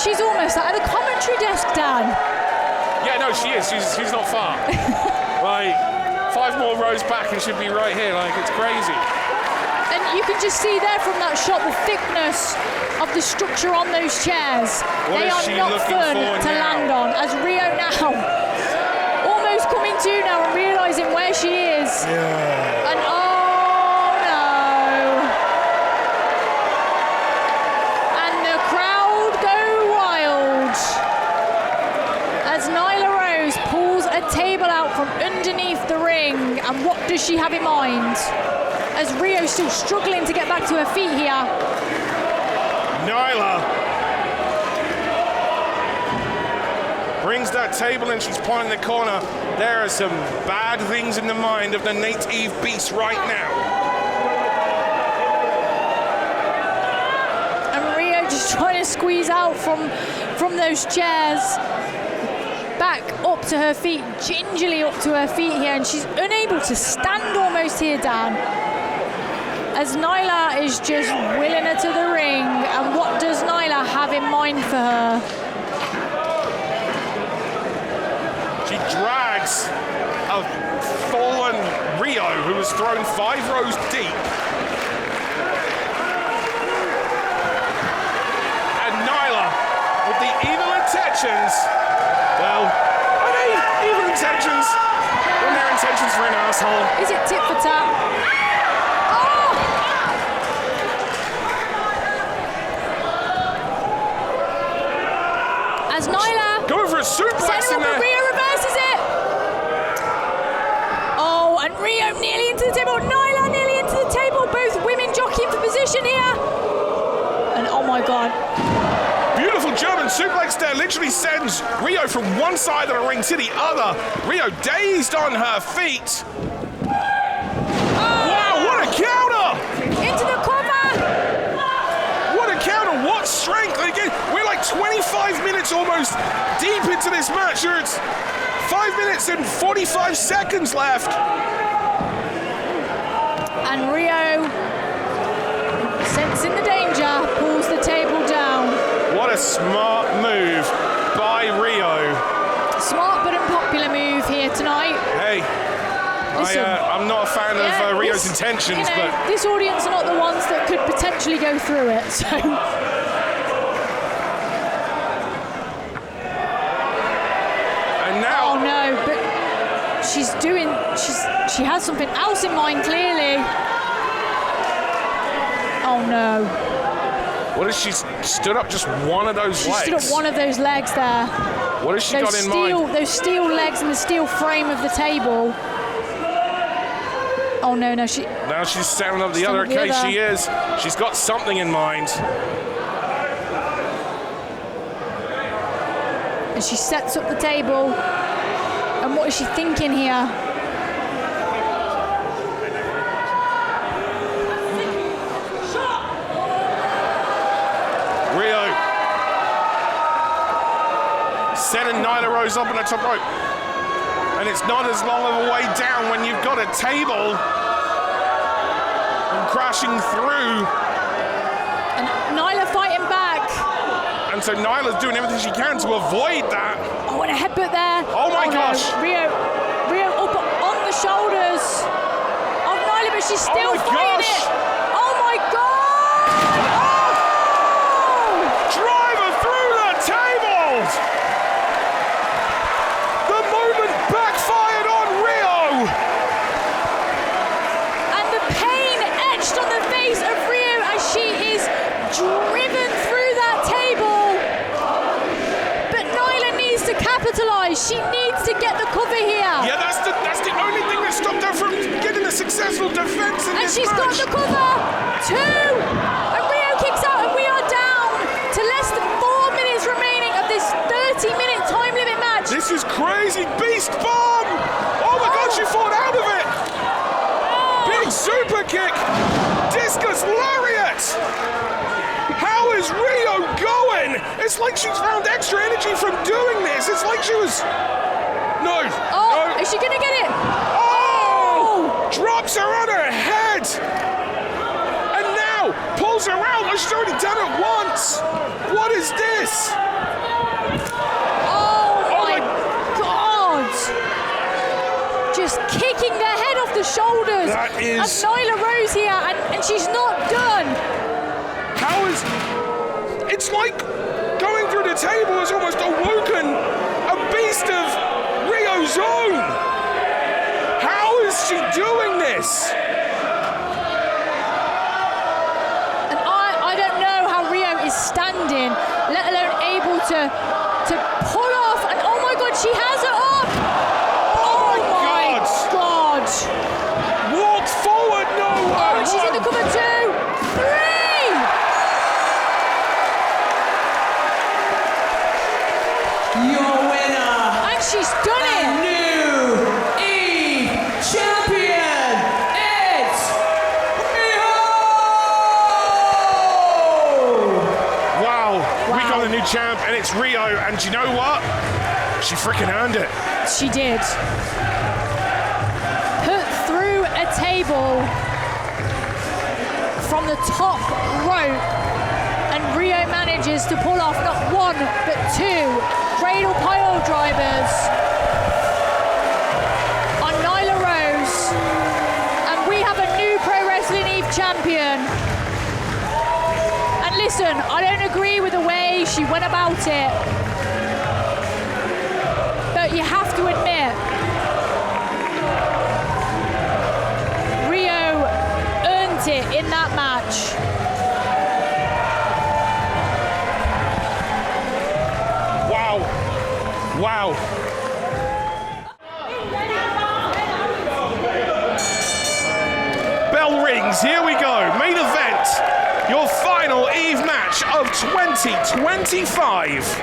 She's almost out of the commentary desk, Dan. Yeah, no, she is. She's not far. Like 5 more rows back and she'd be right here. Like, it's crazy. And you can just see there from that shot the thickness of the structure on those chairs. What they is are she not looking fun for to now? land on. As Rio now almost coming to now and realising where she is. Yeah. And oh no. And the crowd go wild. As Nyla Rose pulls a table out from underneath the ring. And what does she have in mind? As Rio's still struggling to get back to her feet here. Nyla brings that table and she's pointing the corner. There are some bad things in the mind of the native beast right now. And Rio just trying to squeeze out from those chairs. Back up to her feet, gingerly up to her feet here, and she's unable to stand almost here, Dan. As Nyla is just willing her to the ring, and what does Nyla have in mind for her? She drags a fallen Rio who was thrown 5 rows deep. And Nyla, with the evil intentions, well, are they evil intentions? When they're intentions for an asshole? Is it tit for tat? As Nyla Going for a suplex in there. Rio reverses it. Oh, and Rio nearly into the table. Nyla nearly into the table. Both women jockeying for position here. And oh my God. Beautiful German suplex there. Literally sends Rio from one side of the ring to the other. Rio dazed on her feet. Wow, what a counter! Into the cover. What a counter, what strength. Again, we're like 25 minutes almost deep into this match. It's 5 minutes and 45 seconds left. And Rio, sensing the danger, pulls the table down. What a smart move by Rio. Smart but unpopular move here tonight. Hey, Listen, I'm not a fan of Rio's this, intentions, but this audience are not the ones that could potentially go through it, so. and now. Oh no, but she has something else in mind, clearly. Oh no. What has she stood up just one of those legs? She stood up one of those legs there. What has she got in mind? Those steel legs and the steel frame of the table. Oh no, now she's standing up the other. Okay, she is. She's got something in mind. And she sets up the table. And what is she thinking here? Rio setting Nyla Rose up on the top rope. And it's not as long of a way down when you've got a table and crashing through. And Nyla fighting back. And so Nyla's doing everything she can to avoid that. Oh, and a headbutt there. Oh my gosh. No. Rio up on the shoulders of Nyla, but she's still fighting it. Oh my God! Oh! Driver through the tables! The moment backfired on Rio! And the pain etched on the face of Rio as she is driven through that table. But Nyla needs to capitalize. She needs to get the cover here. Yeah, that's the only thing that stopped her from getting a successful defense in this match. And she's got the cover. 2. And Rio kicks out, and we are down to less than 4 minutes remaining of this 30-minute time limit match. This is crazy. Beast bomb! Oh my God, she fought out of it! Big super kick! Discus lariat! How is Rio going? It's like she's found extra energy from doing this. It's like she was... No. Oh, no. Is she going to get it? Oh! Drops her on her head! And now pulls her out like she's already done it once! What is this? Oh my God! Just kicking the head off the shoulders of Nyla Rose here, and she's not done. How is... It's like going through the table has almost awoken a beast of Rio's own. How is she doing this? And I don't know how Rio is standing, let alone able to pull off. And oh my God, she has it up. Oh my God. Walked forward, no way. Oh, she's in the cover 2, 3. Your winner. And she's done it. New Eve champion. It's Rio. Wow. We got a new champ, and it's Rio. And you know what? She freaking earned it. She did. Put through a table from the top rope, and Rio manages to pull off not 1 but 2 cradle pile drivers on Nyla Rose, and we have a new Pro Wrestling Eve champion. And listen, I don't agree with the way she went about it, but you have to admit, Rio earned it in that match. Wow. Bell rings, here we go. Main event, your final Eve match of 2025.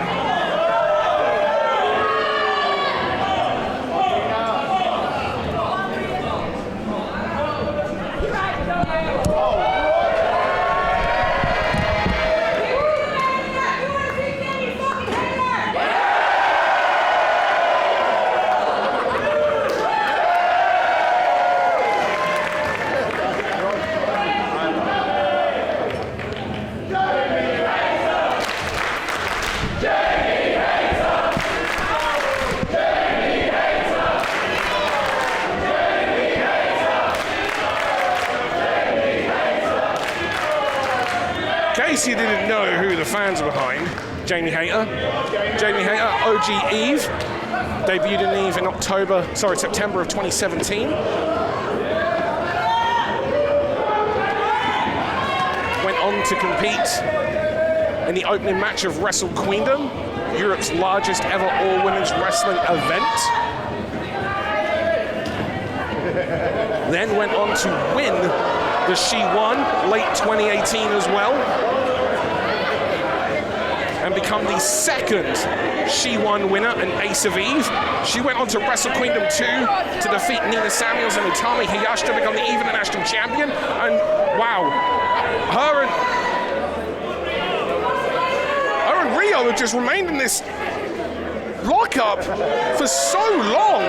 You didn't know who the fans were behind. Jamie Hayter, OG Eve, debuted in Eve in September of 2017. Went on to compete in the opening match of Wrestle Queendom, Europe's largest ever all-women's wrestling event. Then went on to win the She Won late 2018 as well. and become the second She-Won winner and Ace of Eve. She went on to Wrestle Queendom 2 to defeat Nina Samuels and Utami Hayashi to become the even and national champion. And wow, her and Rio have just remained in this lockup for so long.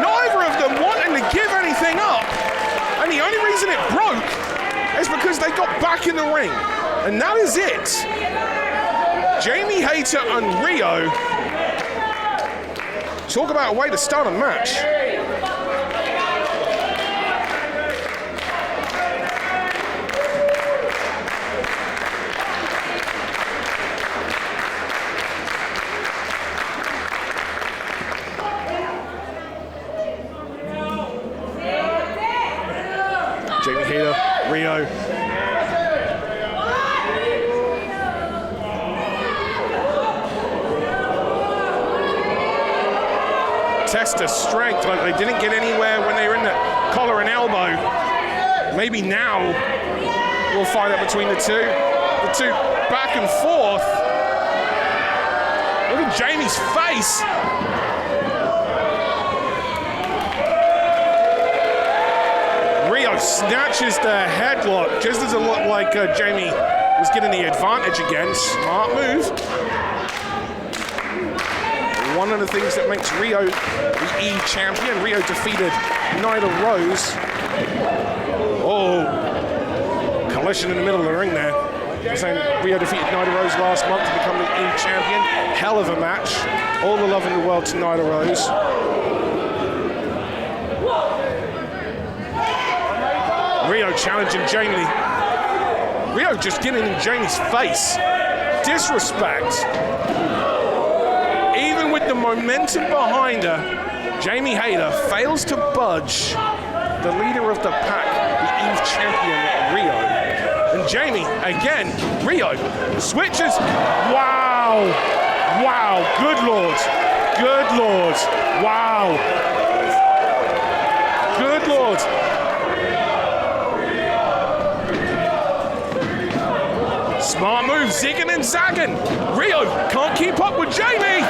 Neither of them wanting to give anything up. And the only reason it broke is because they got back in the ring. And that is it. Jamie Hayter and Rio. Talk about a way to start a match. Jamie Hayter, Rio. Test of strength, like they didn't get anywhere when they were in the collar and elbow. Maybe now we'll find out between the two. The two back and forth. Look at Jamie's face. Rio snatches the headlock just as it looked like Jamie was getting the advantage again. Smart move. One of the things that makes Rio the E champion. Rio defeated Nyla Rose. Oh, collision in the middle of the ring there. Saying Rio defeated Nyla Rose last month to become the E champion. Hell of a match. All the love in the world to Nyla Rose. Rio challenging Jamie. Rio just getting in Jamie's face. Disrespect. Even with the momentum behind her, Jamie Hayter fails to budge the leader of the pack, the Eve champion, Rio. And Jamie, again, Rio switches. Wow. Wow. Good Lord. Good Lord. Wow. Good Lord. Smart move, zigging and zagging. Rio can't keep up with Jamie.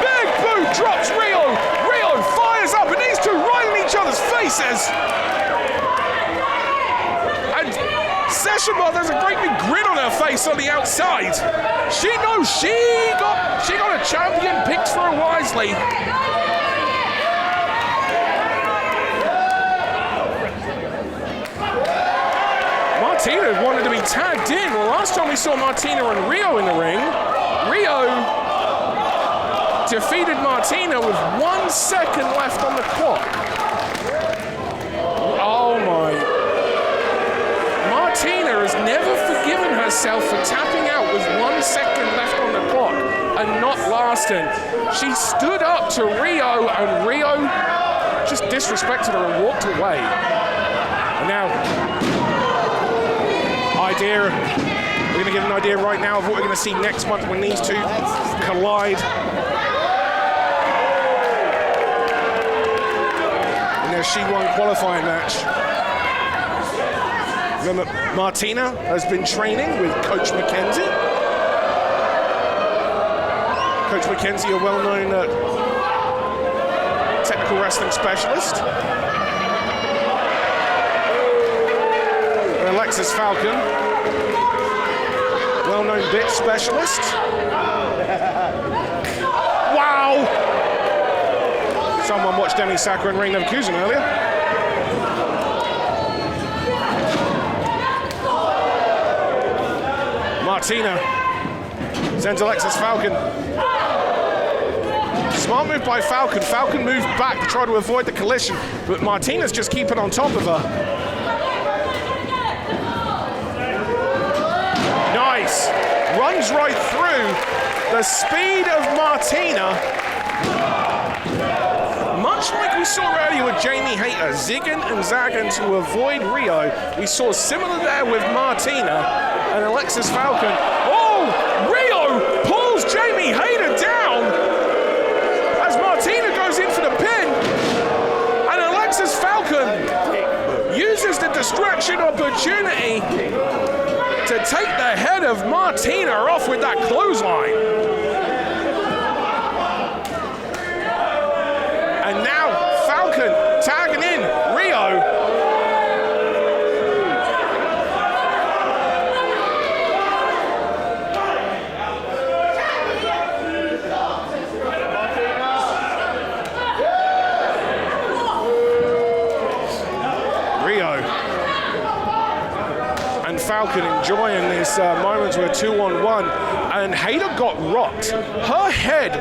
Big boot drops Rio. Rio fires up and these two right in each other's faces. And Session Bar, there's a great big grin on her face on the outside. She knows she got a champion picked for her wisely. Martina wanted to be tagged in. Well, last time we saw Martina and Rio in the ring, Rio defeated Martina with 1 second left on the clock. Oh my. Martina has never forgiven herself for tapping out with 1 second left on the clock and not lasting. She stood up to Rio and Rio just disrespected her and walked away. And now, we're going to get an idea right now of what we're going to see next month when these two collide. In their She-Won qualifying match. Remember, Martina has been training with Coach Mackenzie. Coach Mackenzie, a well-known technical wrestling specialist. Alexis Falcon, well-known bit specialist. Wow! Someone watched Demi Sakura and Ring Leverkusen earlier. Martina sends Alexis Falcon. Smart move by Falcon. Falcon moved back to try to avoid the collision, but Martina's just keeping on top of her. Nice. Runs right through. The speed of Martina. Much like we saw earlier with Jamie Hayter, zigging and zagging to avoid Rio, we saw similar there with Martina and Alexis Falcon. Oh, Rio pulls Jamie Hayter down as Martina goes in for the pin. And Alexis Falcon uses the distraction opportunity to take the head of Martina off with that clothesline. And now Falcon tagging in Rio. Falcon enjoying this moment with a 2-on-1, and Hayter got rocked. Her head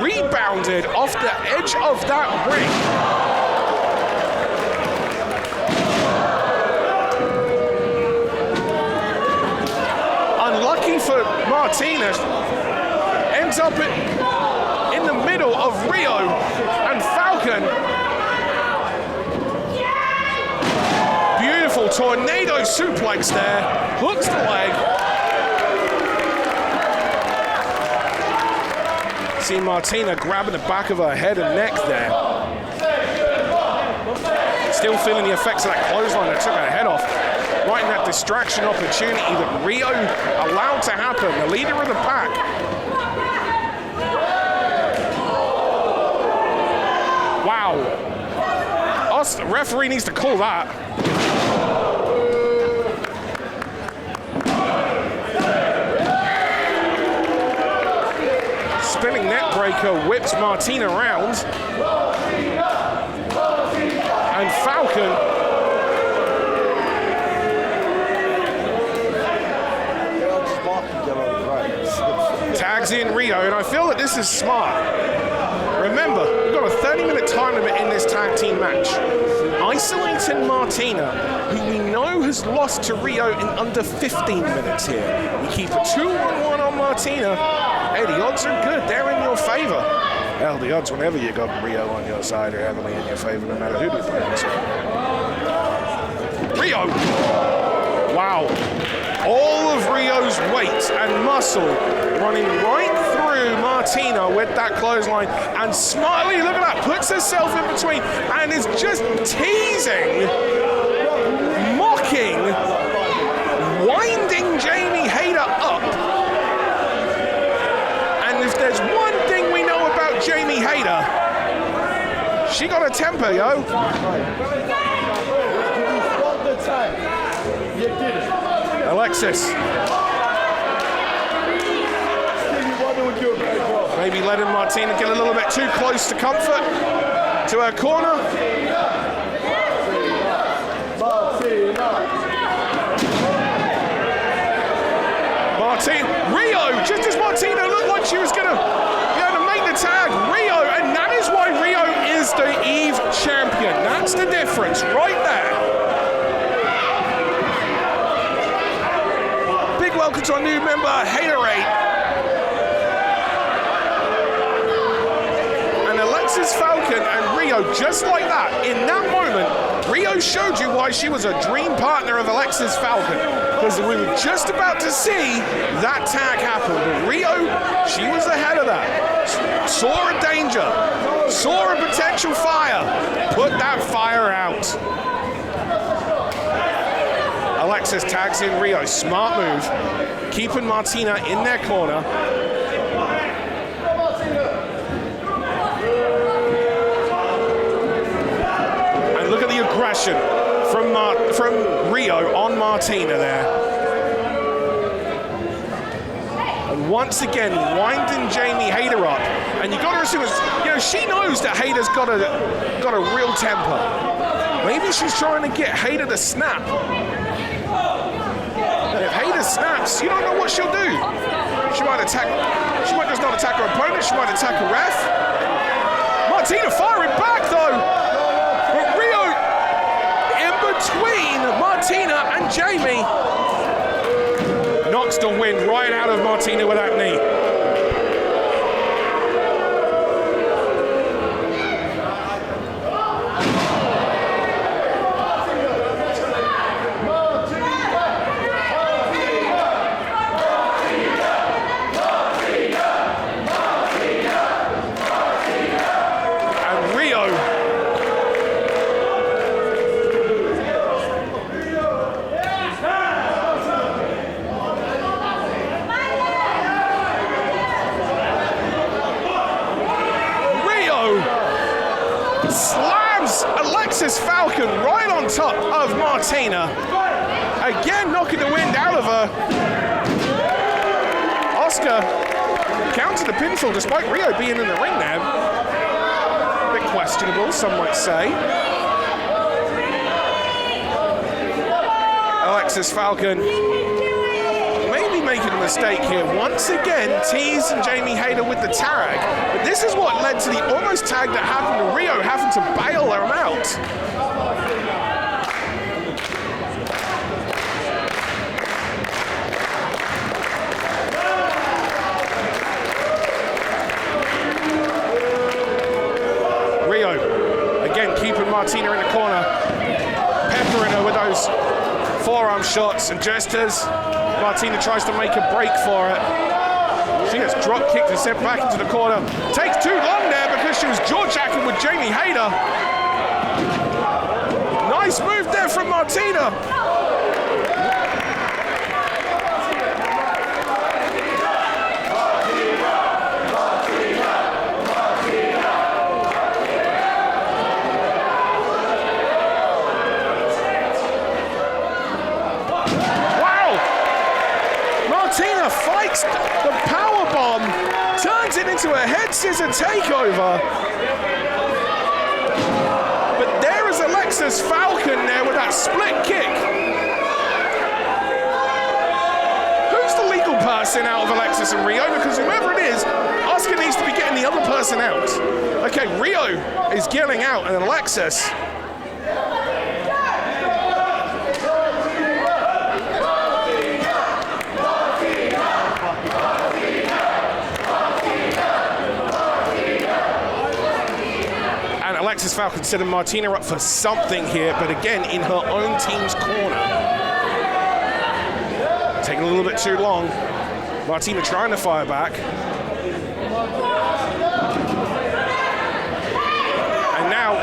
rebounded off the edge of that ring. Unlucky for Martina, ends up in the middle of Rio, and Falcon. Tornado suplex there, hooks the leg. See Martina grabbing the back of her head and neck there. Still feeling the effects of that clothesline that took her head off. Right in that distraction opportunity that Rio allowed to happen, the leader of the pack. Wow. Us, the referee needs to call that. Spinning net breaker whips Martina around. And Falcon tags in Rio, and I feel that this is smart. Remember, we've got a 30-minute time limit in this tag team match. Isolating Martina, who we know has lost to Rio in under 15 minutes here. We keep a 2-on-1 on Martina. Hey, the odds are good. They're in your favor. Hell, the odds whenever you got Rio on your side are heavily in your favor, no matter who you play against. Rio! Wow. All of Rio's weight and muscle running right through Martina with that clothesline, and smartly, look at that, puts herself in between and is just teasing, mocking, winding Jamie Hayter up. And if there's one thing we know about Jamie Hayter, she got a temper, yo. Alexis. Maybe letting Martina get a little bit too close to comfort to her corner. Rio, just as Martina looked like she was going to make the tag, Rio, and that is why Rio is the Eve champion. That's the difference right there. Big welcome to our new member, Haterade. And Alexis Falcon and Rio, just like that, in that moment, Rio showed you why she was a dream partner of Alexis Falcon, because we were just about to see that tag happen. But Rio, she was ahead of that. Saw a danger, saw a potential fire, put that fire out. Alexis tags in Rio, smart move, keeping Martina in their corner. And look at the aggression from Rio on Martina there. And once again, winding Jamie Hayter up. And you got to assume, she knows that Hayter's got a real temper. Maybe she's trying to get Hayter to snap. And if Hayter snaps, you don't know what she'll do. She might just not attack her opponent, she might attack a ref. Martina firing back though. But Rio in between Martina and Jamie knocks the wind right out of Martina with that knee. on top of Martina. Again, knocking the wind out of her. Oscar countered the pinfall despite Rio being in the ring now. A bit questionable, some might say. Alexis Falcon maybe making a mistake here. Once again, teasing Jamie Hayter with the tag. But this is what led to the almost tag that happened to Rio having to bail them out. Again, keeping Martina in the corner, peppering her with those forearm shots, and just as Martina tries to make a break for it, she gets drop kicked and sent back into the corner. Takes too long there because she was jaw-jacking with Jamie Hayter. Nice move there from Martina. Martina fights the powerbomb, turns it into a head scissor takeover. But there is Alexis Falcon there with that split kick. Who's the legal person out of Alexis and Rio? Because whoever it is, Oscar needs to be getting the other person out. Okay, Rio is getting out, and Alexis. Alexis Falcon setting Martina up for something here, but again, in her own team's corner. Taking a little bit too long. Martina trying to fire back. And now,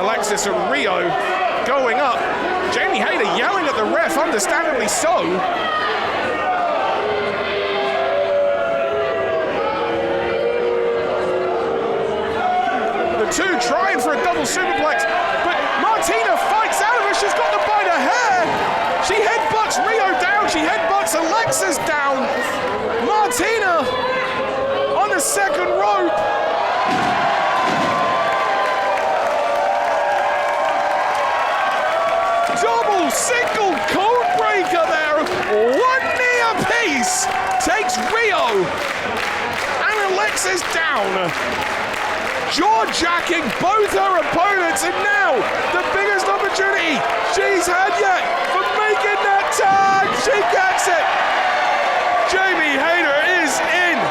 Alexis and Rio going up. Jamie Hayter yelling at the ref, understandably so. Two trying for a double superplex, but Martina fights out of it. She's got to bite her hair. She headbutts Rio down. She headbutts Alexis down. Martina on the second rope. Double, single code breaker there. One knee apiece takes Rio and Alexis down. Jaw-jacking both her opponents, and now the biggest opportunity she's had yet for making that tag. She gets it. Jamie Hayter is in.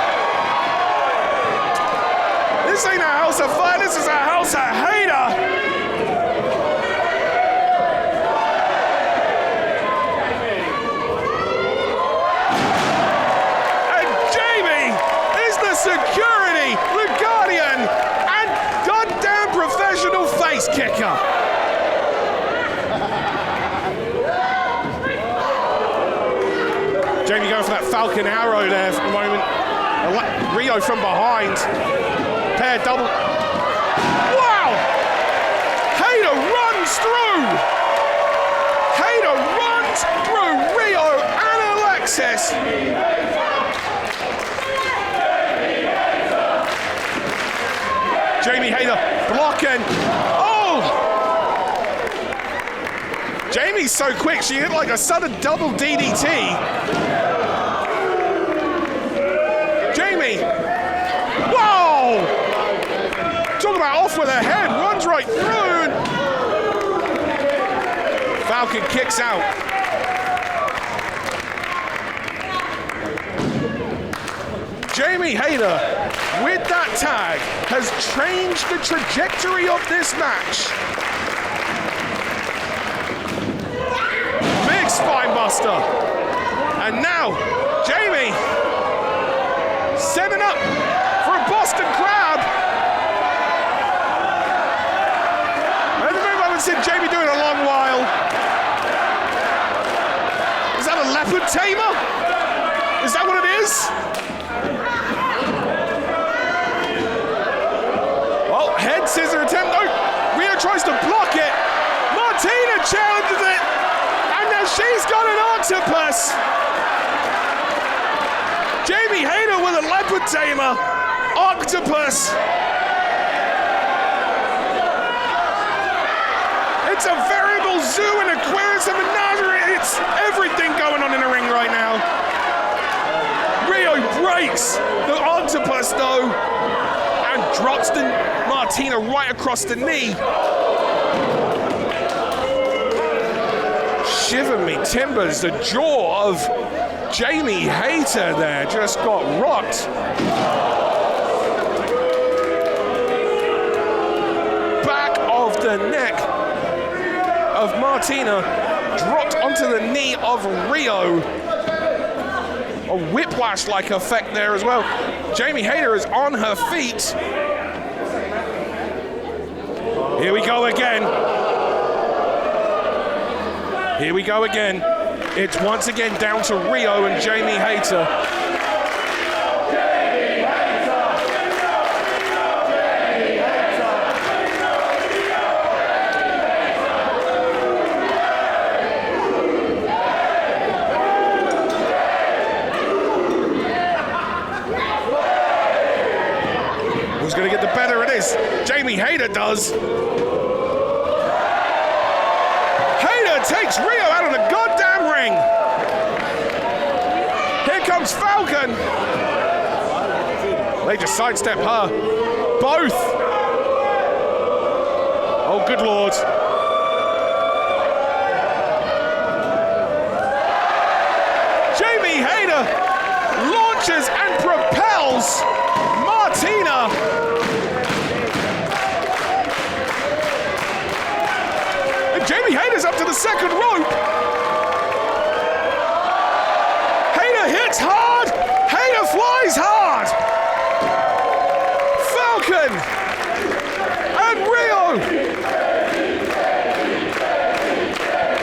This ain't a house of fire, this is a house of Hayter. And Jamie is the security, the guardian, professional face kicker. Jamie going for that Falcon arrow there for a moment. Rio from behind. Pair double. Wow! Hayter runs through. Hayter runs through Rio and Alexis. Jamie Hayter blocking. Oh! Jamie's so quick, she hit like a sudden double DDT. Jamie. Whoa! Talk about off with her head, runs right through. Falcon kicks out. Jamie Hayter, with that tag, has changed the trajectory of this match. Big spine buster. And now, Jamie, setting up for a Boston Crab. Another move I haven't seen Jamie do in a long while. Is that a Leopard Tamer? Is that what it is? Head scissor attempt. No, Rio tries to block challenges it, and now she's got an octopus. Jamie Hayter with a Leopard Tamer, octopus. It's a variable zoo and Aquarius and menagerie. It's everything going on in the ring right now. Rio breaks the octopus though and drops the Martina right across the knee. Shiver me timbers, the jaw of Jamie Hayter there just got rocked. Back of the neck of Martina dropped onto the knee of Rio. A whiplash-like effect there as well. Jamie Hayter is on her feet. Here we go again. Here we go again. It's once again down to Rio and Jamie Hayter. Who's going to get the better of this? Jamie Hayter does. Takes Rio out of the goddamn ring. Here comes Falcon. They just sidestep her. Both. Oh, good Lord. Jamie Hayter launches and propels Martina. Jamie Hayter's up to the second rope. Hayter hits hard. Hayter flies hard. Falcon and Rio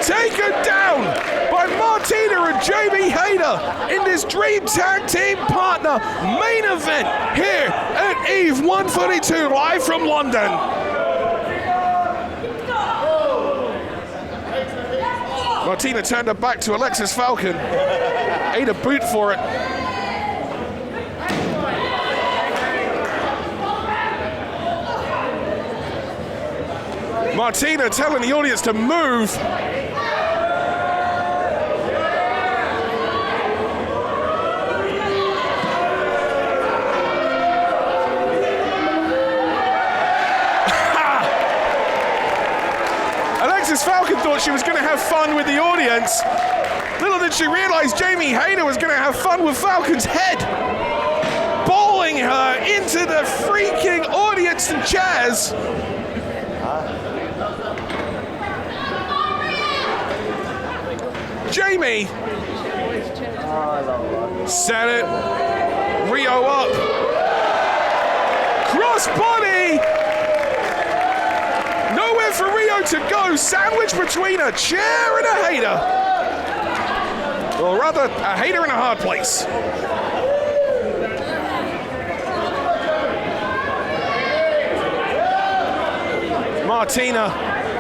taken down by Martina and Jamie Hayter in this Dream Tag Team Partner main event here at Eve 142 live from London. Martina turned her back to Alexis Falcon. Ate a boot for it. Martina telling the audience to move. Alexis Falcon thought she was going to have fun with the audience. Little did she realize Jamie Hayter was going to have fun with Falcon's head. Bowling her into the freaking audience and chairs. Jamie. Set it. Rio up. Cross body. Nowhere for Rio to go, sandwiched between a chair and a Hayter. Or rather, a Hayter in a hard place. Martina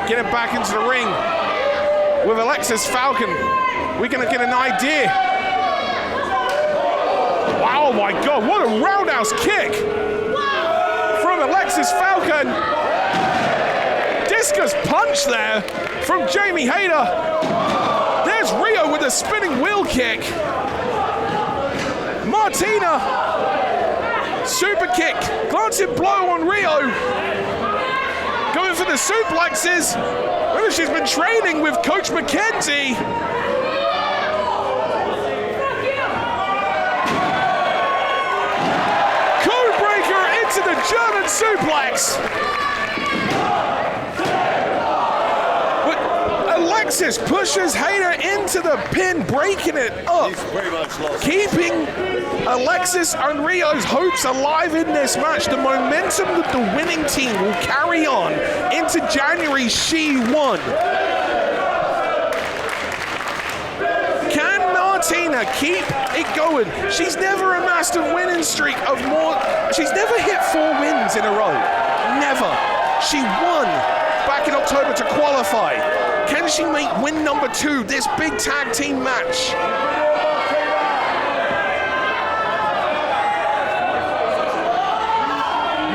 getting back into the ring with Alexis Falcon. We're gonna get an idea. Wow, my God, what a roundhouse kick from Alexis Falcon. Discus punch there from Jamie Hayter. There's Rio with a spinning wheel kick. Martina, super kick, glancing blow on Rio. Going for the suplexes. Whether she's been training with Coach McKenzie. Codebreaker into the German suplex. Alexis pushes Hayter into the pin, breaking it up, keeping Alexis and Rio's hopes alive in this match. The momentum that the winning team will carry on into January She Won. Can Martina keep it going? She's never amassed a winning streak of more. She's never hit 4 wins in a row. Never. She won back in October to qualify. Can potentially make win number 2 this big tag team match.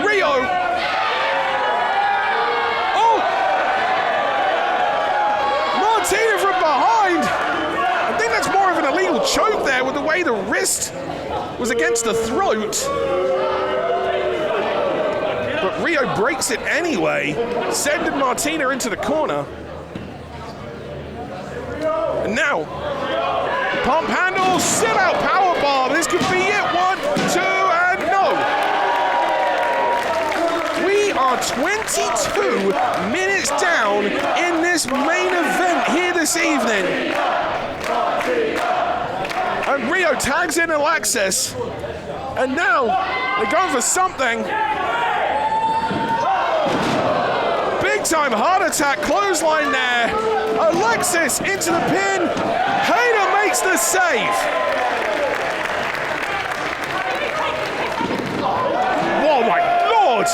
Rio. Oh! Martina from behind. I think that's more of an illegal choke there with the way the wrist was against the throat. But Rio breaks it anyway, sending Martina into the corner. And now, pump handle, sit out powerbomb. This could be it. 1, 2, and no. We are 22 minutes down in this main event here this evening. And Rio tags in Alexis. And now they're going for something. Big time heart attack clothesline there. Alexis into the pin. Hayter makes the save. Oh my Lord.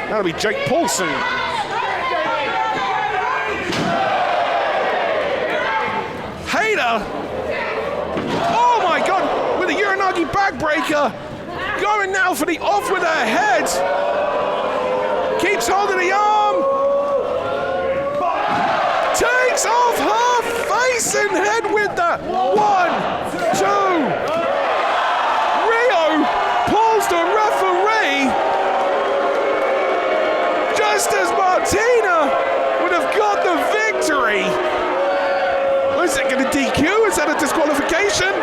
That'll be Jake Paul soon. Hayter. Oh my God, with a Uranagi backbreaker. Going now for the off with her head. Keeps holding the arm. Takes off her face and head with that. 1, 2. Rio pulls the referee. Just as Martina would have got the victory. Is it going to DQ? Is that a disqualification?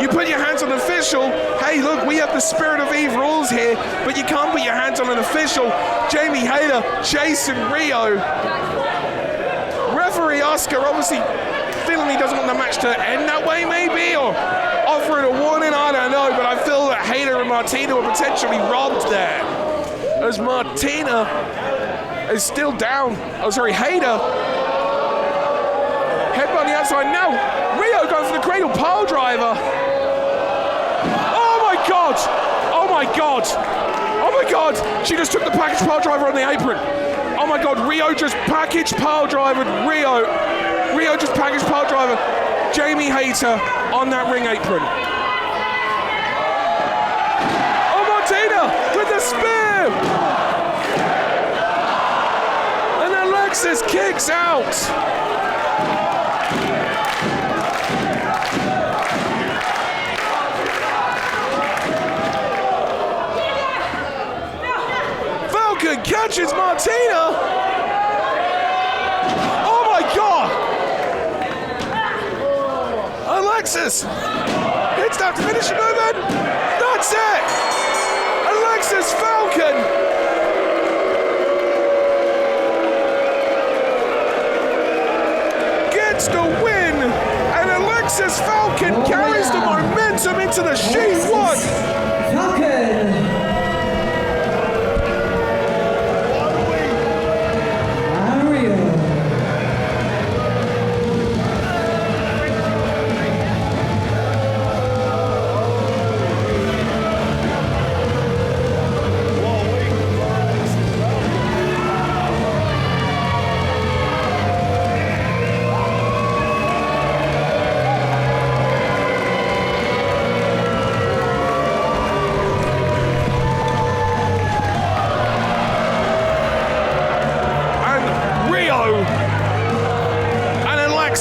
You put your hands on an official. Hey, look, we have the Spirit of Eve rules here, but you can't put your hands on an official. Jamie Hayter chasing Rio. Referee Oscar obviously feeling he doesn't want the match to end that way, maybe, or offering a warning, I don't know, but I feel that Hayter and Martina were potentially robbed there. As Martina is still down. Oh, sorry, Hayter. Headbutt on the outside now. Rio going for the cradle pile driver. Oh my God! Oh my God! Oh my God! She just took the package pile driver on the apron. Oh my God! Rio just package pile driver. Rio just package pile driver. Jamie Hayter on that ring apron. Oh, Martina with the spear. And Alexis kicks out. Catches Martina. Oh my God! Alexis hits that finishing movement. That's it. Alexis Falcon. Gets the win, and Alexis Falcon carries the momentum into the Sheet 1. Falcon.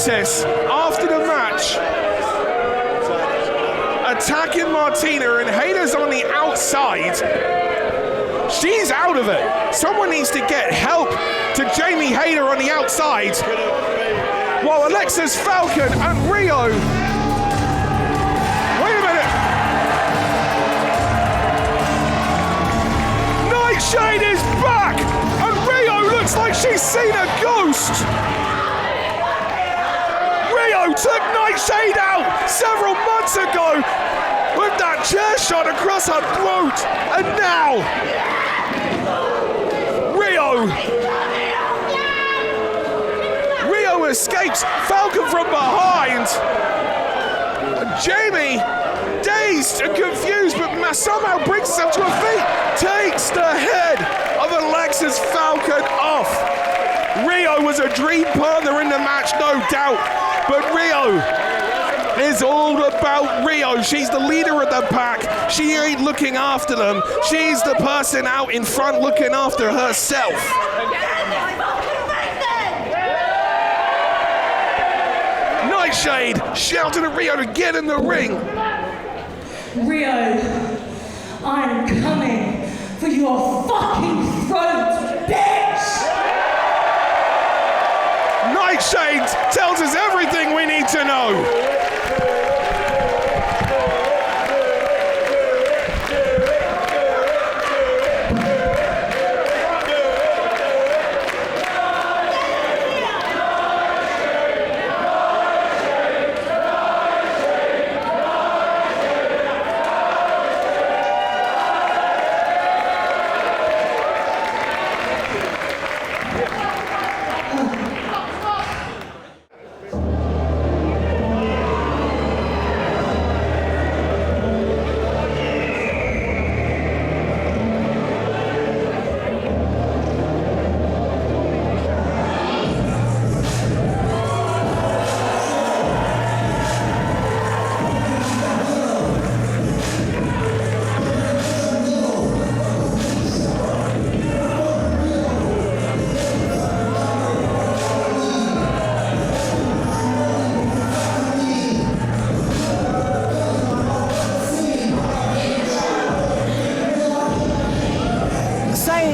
After the match, attacking Martina, and Hayter's on the outside. She's out of it. Someone needs to get help to Jamie Hayter on the outside. While Alexis Falcon and Rio. Wait a minute. Nightshade is back, and Rio looks like she's seen a ghost. Took Nightshade out several months ago with that chair shot across her throat, and now Rio escapes Falcon from behind. And Jamie, dazed and confused, but somehow brings herself to her feet, takes the head of Alexis Falcon off. Rio was a dream partner in the match, no doubt. But Rio is all about Rio. She's the leader of the pack. She ain't looking after them. She's the person out in front looking after herself. Nightshade shouting at Rio to get in the ring. Rio, I'm coming for your fucking throat, bitch! Nightshade tells us everything we need to know.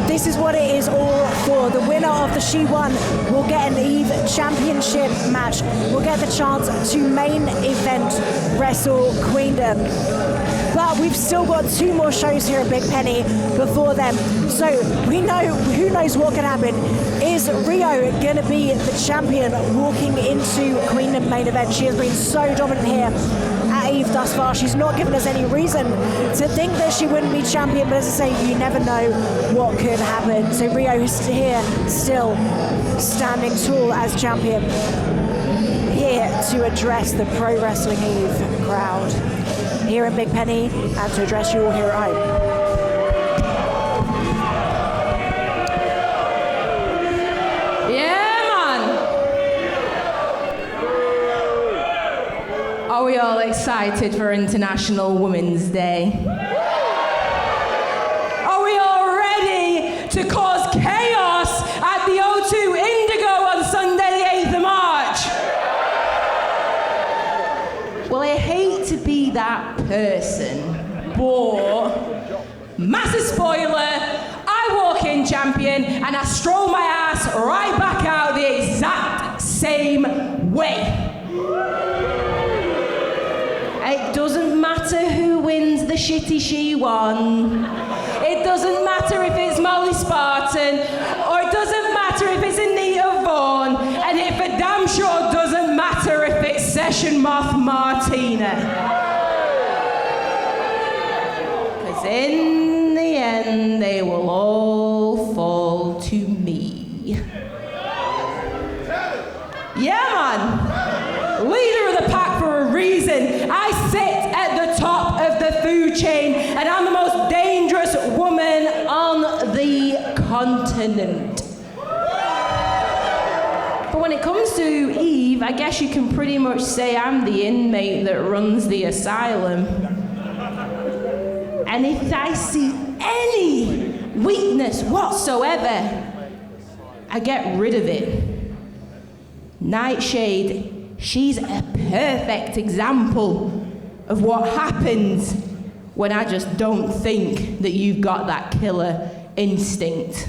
This is what it is all for. The winner of the She Won will get an Eve Championship match. Will get the chance to main event Wrestle Queendom. But we've still got 2 more shows here at Big Penny before them. So we know, who knows what can happen. Is Rio going to be the champion walking into Queendom main event? She has been so dominant here at Eve thus far. She's not given us any reason to think that she wouldn't be champion, but as I say, you never know what could happen. So Rio is here, still standing tall as champion, here to address the Pro Wrestling Eve crowd here in Big Penny and to address you all here at home. Are we all excited for International Women's Day? Are we all ready to cause chaos at the O2 Indigo on Sunday the 8th of March? Well, I hate to be that person, but massive spoiler, I walk in champion and I stroll my ass right back out the exact same way. It doesn't matter who wins the shitty She Won. It doesn't matter if it's Molly Spartan, or it doesn't matter if it's Anita Vaughan, and it for damn sure doesn't matter if it's Session Moth Martina. Because in the end, they will all fall to me. Yeah, man. Leader of the pack for a reason. I sit at the top of the food chain and I'm the most dangerous woman on the continent. But when it comes to Eve, I guess you can pretty much say I'm the inmate that runs the asylum. And if I see any weakness whatsoever, I get rid of it. Nightshade, she's a perfect example of what happens when I just don't think that you've got that killer instinct.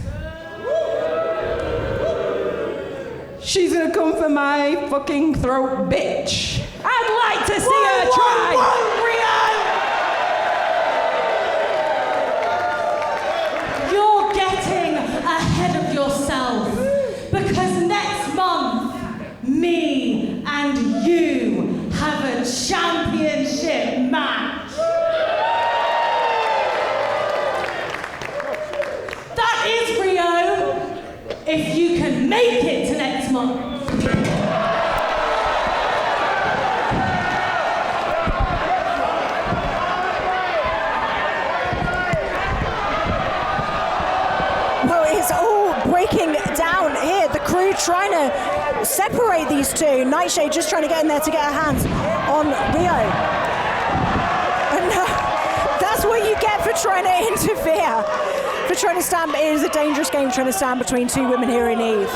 She's gonna come for my fucking throat, bitch. I'd like to see her try. You're getting ahead of yourself because next month, me and you have a championship match. That is Rio, if you can make it to next month. Well, it's all breaking down here. The crew trying to separate these two. Nightshade just trying to get in there to get her hands on Rio. And that's what you get for trying to interfere. For trying to stand, it is a dangerous game trying to stand between two women here in Eve.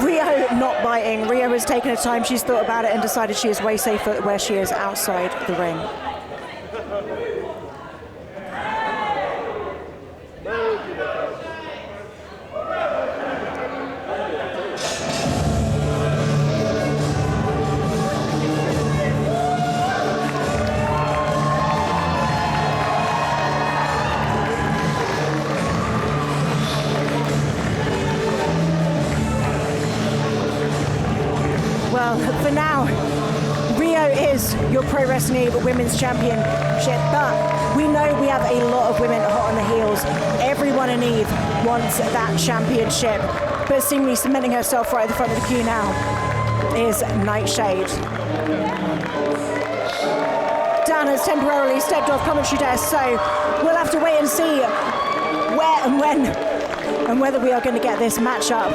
Rio not biting. Rio has taken her time. She's thought about it and decided she is way safer where she is outside the ring. Well, for now, Rio is your Pro Wrestling Eve Women's Championship, but we know we have a lot of women hot on the heels. Everyone in Eve wants that championship, but seemingly cementing herself right at the front of the queue now is Nightshade. Dan has temporarily stepped off commentary desk, so we'll have to wait and see where and when and whether we are going to get this matchup.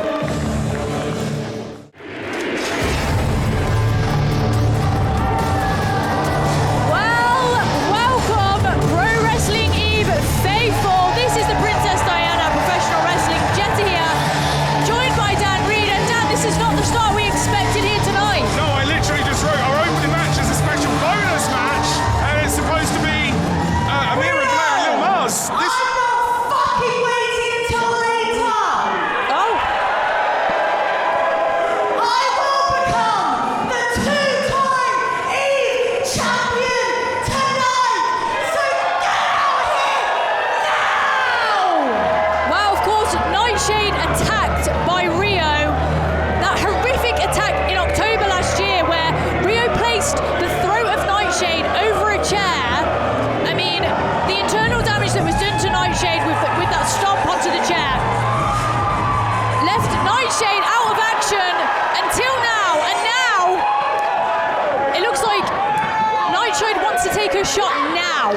Shot now.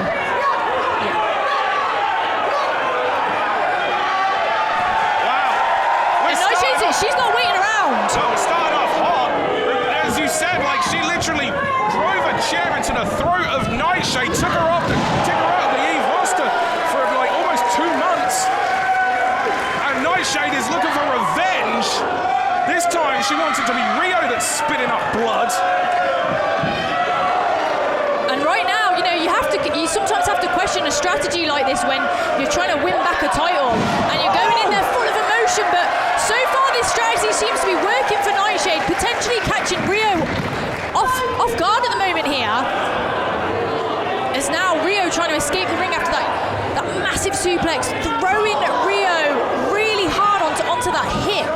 Wow. She's not waiting around. So it started off hot. As you said, like she literally drove a chair into the throat of Nightshade, took her out of the Eve roster for like almost 2 months. And Nightshade is looking for revenge. This time she wants it to be Rio that's spitting up blood. You sometimes have to question a strategy like this when you're trying to win back a title and you're going in there full of emotion, but so far this strategy seems to be working for Nightshade, potentially catching Rio off guard at the moment here. As now Rio trying to escape the ring after that massive suplex, throwing Rio really hard onto that hip.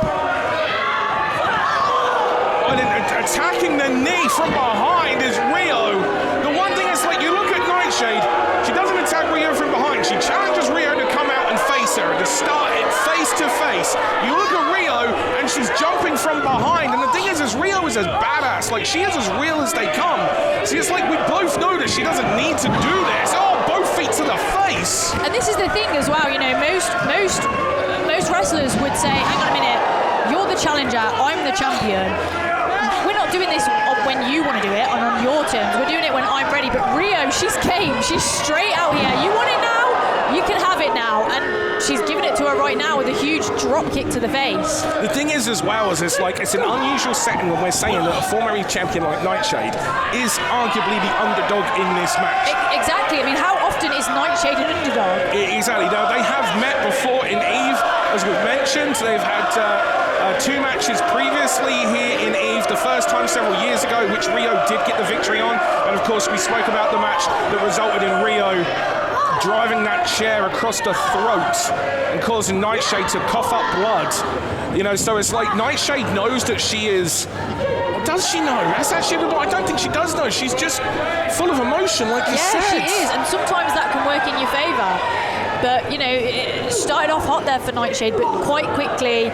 And then attacking the knee from behind is Rio. The one thing is, like, you look at Nightshade, she doesn't attack Rio from behind. She challenges Rio to come out and face her and to start it face to face. You look at Rio and she's jumping from behind. And the thing is Rio is as badass. Like, she is as real as they come. See, it's like we both know that she doesn't need to do this. Oh, both feet to the face. And this is the thing as well, you know, most wrestlers would say, hang on a minute, you're the challenger, I'm the champion. We're not doing this when you want to do it and on your terms. We're doing it when I'm ready. But Rio, she's game. She's straight out here. You want it now? You can have it now. And she's giving it to her right now with a huge drop kick to the face. The thing is as well is it's an unusual setting when we're saying that a former champion like Nightshade is arguably the underdog in this match. Exactly. I mean, how often is Nightshade an underdog? Exactly. Now, they have met before in Eve, as we've mentioned. They've had 2 matches previously here in Eve. The first time several years ago, which Rio did get the victory on. And of course, we spoke about the match that resulted in Rio driving that chair across the throat and causing Nightshade to cough up blood. You know, so it's like Nightshade knows that she is... Does she know? That's actually what I don't think she does know. She's just full of emotion, like you said. Yeah, she is, and sometimes that can work in your favour. But, you know, it started off hot there for Nightshade, but quite quickly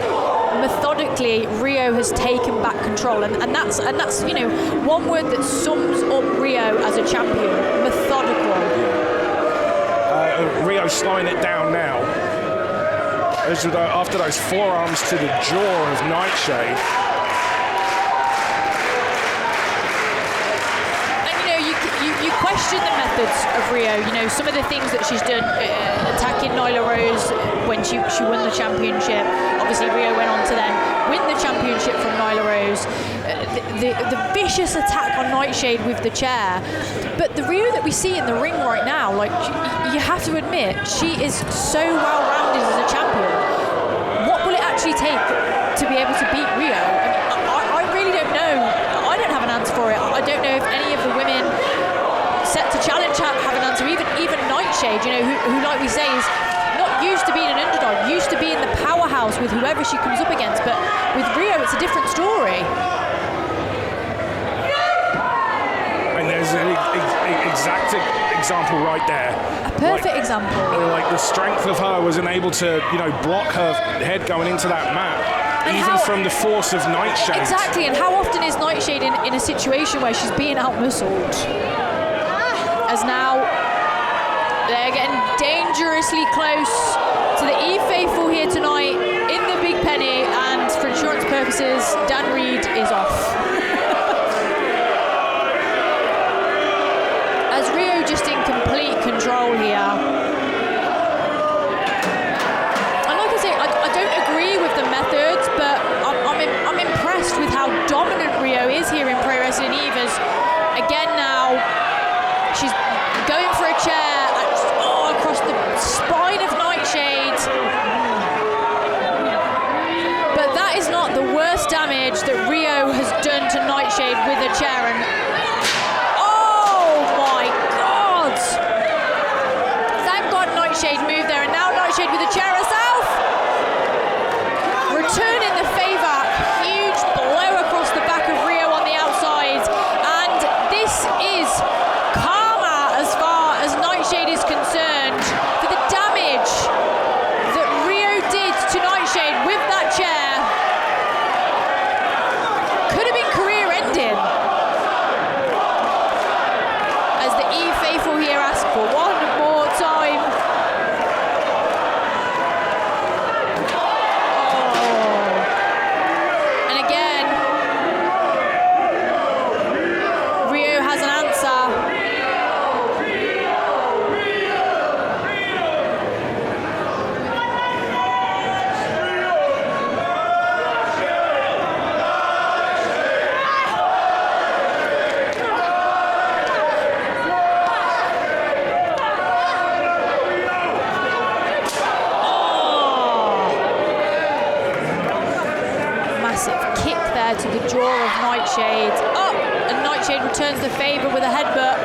methodically Rio has taken back control, and that's you know, one word that sums up Rio as a champion: methodical. Rio slowing it down now. After those forearms to the jaw of Nightshade. You question the methods of Rio. You know, some of the things that she's done, attacking Nyla Rose when she won the championship. Obviously, Rio went on to then win the championship from Nyla Rose. The vicious attack on Nightshade with the chair. But the Rio that we see in the ring right now, like, you have to admit, she is so well-rounded as a champion. What will it actually take to be able to beat Rio? I really don't know. I don't have an answer for it. I don't know if any of the women set to challenge have an answer. Even Nightshade, you know, who like we say is not used to being an underdog, used to being the powerhouse with whoever she comes up against. But with Rio, it's a different story. And there's an exact example right there. A perfect example. Like the strength of her was unable to, you know, block her head going into that mat. And even from the force of Nightshade. Exactly, and how often is Nightshade in a situation where she's being out-muscled? As now, they're getting dangerously close to the E-Faithful here tonight in the Big Penny, and for insurance purposes, Dan Reed is off. As Rio just in complete control here. And like I say, I don't agree with the methods, but I'm impressed with how dominant Rio is here in Pro Wrestling Evas. Again now, she's going for a chair across the spine of Nightshade. But that is not the worst damage that Rio has done to Nightshade with a chair. And oh my God! Thank God Nightshade moved there, and now Nightshade with a chair herself. Returning the favour, huge blow across the back of Rio on the outside, and this is karma as far as Nightshade is concerned for the damage that Rio did to Nightshade with that chair. Could have been career-ending. As the E-Faithful here ask for one more time. To the jaw of Nightshade. Up, and Nightshade returns the favour with a headbutt.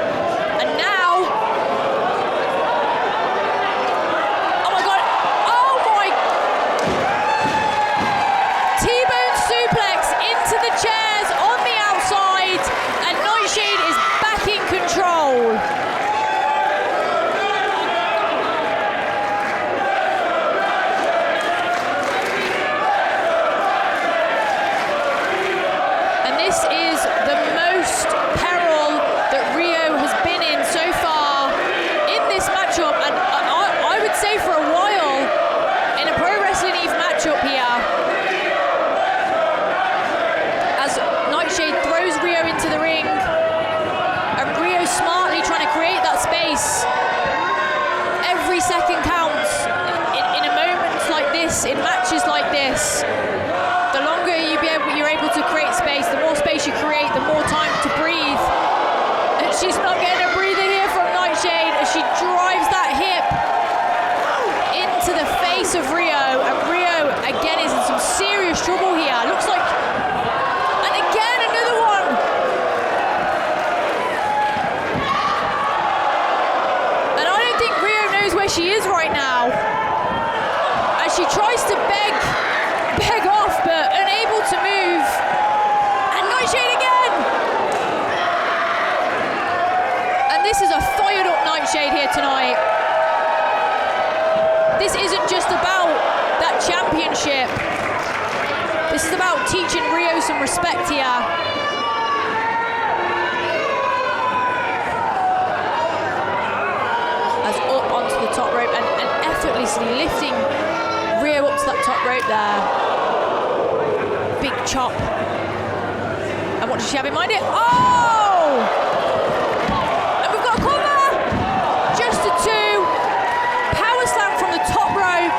And now, oh my God, oh my! T-bone suplex into the chairs on the outside, and Nightshade is back in control. This is the most peril that Rio has been in so far in this matchup, and I would say for a while in a Pro Wrestling Eve matchup here, as Nightshade throws Rio into the ring, and Rio smartly trying to create that space. Every second counts in a moment like this, in matches like this. The longer you're able to create space, the more space you create, the more time to breathe. And she's not getting a breather here from Nightshade as she drives that hip into the face of Rio. And Rio, again, is in some serious trouble here. Looks like, and again, another one. And I don't think Rio knows where she is right now. As she tries to beg off, but unable to move. And Nightshade again! And this is a fired up Nightshade here tonight. This isn't just about that championship. is about teaching Rio some respect here. As up onto the top rope and effortlessly lifting Rio up to that top rope there. Big chop. And what does she have in mind here? Oh! And we've got a cover! Just a 2. Power slam from the top rope.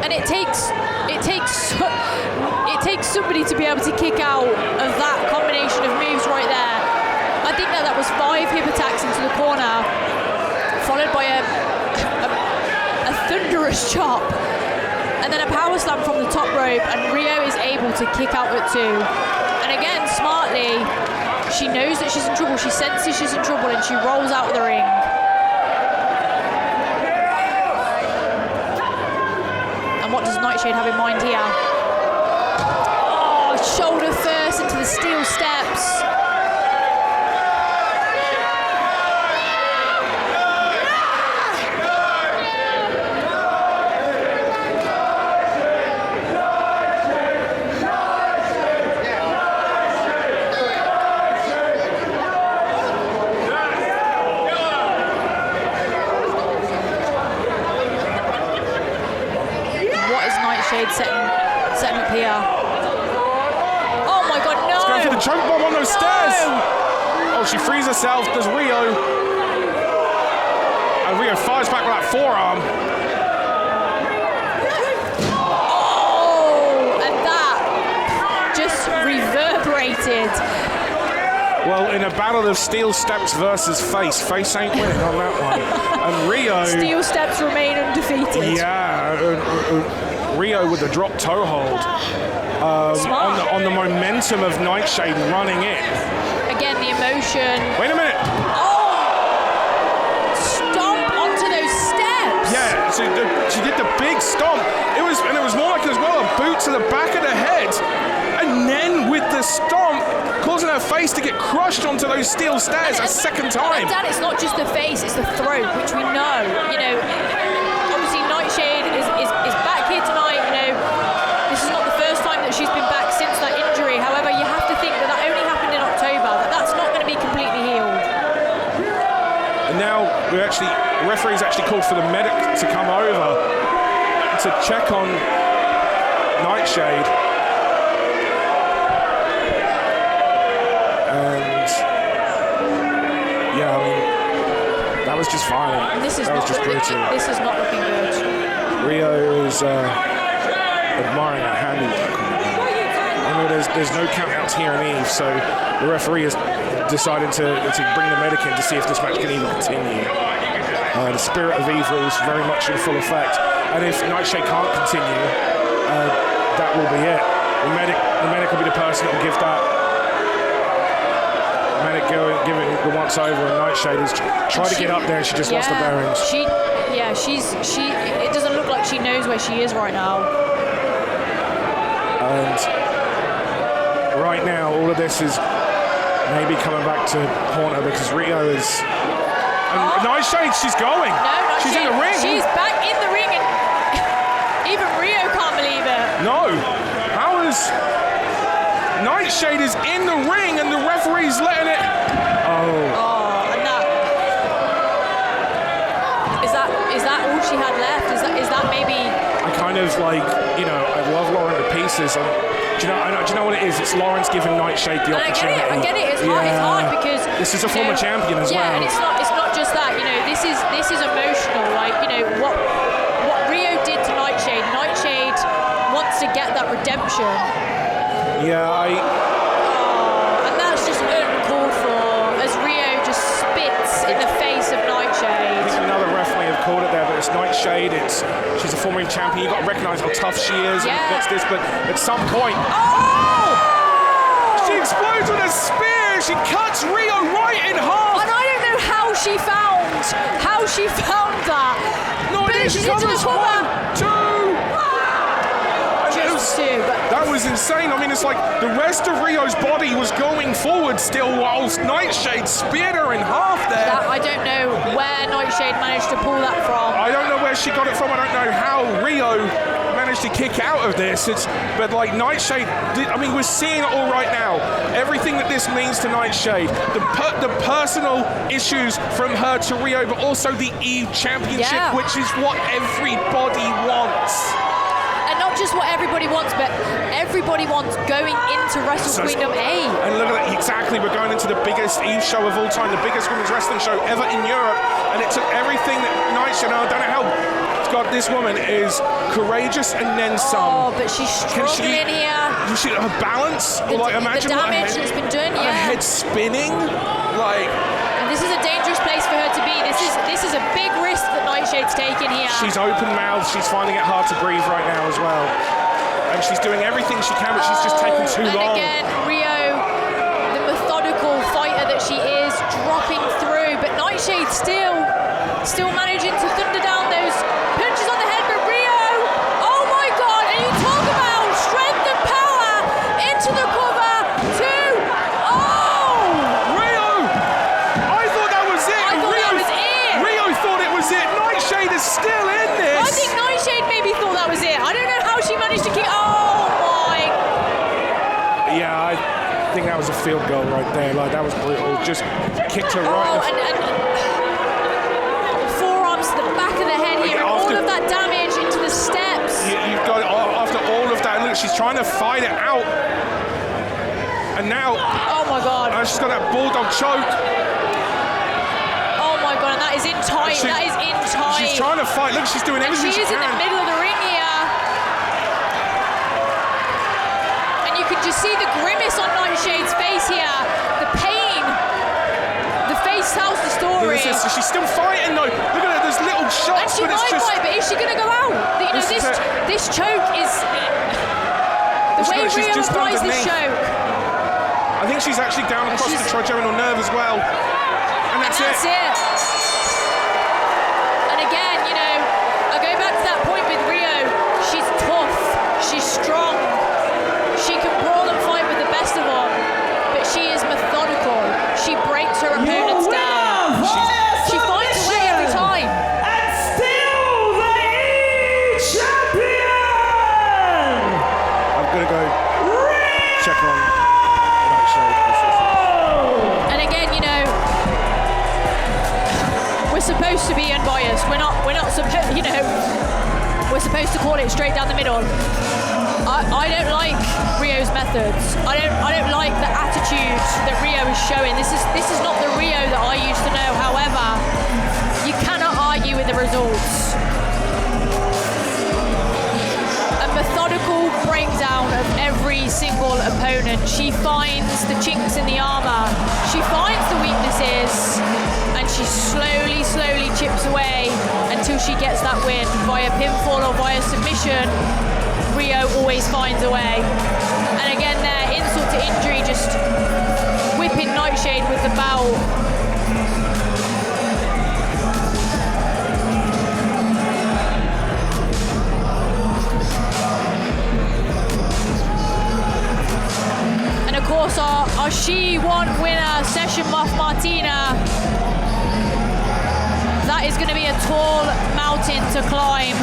And it takes somebody to be able to kick out of that combination of moves right there. I think that was 5 hip attacks into the corner, followed by a thunderous chop, and then a power slam from the top rope, and Rio is able to kick out at 2. And again, smartly, she knows that she's in trouble, she senses she's in trouble, and she rolls out of the ring. And what does Nightshade have in mind here? Oh, shoulder first into the steel steps. Setting up here. Oh my God, no! She's going for the choke bomb on those stairs. Oh, she frees herself. Does Rio? And Rio fires back with that forearm. Oh, and that just reverberated. Well, in a battle of steel steps versus face ain't winning on that one. And Rio. Steel steps remain undefeated. Yeah. Rio with the drop toe hold on the momentum of Nightshade running in. Again, the emotion. Wait a minute. Oh! Stomp onto those steps. Yeah, so she did the big stomp. It was more like as well a boot to the back of the head, and then with the stomp, causing her face to get crushed onto those steel stairs a second time. And Dan, it's not just the face; it's the throat, which we know. You know, obviously Nightshade is back here tonight. This is not the first time that she's been back since that injury. However, you have to think that only happened in October, that's not going to be completely healed. And now the referee's actually called for the medic to come over to check on Nightshade. And yeah, I mean, that was just violent. This is not looking good. Rio is admiring her handiwork. I know there's no countouts here in Eve, so the referee is deciding to bring the medic in to see if this match can even continue. The spirit of Eve is very much in full effect, and if Nightshade can't continue, that will be it. The medic will be the person that will give that. The medic giving the once over, and Nightshade is trying to get up there, and she just lost the bearings. It doesn't look like she knows where she is right now. And right now, all of this is maybe coming back to haunt her because Rio is. And Nightshade, she's going. No, she's in the ring. She's back in the ring, and even Rio can't believe it. No, how is Nightshade is in the ring and the referee's letting it. Oh, and that is that all she had left? Is that maybe? I kind of I love Lauren to pieces. And do you know what it is? It's Lawrence giving Nightshade the opportunity. I get it. It's hard because this is a former champion as well. Yeah, and it's not just that. This is emotional. What Rio did to Nightshade. Nightshade wants to get that redemption. Yeah, and that's just uncalled for as Rio just spits in the face of Nightshade. I think another ref may have called it there, but it's Nightshade. She's a former champion. You've got to recognise how tough she is. Yeah. And what's this? But at some point, she explodes with a spear. She cuts Rio right in half. And I don't know how she found that. No, but she covers 1, 2. to, but That was insane. I mean, it's like the rest of Rio's body was going forward still whilst Nightshade speared her in half there. I don't know where Nightshade managed to pull that from. I don't know where she got it from. I don't know how Rio managed to kick out of this. But like Nightshade, I mean, we're seeing it all right now. Everything that this means to Nightshade, the personal issues from her to Rio, but also the Eve Championship, which is what everybody wants. And not just what everybody wants, but everybody wants going into Wrestle Queendom A. And look at that, exactly, we're going into the biggest Eve show of all time, the biggest women's wrestling show ever in Europe, and it took everything that Nightshade, I don't know how, God, this woman is courageous and then some. Oh, but she's struggling here. You see her balance? Imagine the damage that's been done, her head spinning, like... And this is a dangerous place for her to be. This is a big risk that Nightshade's taking here. She's open-mouthed. She's finding it hard to breathe right now as well. And she's doing everything she can, but she's just taking too long. And again, Rio, the methodical fighter that she is, dropping through. But Nightshade still managing to thunder down those punches on the head. But Rio, oh my God! And you talk about strength and power into the cover. Still in this. I think Nightshade maybe thought that was it. I don't know how she managed to kick. Oh my! Yeah, I think that was a field goal right there. Like that was brutal. Just kicked her right. Oh, and forearms to the back of the head here. And all of that damage into the steps. You've got after all of that. Look, she's trying to fight it out. And now. Oh my God! She's got that Bulldog Choke. And that is in tight. That is in tight. She's trying to fight. Look, she's doing everything she can. She is in the middle of the ring here. And you can just see the grimace on Nightshade's face here. The pain. The face tells the story. She's still fighting though. Look at her, there's little shots. And she might fight, but is she going to go out? You know, this choke is... The way Rio applies this choke. I think she's actually down across the trigeminal nerve as well. And that's it. And again, you know, I go back to that point with Rio. She's tough. She's strong. She can brawl and fight with the best of them. But she is methodical. She breaks her opponents down. She finds a way every time. And still the E champion! I'm going to go check on Nightshade. And again, you know, we're supposed to be unbiased. We're not supposed, you know, we're supposed to call it straight down the middle. I don't like Rio's methods. I don't like the attitude that Rio is showing. This is not the Rio that I used to know. However, you cannot argue with the results. A methodical breakdown of every single opponent. She finds the chinks in the armor. She finds the weaknesses. And she slowly chips away until she gets that win via pinfall or via submission. Rio always finds a way. And again there, insult to injury, just whipping Nightshade with the belt. And of course our She Won winner, Session Muff Martina. That is going to be a tall mountain to climb.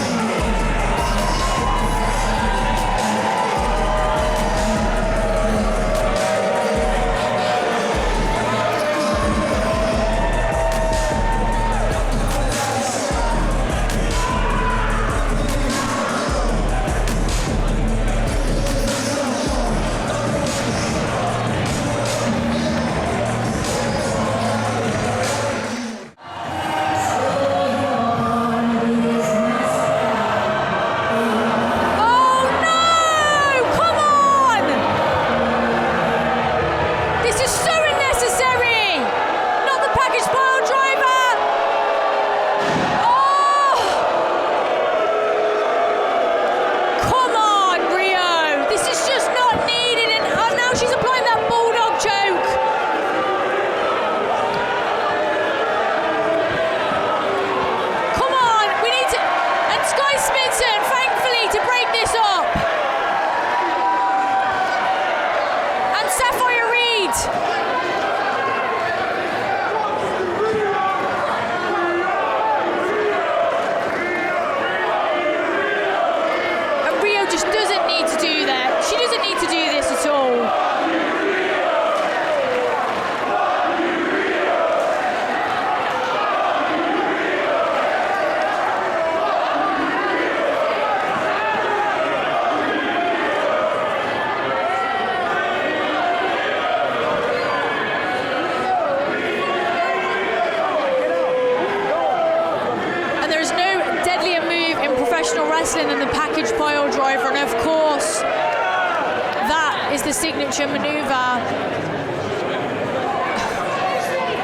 and then the package pile driver, and of course, that is the signature maneuver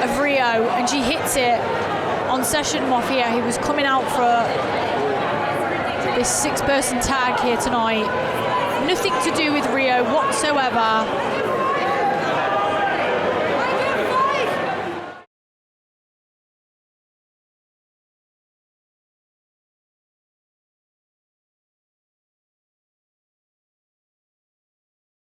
of Rio, and she hits it on Session Moth here. He was coming out for this 6-person tag here tonight. Nothing to do with Rio whatsoever.